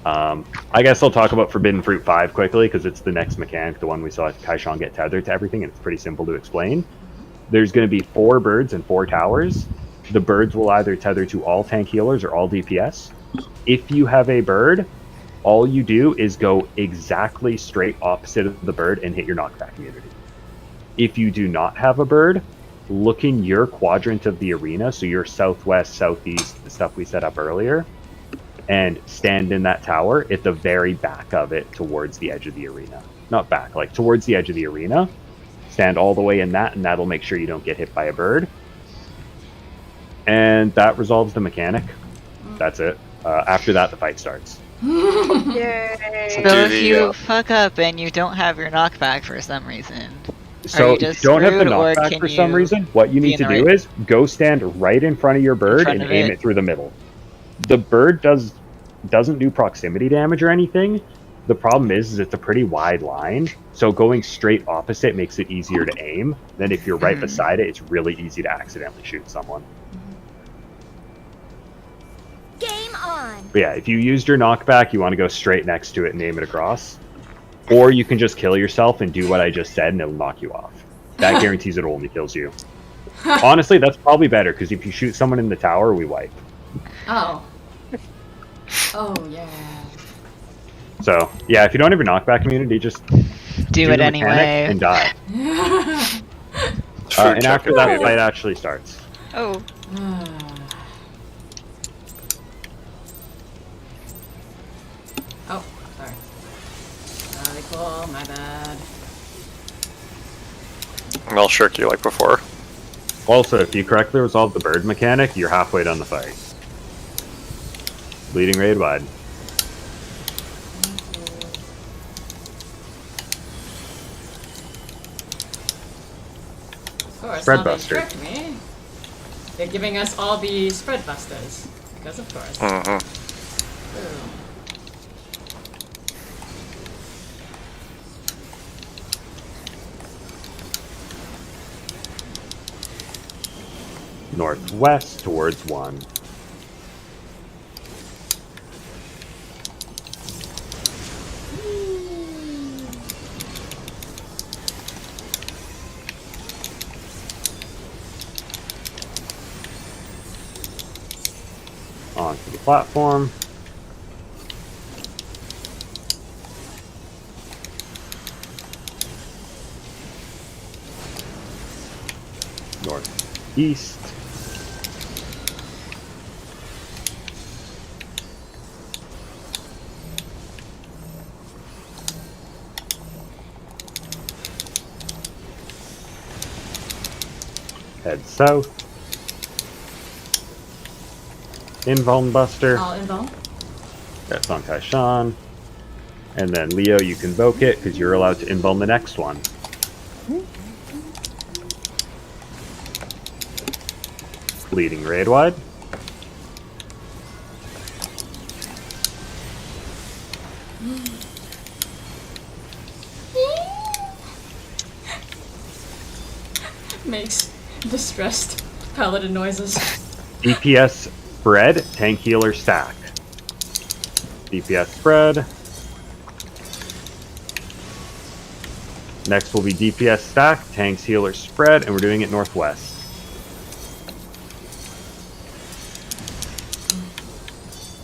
I guess I'll talk about Forbidden Fruit 5 quickly, because it's the next mechanic, the one we saw Kaishan get tethered to everything, and it's pretty simple to explain. There's going to be 4 birds and 4 towers. The birds will either tether to all tank healers or all DPS. If you have a bird, all you do is go exactly straight opposite of the bird and hit your knockback immunity. If you do not have a bird, look in your quadrant of the arena, so your southwest, southeast, the stuff we set up earlier, and stand in that tower at the very back of it towards the edge of the arena. Not back, like towards the edge of the arena. Stand all the way in that, and that'll make sure you don't get hit by a bird. And that resolves the mechanic. That's it. After that, the fight starts. Yay! So Do if the, you fuck up and you don't have your knockback for some reason, So you if just you don't have the screwed, or knockback can for some you reason, what you be need in to the do right- is go stand right in front of your bird front and of aim it? it through the middle. The bird doesn't do proximity damage or anything. The problem is it's a pretty wide line, so going straight opposite makes it easier to aim. Then if you're right beside it, it's really easy to accidentally shoot someone. Game on. But yeah, if you used your knockback, you want to go straight next to it and aim it across. Or you can just kill yourself and do what I just said and it'll knock you off. That guarantees it only kills you. Honestly, that's probably better, because if you shoot someone in the tower, we wipe. Oh. Oh, yeah. So, yeah, if you don't have your knockback immunity, just do it the mechanic anyway. and die. Food And check after if that needed. fight actually starts. Oh, Oh, sorry. Really cool, my bad. And I'll shirk you like before. Also, if you correctly resolve the bird mechanic, you're halfway done the fight. Bleeding raid wide. Of course, Spread now they buster. tricked me. They're giving us all the spread busters. Because of course. Mm-hmm. Ooh. Northwest towards 1. Onto the platform. Northeast. Head south. Invuln Buster. All involved? That's on Kaishan. And then Leo, you can invoke it because you're allowed to invuln the next one. Bleeding raid wide. Makes distressed paladin noises. DPS spread, tank healer stack. DPS spread. Next will be DPS stack, tanks healer spread, and we're doing it northwest.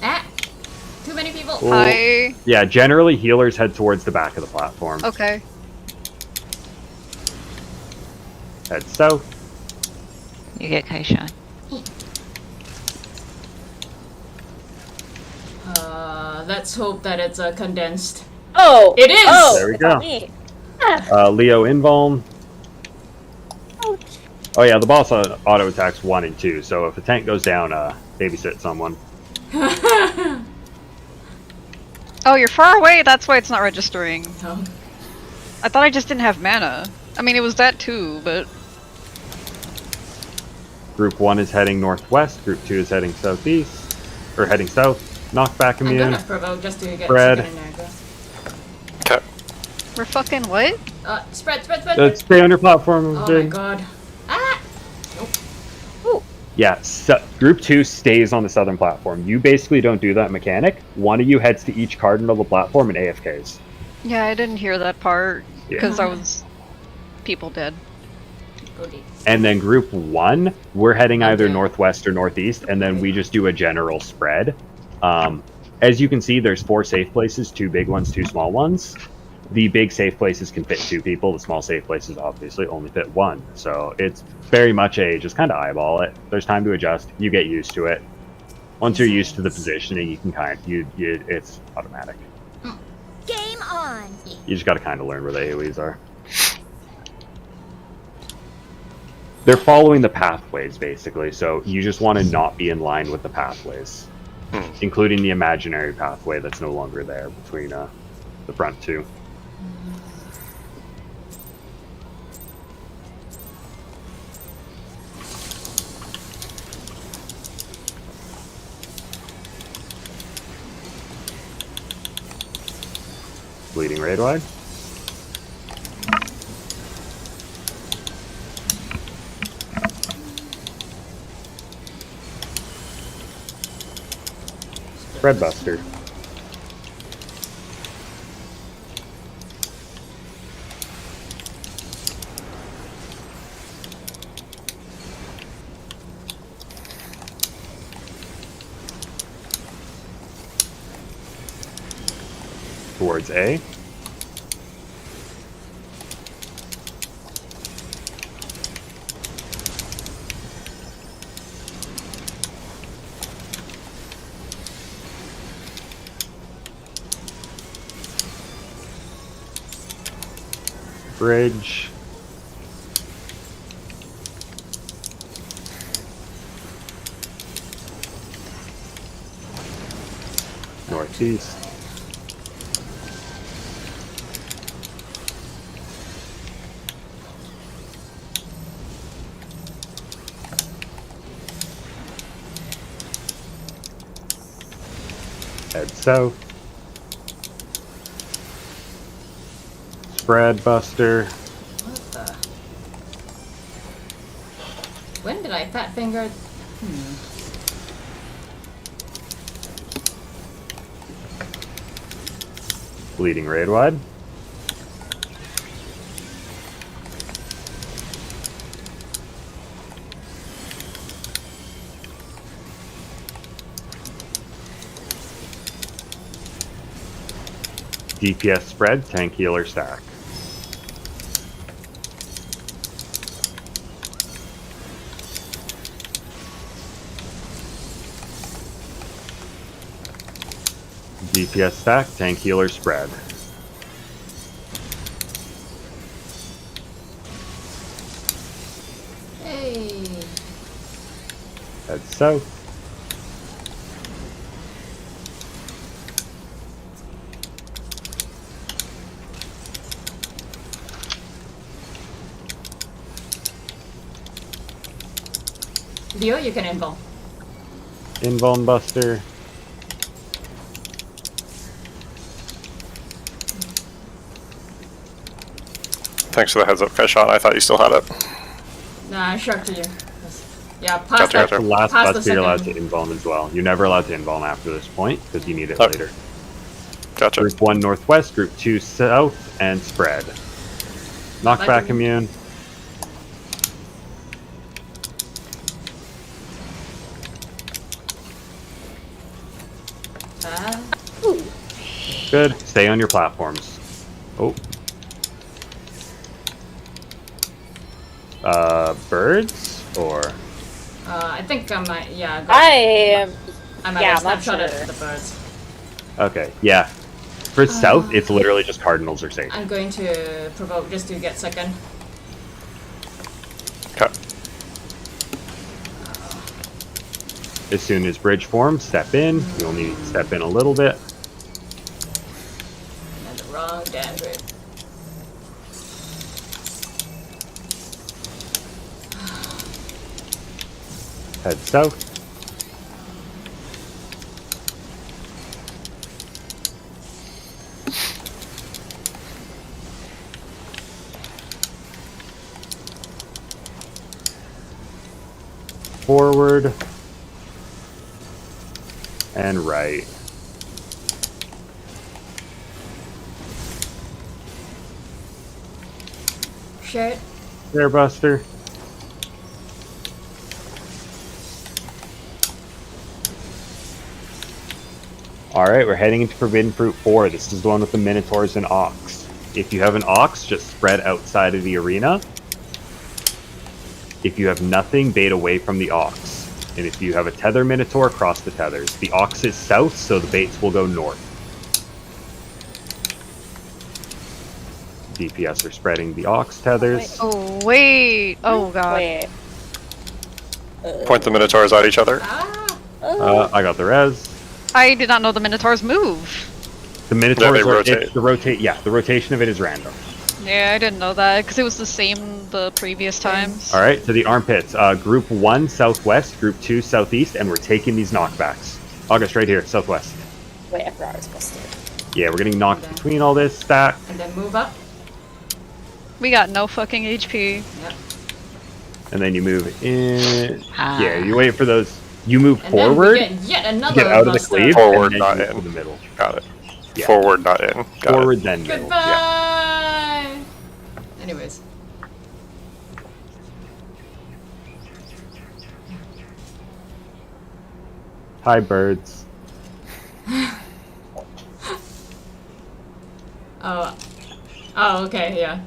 Ah! Too many people! Cool. hi. Yeah, generally healers head towards the back of the platform. Okay. Head south. You get Kaishan. Let's hope that it's condensed. Oh! It is! Oh, There we it's on go. me. Leo invuln. Ouch. Oh yeah, the boss auto attacks 1 and 2, so if a tank goes down, babysit someone. Oh, you're far away. That's why it's not registering. Oh. I thought I just didn't have mana. I mean, it was that too, but Group 1 is heading northwest, Group 2 is heading southeast, or heading south. Knockback I'm immune. gonna provoke just to get Spread. second in there. Go. Okay. we're fucking what? Spread, spread, spread! Let's stay on your platform. Oh my Jane. god. Ah! Yeah, Group 2 stays on the southern platform. You basically don't do that mechanic. One of you heads to each cardinal of the platform and AFKs. Yeah, I didn't hear that part Yeah. because I was people dead. Go deep. And then Group 1, we're heading either Okay. northwest or northeast, and then we just do a general spread. As you can see, there's 4 safe places, 2 big ones, 2 small ones. The big safe places can fit 2 people. The small safe places obviously only fit 1. So it's very much a just kind of eyeball it. There's time to adjust. You get used to it. Once you're used to the positioning, you can it's automatic. Game on. You just got to kind of learn where the AoEs are. They're following the pathways basically, so you just want to not be in line with the pathways. including the imaginary pathway that's no longer there between the front two. Bleeding raid wide. Red Buster. Towards A. Bridge. Northeast. Head south. Spread Buster. What the? When did I fat finger? Bleeding raid wide. DPS spread, tank healer stack. DPS stack, tank healer spread. Hey. Head south. Leo, you can invul. Invuln Buster. Thanks for the heads up, Keshawn. I thought you still had it. Nah, I shrugged to you. Yeah, Gotcha, past gotcha. The last past the Buster you're allowed to second. invuln as well. You're never allowed to invuln after this point because you need it Oh. later. Gotcha. Group 1 northwest, group 2 south, and spread. Knockback immune. Good. Stay on your platforms. Oh. Birds? Or... I think I might, yeah. I I might yeah, have I'm not snapshot sure. at the birds. Okay, yeah. For south, it's literally just cardinals are safe. I'm going to provoke just to get second. Okay. As soon as bridge forms, step in. You'll need to step in a little bit. And the wrong damn grid. Head south. Forward. And right. Shit. There, Buster. Alright, we're heading into Forbidden Fruit 4. This is the one with the Minotaurs and Ox. If you have an Ox, just spread outside of the arena. If you have nothing, bait away from the Ox. And if you have a Tether Minotaur, cross the tethers. The Ox is south, so the baits will go north. DPS are spreading the Ox tethers. Oh, wait. Oh, God. wait. Point the Minotaurs at each other. Ah! I got the res. I did not know the Minotaurs move. The Minotaurs they are rotate. the rotation of it is random. Yeah, I didn't know that because it was the same the previous times. All right, to the armpits. Group 1 southwest, Group 2 southeast, and we're taking these knockbacks. August, right here, southwest. Wait, I forgot I was supposed to. Yeah, we're getting knocked between all this stack. And then move up. We got no fucking HP. Yep. And then you move in. Ah. Yeah, you wait for those. You move And forward, then we get yet another get out of the buster. cleave, Forward, and then not you move in. to the middle. Got it. Yeah. Forward, not in. Got Forward, it. then middle. Goodbye. Yeah. Anyways. Hi, birds. Oh. Oh, okay, yeah.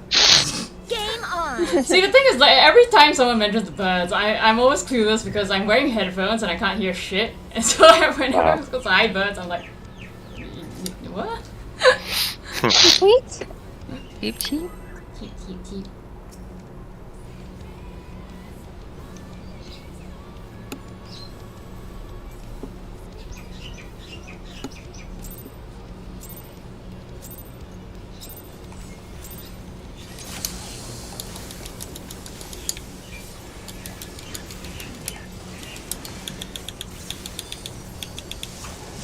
Game on. See, the thing is, like, every time someone mentions the birds, I'm always clueless because I'm wearing headphones and I can't hear shit. And so whenever it goes, hi birds, I'm like, what? Wait. Cheep cheep. Keep.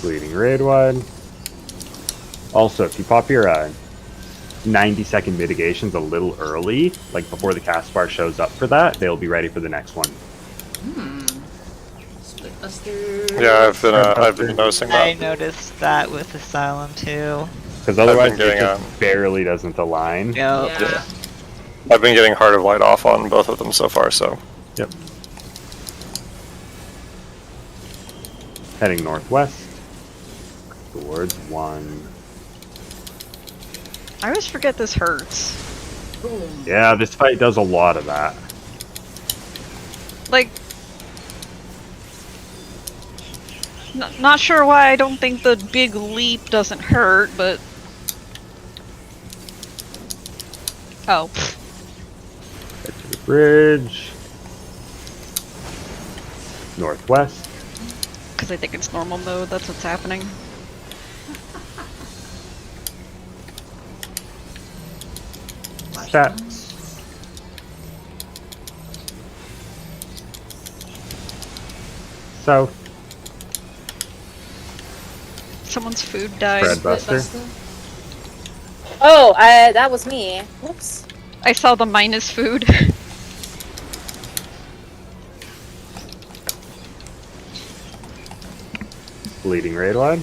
Bleeding raid wide. Also, if you pop your 90-second mitigations a little early, like before the cast bar shows up for that, they'll be ready for the next one. Split buster. Yeah, I've been noticing I that. noticed that with Asylum too. Because otherwise, it getting, just barely doesn't align. Yep. Yeah. I've been getting Heart of Light off on both of them so far, so. Yep. Heading northwest towards 1. I always forget this hurts. Boom. Yeah, this fight does a lot of that. Like, not sure why I don't think the big leap doesn't hurt, but oh, Head to the bridge. Northwest. because I think it's normal mode. That's what's happening. Stats. South. Someone's food died. Spread Split buster. buster. Oh, that was me. Whoops. I saw the minus food. Bleeding raid wide.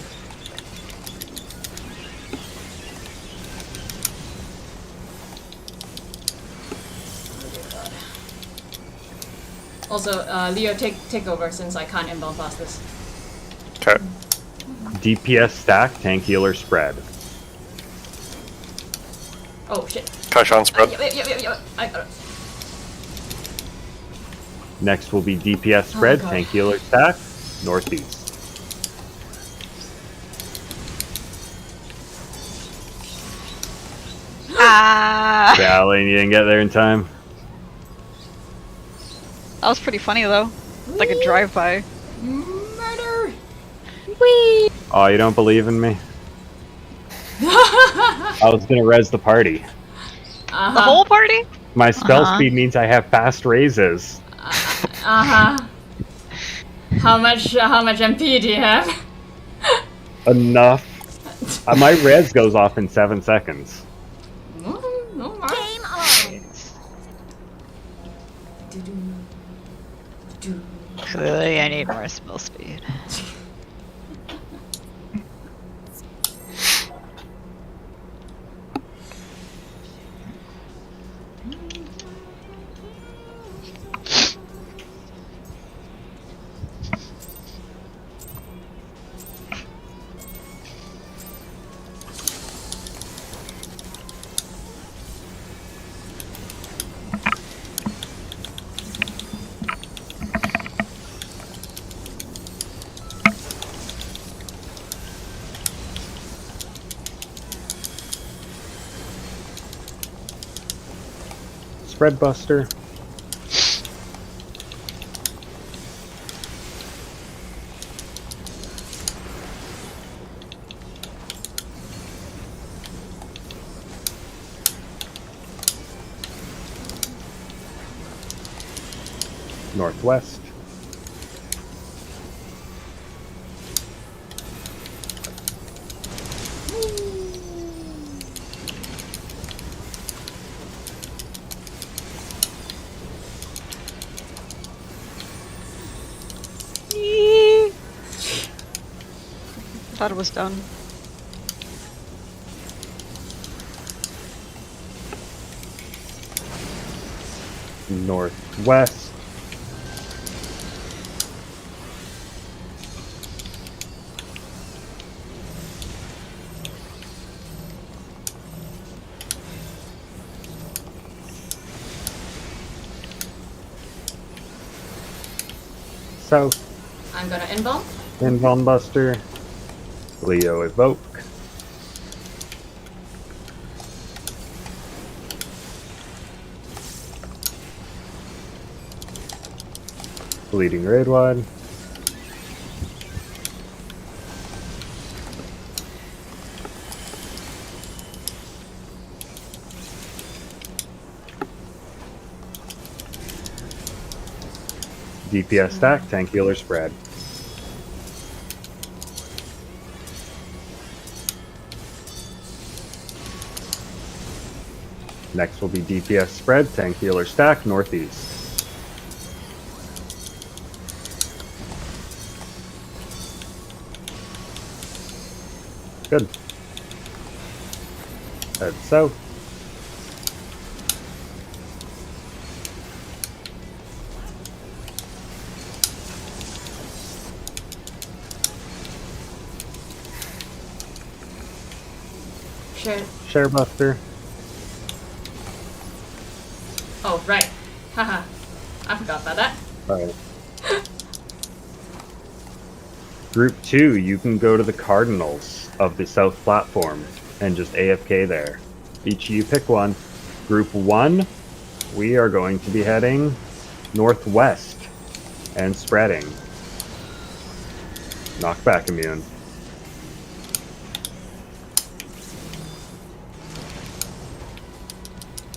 Also, Leo, take over since I can't inbound past this. Okay. DPS stack, tank healer spread. Oh shit. Kashan spread. Yep. I got it. Next will be DPS spread, God. tank healer stack, northeast. Ah, Sally, you didn't get there in time. that was pretty funny though. Like a drive-by. Murder! Oh, you don't believe in me? I was gonna res the party. Uh-huh. The whole party? My spell Uh-huh. speed means I have fast raises. Uh-huh. How much MP do you have? Enough. My res goes off in 7 seconds. No, Mark. Game on. Clearly, I need more spell speed. Spread buster. Northwest. Thought it was done. Northwest. South. I'm gonna involve. Invuln Buster. Leo Evoke. Bleeding Raidwad. DPS stack, tank healer spread. Next will be DPS spread, tank healer stack, northeast. Good. Head south. Share. Share Buster. Oh, right. Haha. I forgot about that. Alright. Group 2, you can go to the Cardinals of the South Platform and just AFK there. Each of you pick one. Group 1, we are going to be heading northwest and spreading. Knockback immune.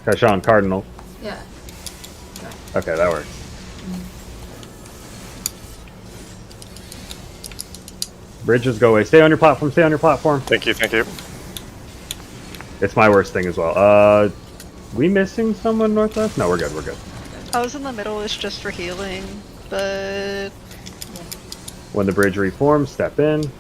Kashan, Cardinal. Yeah. Okay, that works. Bridges, go away. Stay on your platform, stay on your platform. Thank you, thank you. It's my worst thing as well. We missing someone northwest? No, we're good, we're good. I was in the middle, it's just for healing, but... When the bridge reforms, step in.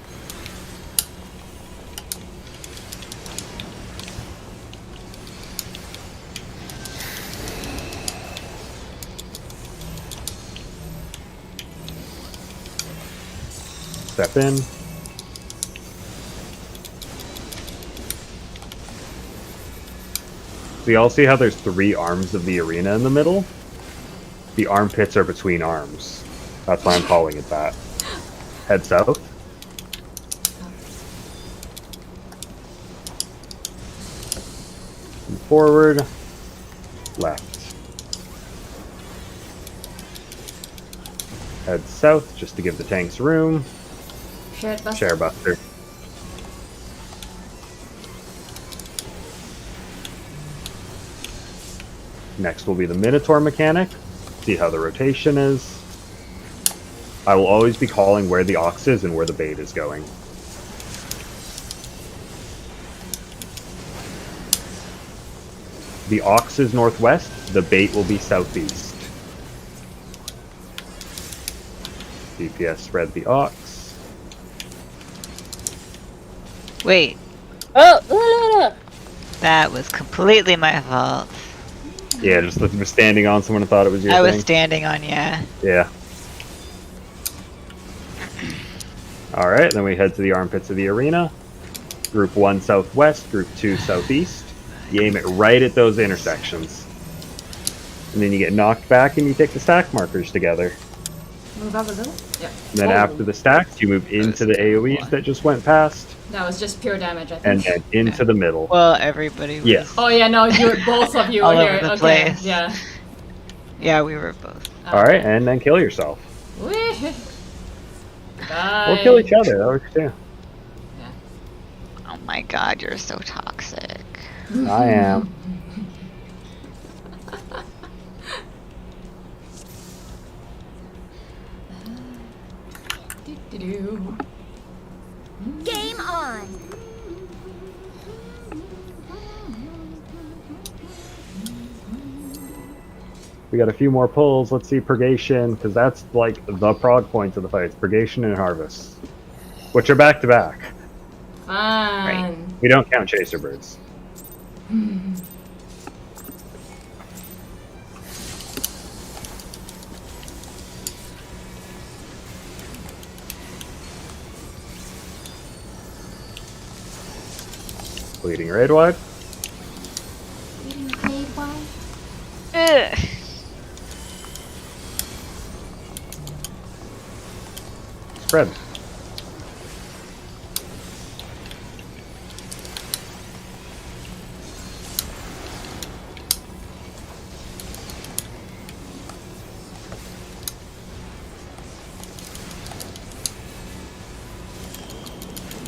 Step in. So you all see how there's 3 arms of the arena in the middle? The armpits are between arms. That's why I'm calling it that. Head south. And forward. Left. Head south just to give the tanks room. Shared Buster. Share Buster. Next will be the Minotaur mechanic. See how the rotation is. I will always be calling where the ox is and where the bait is going. The ox is northwest, the bait will be southeast. DPS spread the ox. Wait, Oh, that was completely my fault. Yeah, just was standing on someone and thought it was your I thing. was standing on ya. Yeah. Alright, then we head to the armpits of the arena. Group 1 southwest, group 2 southeast. You aim it right at those intersections. And then you get knocked back and you take the stack markers together. Move up a little. Yeah. And then after the stacks, you move into the AoEs that just went past. That was just pure damage, I think. And then into the middle. Well, everybody was. Yeah. Oh yeah, no, you both of you All were over here. the Okay, place. yeah. Yeah, we were both. Alright, and then kill yourself. Whee! Or kill each other, that works too. Oh my god, you're so toxic. I am. Do-do-do. Game on. We got a few more pulls. Let's see Purgation, because that's like the prog points of the fights. Purgation and Harvest, which are back to back. Fun. We don't count Chaser Birds. Bleeding raid wide. Eating paid wine? Ugh. Spread.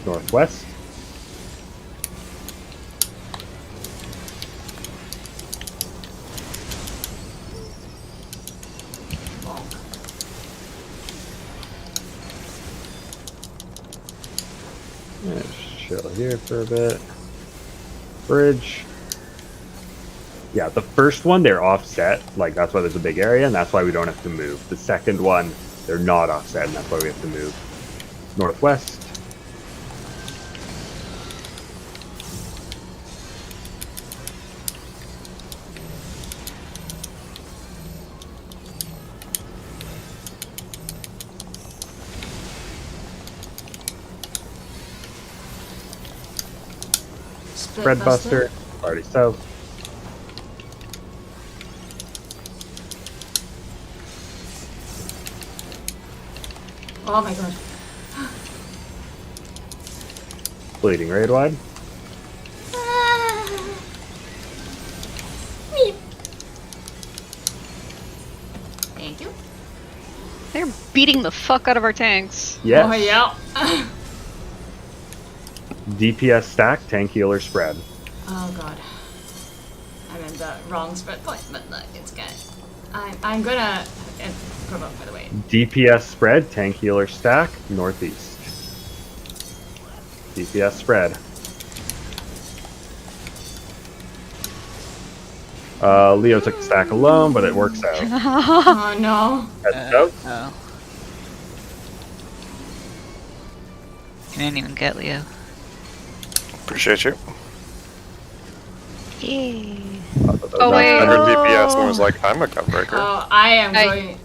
Northwest. Let's chill here for a bit. Bridge. Yeah, the first one, they're offset. Like, that's why there's a big area, and that's why we don't have to move. The second one, they're not offset, and that's why we have to move. Northwest. Spread Buster. Already south. Oh my god. Bleeding raid wide. Thank you. They're beating the fuck out of our tanks. Yes. Oh yeah. DPS stack, tank healer spread. Oh god. I'm in the wrong spread point, but look, it's good. I'm gonna promote, by the way. DPS spread, tank healer stack, northeast. DPS spread. Leo took the stack alone, but it works out. Oh no. Heads out. Oh. You didn't even get Leo. Appreciate you. Yay. Oh, wait. 100 DPS and was like, I'm a gunbreaker. Oh, I am going.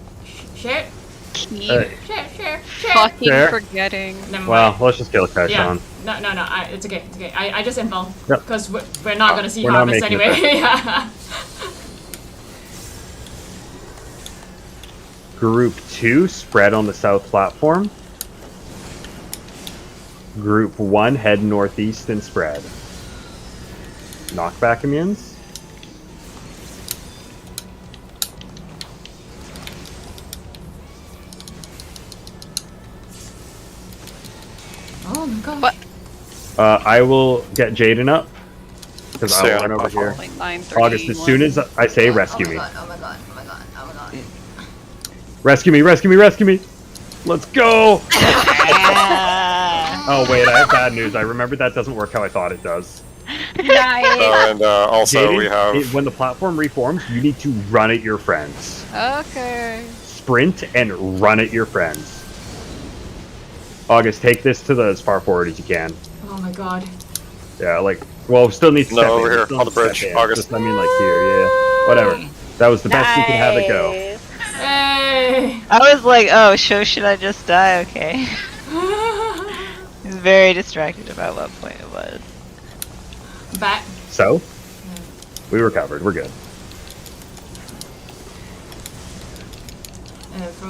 Share. Keep Share. fucking There. forgetting. Never mind. Well, let's just kill Keshan. Yeah. No. It's okay. It's okay. I just info Yep. because we're not gonna see We're not harvest making it anyway. Yeah. Group 2, spread on the south platform. Group 1, head northeast and spread. Knockback immunes. Oh my god. What? I will get Jaden up. Because Stay I'll on run over platform. here. Like 9:30. August, as soon as I say rescue me. Oh my god. Rescue me. Let's go! Oh wait, I have bad news. I remembered that doesn't work how I thought it does. Nice. And also Jaden, we have... when the platform reforms, you need to run at your friends. Okay. Sprint and run at your friends. August, take this to as far forward as you can. Oh my god. Yeah, like, well, still needs to No, step over in. here, Still on the needs to bridge. step in. August. Just, I mean, like, here, yeah. Whatever. That was the best we could have it go. Nice. Hey. I was like, oh, should I just die? Okay. I was very distracted about what point it was. Back. So, we recovered. We're good.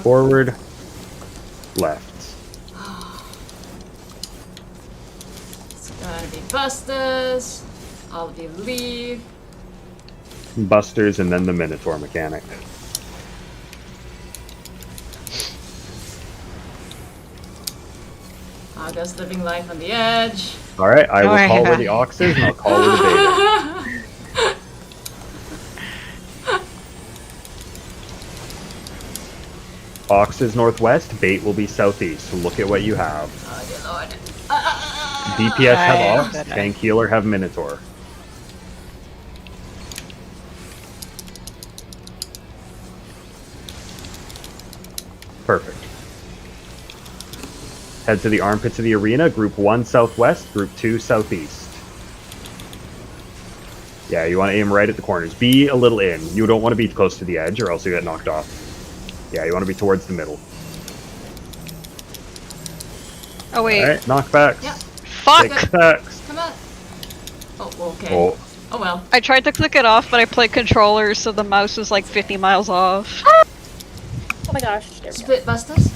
Forward, left. It's gonna be busters. All of you leave. Busters, and then the Minotaur mechanic. August living life on the edge. Alright, I will Alright, call where bye. the ox is, and I'll call where the beta. Ox is northwest, bait will be southeast. So look at what you have. Oh dear lord. DPS have I Ox, bet I- tank healer have Minotaur. Perfect. Head to the armpits of the arena. Group 1 southwest, Group 2 southeast. Yeah, you want to aim right at the corners. Be a little in. You don't want to be close to the edge or else you get knocked off. Yeah, you want to be towards the middle. Oh wait, Alright, knockbacks. Yep. fuck! Take attacks. Come on. Oh, okay. Oh, Oh well. I tried to click it off, but I played controller, so the mouse was like 50 miles off. Oh my gosh. There we go. Split busters.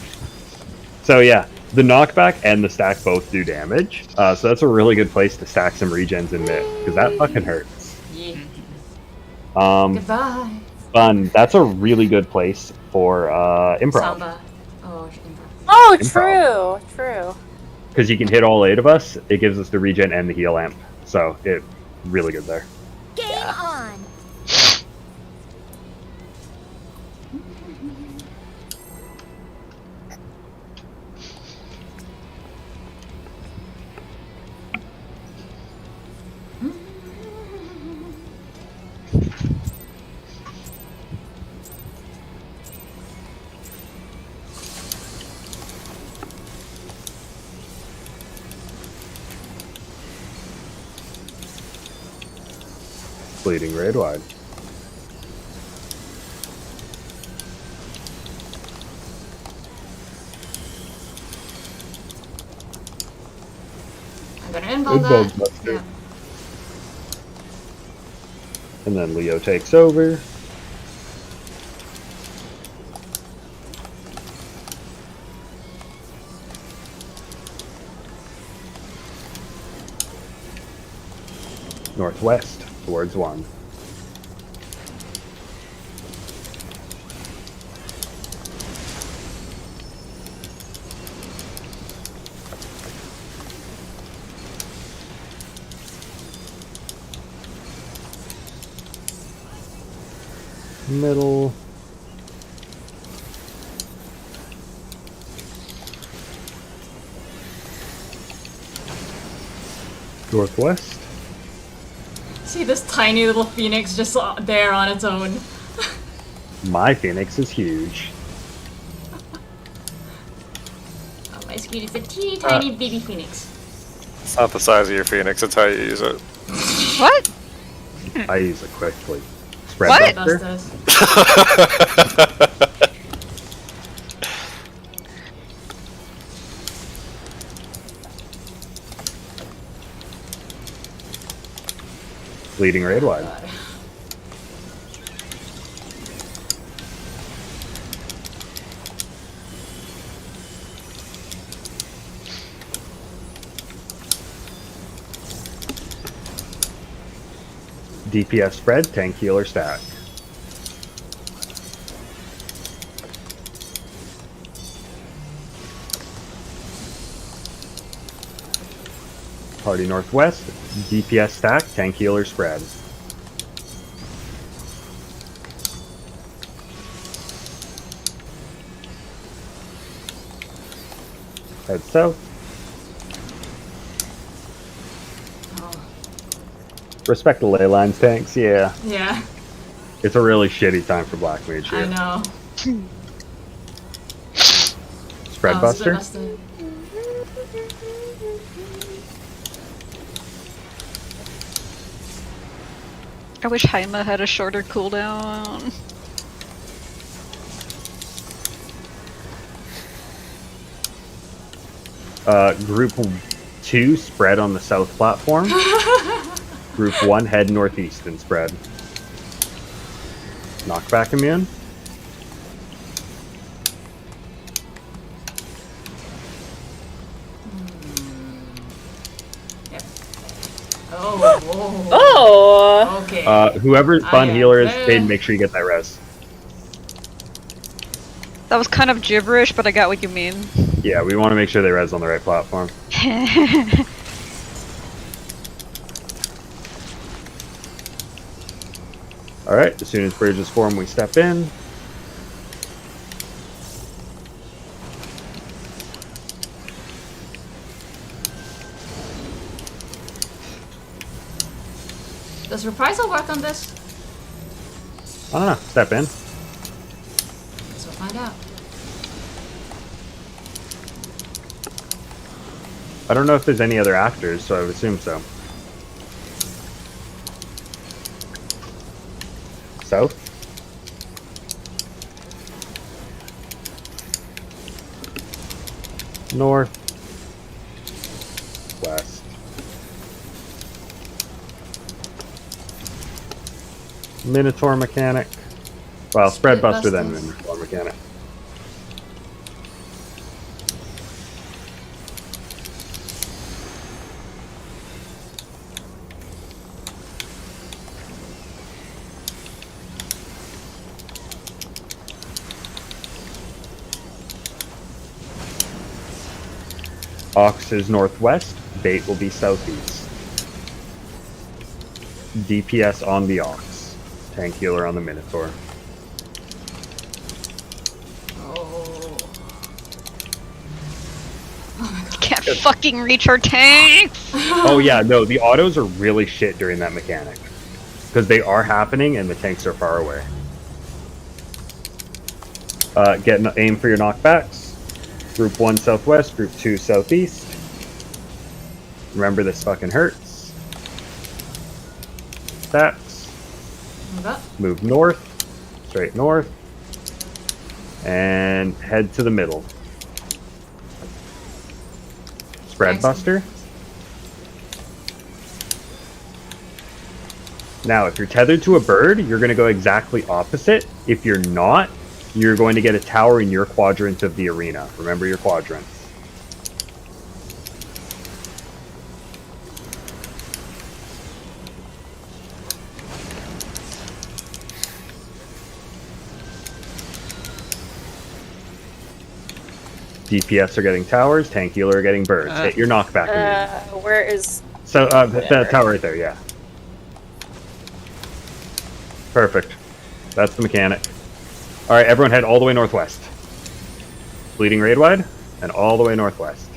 so yeah, the knockback and the stack both do damage. So that's a really good place to stack some regens in mid, because that fucking hurts. Yeah. Um, Goodbye. fun. That's a really good place for improv. Samba. Oh, improv. Oh, Improv. true. Because you can hit all 8 of us, it gives us the regen and the heal amp. So it really good there. Game on. Bleeding raid wide. I'm gonna inbound Inbound that. buster. Yeah. And then Leo takes over. Northwest, towards 1. Middle. Northwest. See this tiny little phoenix just there on its own. My phoenix is huge. Oh, my screen is a teeny tiny baby phoenix. It's not the size of your phoenix, it's how you use it. What? I use it quickly. Spread What? buster. Busters. Bleeding raid wide. God. DPS spread, tank healer stack. Party northwest, DPS stack, tank healer spread. Head south. Oh. Respect the ley lines, tanks, yeah. Yeah, It's a really shitty time for Black Mage here. I know. Spread Oh, buster. Buster. I wish Haima had a shorter cooldown. Group 2 spread on the south platform. Group 1 head northeast and spread. Knockback immune. Yep. Oh, whoa. Oh. Okay. Whoever fun am healer is, very- Fade, make sure you get that res. That was kind of gibberish, but I got what you mean. Yeah, we want to make sure they res on the right platform. Alright, as soon as bridges form, we step in. Does reprisal work on this? I don't know. Step in. Guess we'll find out. I don't know if there's any other actors, so I would assume so. South? North? West? Minotaur mechanic? Well, spread buster then Minotaur mechanic. Ox is northwest, bait will be southeast. DPS on the Ox. Tank healer on the Minotaur. Oh. Can't fucking reach her tanks! Oh yeah, no, the autos are really shit during that mechanic. Because they are happening and the tanks are far away. Get an aim for your knockbacks. Group 1 southwest, group 2 southeast. Remember this fucking hurts. Stacks. Move north. Straight north. And head to the middle. Spread buster. Now, if you're tethered to a bird, you're going to go exactly opposite. If you're not, you're going to get a tower in your quadrant of the arena. Remember your quadrants. DPS are getting towers, tank healer are getting birds. Hit your knockback. Where is... So, that tower right there, yeah. Perfect. That's the mechanic. Alright, everyone head all the way northwest. Bleeding raid wide, and all the way northwest.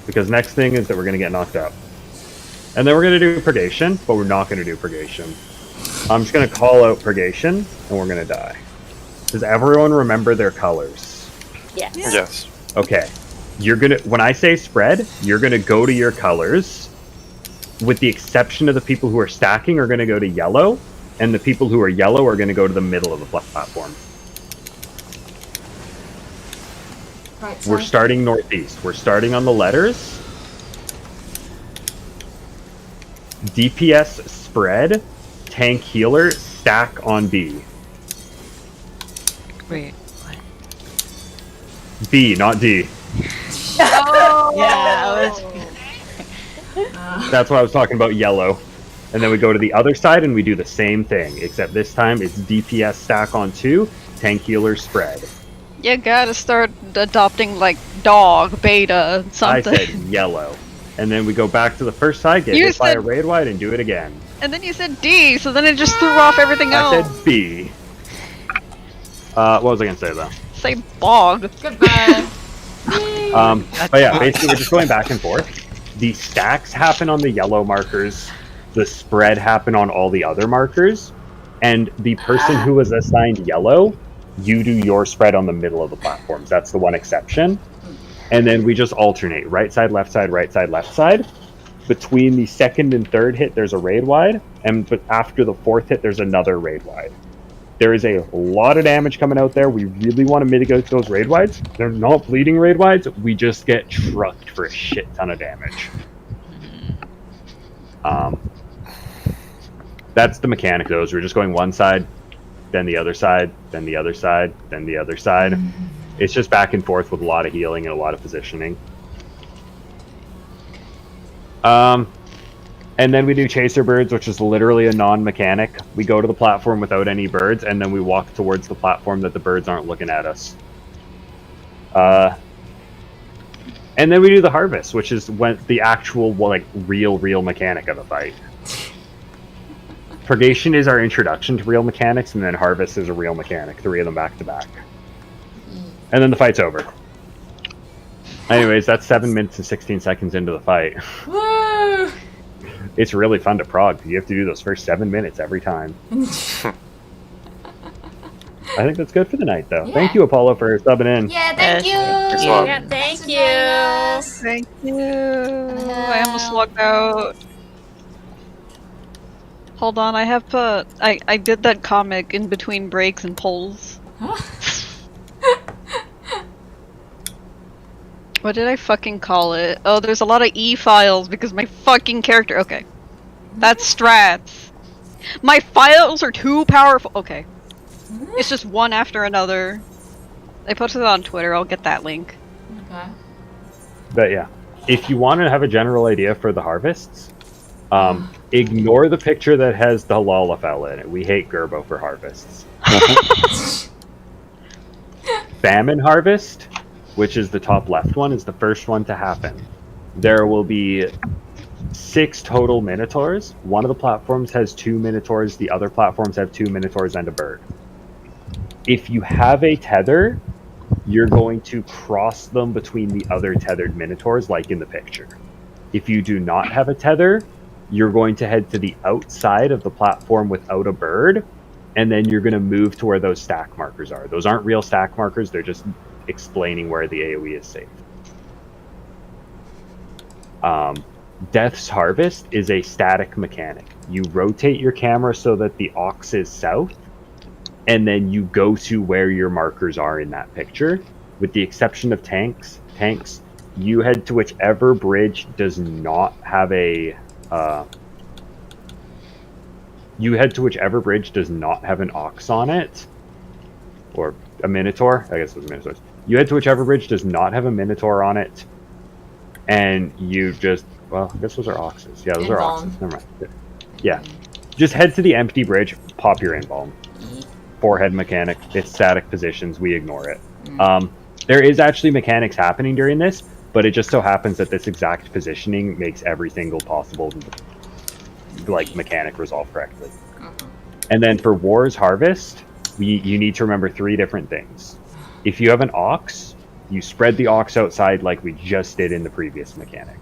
Because next thing is that we're going to get knocked out. And then we're going to do purgation, but we're not going to do purgation. I'm just going to call out purgation, and we're going to die. Does everyone remember their colors? Yes. Yes. Okay. You're gonna, when I say spread, you're gonna go to your colors, with the exception of the people who are stacking are gonna go to yellow, and the people who are yellow are gonna go to the middle of the platform. Right, We're starting northeast. We're starting on the letters. DPS spread, tank healer, stack on B. Wait. B, not D. Oh! Yeah, That's why I was talking about yellow. And then we go to the other side and we do the same thing, except this time it's DPS stack on 2, tank healer spread. You gotta start adopting, like, dog, beta, something. I said yellow. And then we go back to the first side, get You hit by a said- raid wide, and do it again. And then you said D, so then it just threw off everything I else. said B. What was I going to say, though? Say bog. Goodbye. But yeah, basically we're just going back and forth. The stacks happen on the yellow markers. The spread happen on all the other markers. And the person who was assigned yellow, you do your spread on the middle of the platforms. That's the one exception. And then we just alternate. Right side, left side, right side, left side. Between the second and third hit, there's a raid wide. But after the fourth hit, there's another raid wide. There is a lot of damage coming out there. We really want to mitigate those raid wides. They're not bleeding raid wides. We just get trucked for a shit ton of damage. That's the mechanic, though. We're just going one side, then the other side, then the other side, then the other side. It's just back and forth with a lot of healing and a lot of positioning. And then we do chaser birds, which is literally a non-mechanic. We go to the platform without any birds, and then we walk towards the platform that the birds aren't looking at us. And then we do the harvest, which is when the actual, like, real mechanic of the fight. Purgation is our introduction to real mechanics, and then harvest is a real mechanic, 3 of them back to back. And then the fight's over. Anyways, that's 7 minutes and 16 seconds into the fight. Woo! It's really fun to prog. You have to do those first 7 minutes every time. I think that's good for the night, though. Yeah. Thank you, Apollo, for subbing in. Yeah, thank you. Thanks a lot. Yeah, thank Thanks for joining you. us. Thank you. I almost logged out. Hold on, I have to. I did that comic in between breaks and polls. What did I fucking call it? Oh, there's a lot of E files because my fucking character. Okay. That's strats. My files are too powerful. Okay. It's just one after another. I posted it on Twitter. I'll get that link. Okay. But yeah, if you want to have a general idea for the harvests, ignore the picture that has the Lalafell in it. We hate Gerbo for harvests. Famine harvest, which is the top left one, is the first one to happen. There will be 6 total Minotaurs. One of the platforms has 2 Minotaurs. The other platforms have 2 Minotaurs and a bird. If you have a tether, you're going to cross them between the other tethered Minotaurs, like in the picture. If you do not have a tether, you're going to head to the outside of the platform without a bird, and then you're going to move to where those stack markers are. Those aren't real stack markers, they're just explaining where the AoE is safe. Death's Harvest is a static mechanic. You rotate your camera so that the ox is south, and then you go to where your markers are in that picture. With the exception of tanks, you head to whichever bridge does not have an ox on it, or a minotaur. I guess it was minotaurs. You head to whichever bridge does not have a minotaur on it, and you just, well, I guess those are oxes. Yeah, those are oxes. Never mind. Yeah, just head to the empty bridge, pop your embalm. Forehead mechanic. It's static positions. We ignore it. There is actually mechanics happening during this, but it just so happens that this exact positioning makes every single possible mechanic resolve correctly. And then for War's Harvest, you need to remember 3 different things. If you have an ox, you spread the ox outside like we just did in the previous mechanic.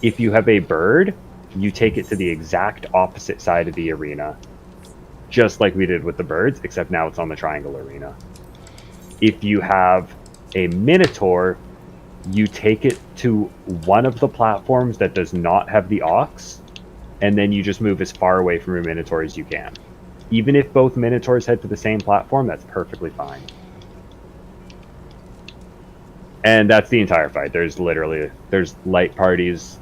If you have a bird, you take it to the exact opposite side of the arena, just like we did with the birds, except now it's on the triangle arena. If you have a minotaur, you take it to one of the platforms that does not have the ox, and then you just move as far away from your minotaur as you can. Even if both minotaurs head to the same platform, that's perfectly fine. And that's the entire fight. There's light parties,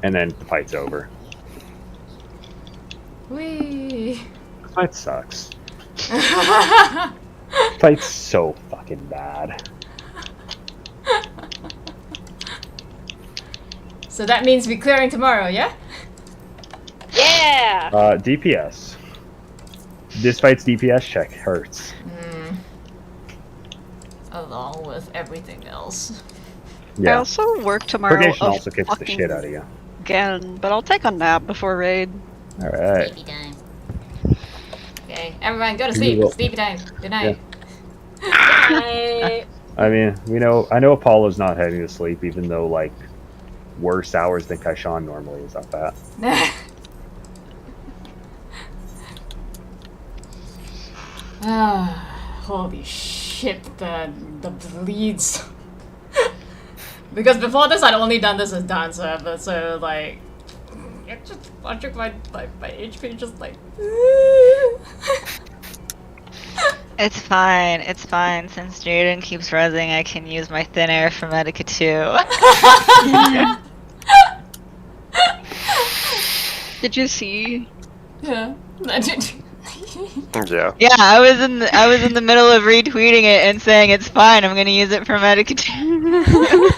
and then the fight's over. Whee! This fight sucks. Fight's so fucking bad. So that means we're clearing tomorrow, yeah? Yeah. DPS. This fight's DPS check hurts. Along with everything else. I Yeah. also work tomorrow. Purgation of also kicks the fucking shit out of you. Again, but I'll take a nap before raid. Alright. Sleepy time. Okay, everyone go to You sleep. will. Sleepy time. Good night. I, I mean, I know Apollo's not heading to sleep, even though, like, worse hours than Kaishan normally is up at. Holy shit, the bleeds. Because before this, I'd only done this as dancer, but so like, just watching my HP just like. It's fine. It's fine. Since Jaden keeps rezzing, I can use my thin air for Medica too. Did you see? Yeah. Yeah. Yeah, I was in the middle of retweeting it and saying it's fine. I'm gonna use it for Medica too.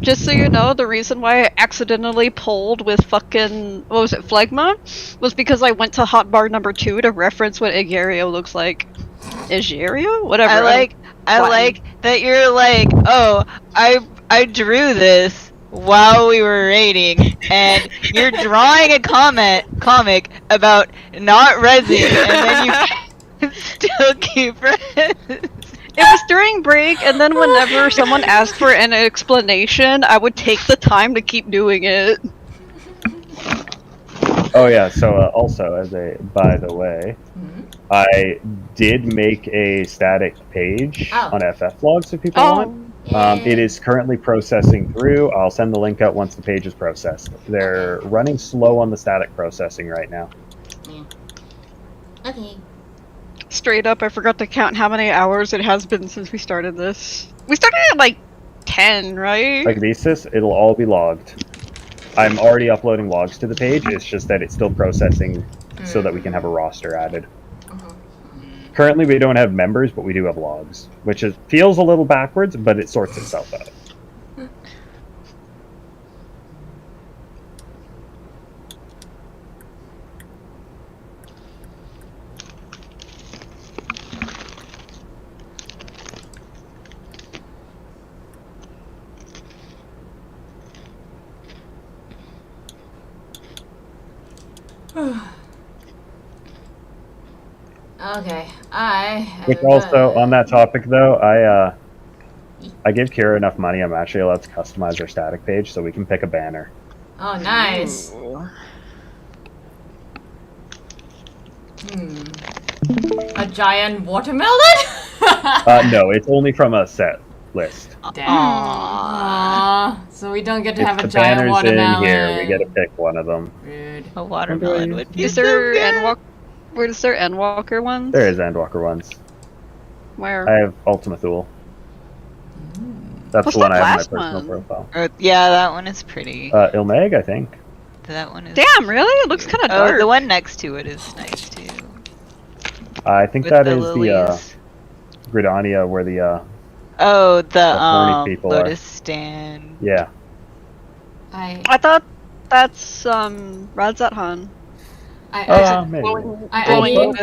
Just so you know, the reason why I accidentally pulled with fucking, what was it, Phlegma? Was because I went to hotbar number 2 to reference what Egerio looks like. Egerio? Whatever. I like that you're like, oh, I drew this while we were raiding, and you're drawing a comic about not rezzing, and then you Cookie Bread. It was during break, and then whenever someone asked for an explanation, I would take the time to keep doing it. Oh yeah. So also, as a by the way, I did make a static page on FF logs if people want. It is currently processing through. I'll send the link out once the page is processed. They're running slow on the static processing right now. Okay. Straight up, I forgot to count how many hours it has been since we started this. We started at like 10, right? Like this, it'll all be logged. I'm already uploading logs to the page. It's just that it's still processing so that we can have a roster added. Currently, we don't have members, but we do have logs, which feels a little backwards, but it sorts itself out. Okay, Which also, on that topic though, I give Kira enough money, I'm actually allowed to customize our static page so we can pick a banner. Oh, nice. A giant watermelon? No, it's only from a set list. Damn. So we don't get to have a the giant banners watermelon. in here, we get to pick one of them. Rude. A watermelon would be Is so there good. Where is there Endwalker ones? There is Endwalker ones. Where? I have Ultima Thule. That's What's the one that I have last in my personal one? profile. Yeah, that one is pretty. Ilmag, I think. That one is. Damn, really? It looks kind of Oh, dark. the one next to it is nice too. I think With that the is lilies. the Gridania where the Oh, the horny people are. lotus stand. Yeah. I thought that's Radzathan. Maybe.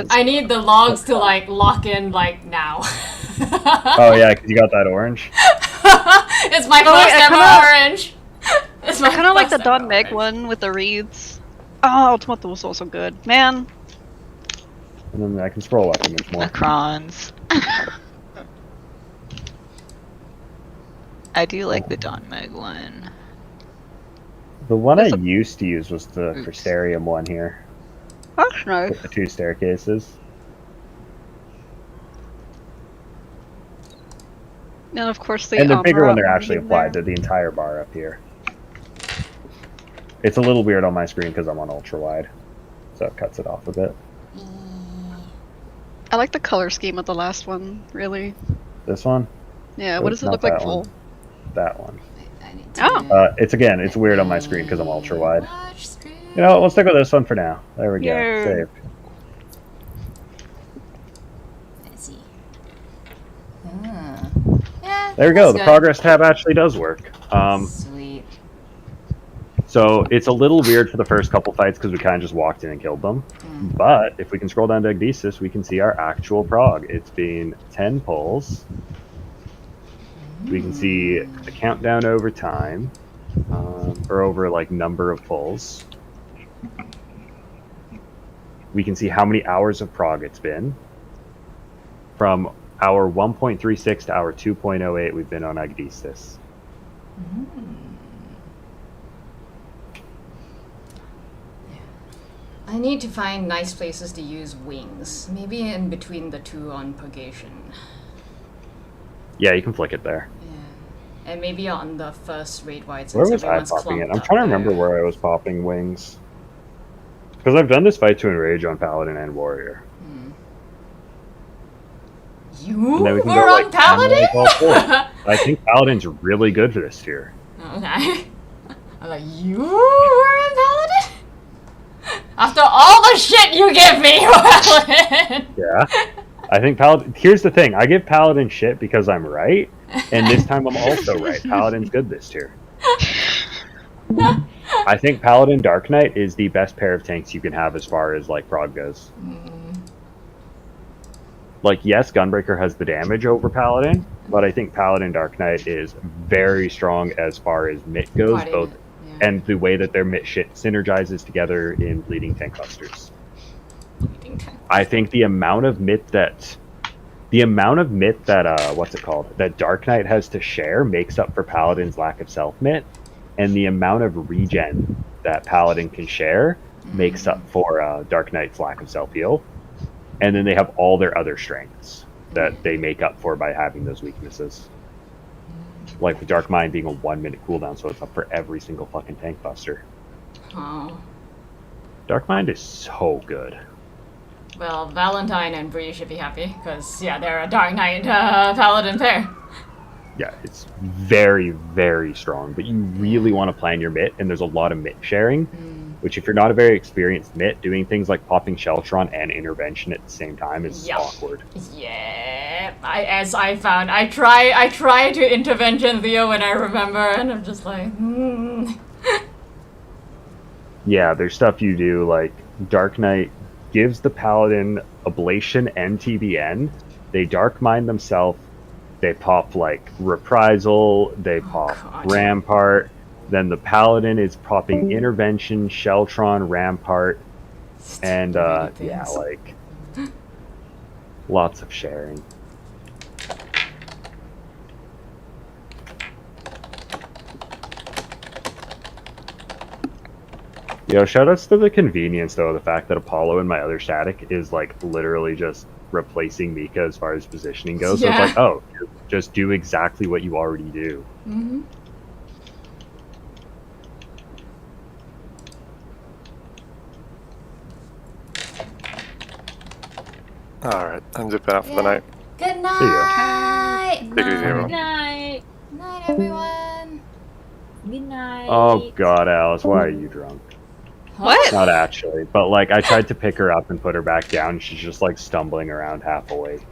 I need the logs to like lock in like now. Oh yeah, because you got that orange. It's my Oh, wait, first I ever kinda- orange. It's my I kind of like the first ever Don Meg orange. one with the reeds. Oh, Ultima Thule was also good. Man, And then I can scroll up and there's more. Macrons. I do like the Don Meg one. The one I There's a- used to use was the Oops. Crystarium one here. that's nice. With the 2 staircases. And of course the And they're bigger when they're Amara actually in applied. there. They're the entire bar up here. It's a little weird on my screen because I'm on ultra wide. So it cuts it off a bit. I like the color scheme of the last one, really. This one? Yeah, Oh, what does it not look like that full? one. That one. I need to Oh. It's weird on my screen because I'm ultra wide. watch screen. You know, let's stick with this one for now. There we go. Yeah. Saved. Let's see. Yeah. There we go. that's The good. progress tab actually does work. Sweet. So it's a little weird for the first couple fights because we kind of just walked in and killed them. But if we can scroll down to Agdesis, we can see our actual prog. It's been 10 pulls. We can see the countdown over time, or over like number of pulls. We can see how many hours of prog it's been. From hour 1.36 to hour 2.08, we've been on Agdesis. I need to find nice places to use wings. Maybe in between the two on Purgation. Yeah, you can flick it there. Yeah. And maybe on the first raid wide Where since was I everyone's popping it? clumped I'm up trying to remember there. where I was popping wings. Because I've done this fight to enrage on Paladin and Warrior. You And then we can were go, on like, Paladin? like all four. I think Paladin's really good for this tier. Okay. I'm like, you were on Paladin? After all the shit you give me, Paladin! Yeah. I think Paladin... Here's the thing. I give Paladin shit because I'm right. And this time I'm also right. Paladin's good this tier. I think Paladin Dark Knight is the best pair of tanks you can have as far as, like, prog goes. Like, yes, Gunbreaker has the damage over Paladin, but I think Paladin Dark Knight is very strong as far as MIT goes, Party, both yeah. and the way that their MIT shit synergizes together in Bleeding Tank Busters. I think the amount of MIT that The amount of mit that what's it called? That Dark Knight has to share makes up for Paladin's lack of self mit, and the amount of regen that Paladin can share makes up for Dark Knight's lack of self heal. And then they have all their other strengths that they make up for by having those weaknesses. Like the Dark Mind being a 1 minute cooldown, so it's up for every single fucking tank buster. Oh. Dark Mind is so good. Well, Valentine and Bree should be happy, because, yeah, they're a Dark Knight Paladin pair. Yeah, it's very, very strong, but you really want to plan your mit, and there's a lot of mit sharing, which if you're not a very experienced mit, doing things like popping Sheltron and Intervention at the same time is awkward. Yeah, as I found, I try to intervention Theo when I remember, and I'm just like, Yeah, there's stuff you do, like Dark Knight gives the Paladin Ablation and TBN. They Dark Mind themselves. They pop like Reprisal. They pop Rampart. Then the Paladin is popping Intervention, Sheltron, Rampart, and yeah, like lots of sharing. Yo, shoutouts to the convenience, though, the fact that Apollo and my other static is, like, literally just replacing Mika as far as positioning goes. Yeah. So it's like, oh, just do exactly what you already do. Mm-hmm. Alright, I'm zipping out for the night. Good night! Take it easy, Good everyone. night. Night, everyone! Good night. Oh, God, Alice, why are you drunk? What? Not actually, but, like, I tried to pick her up and put her back down. She's just, like, stumbling around half awake.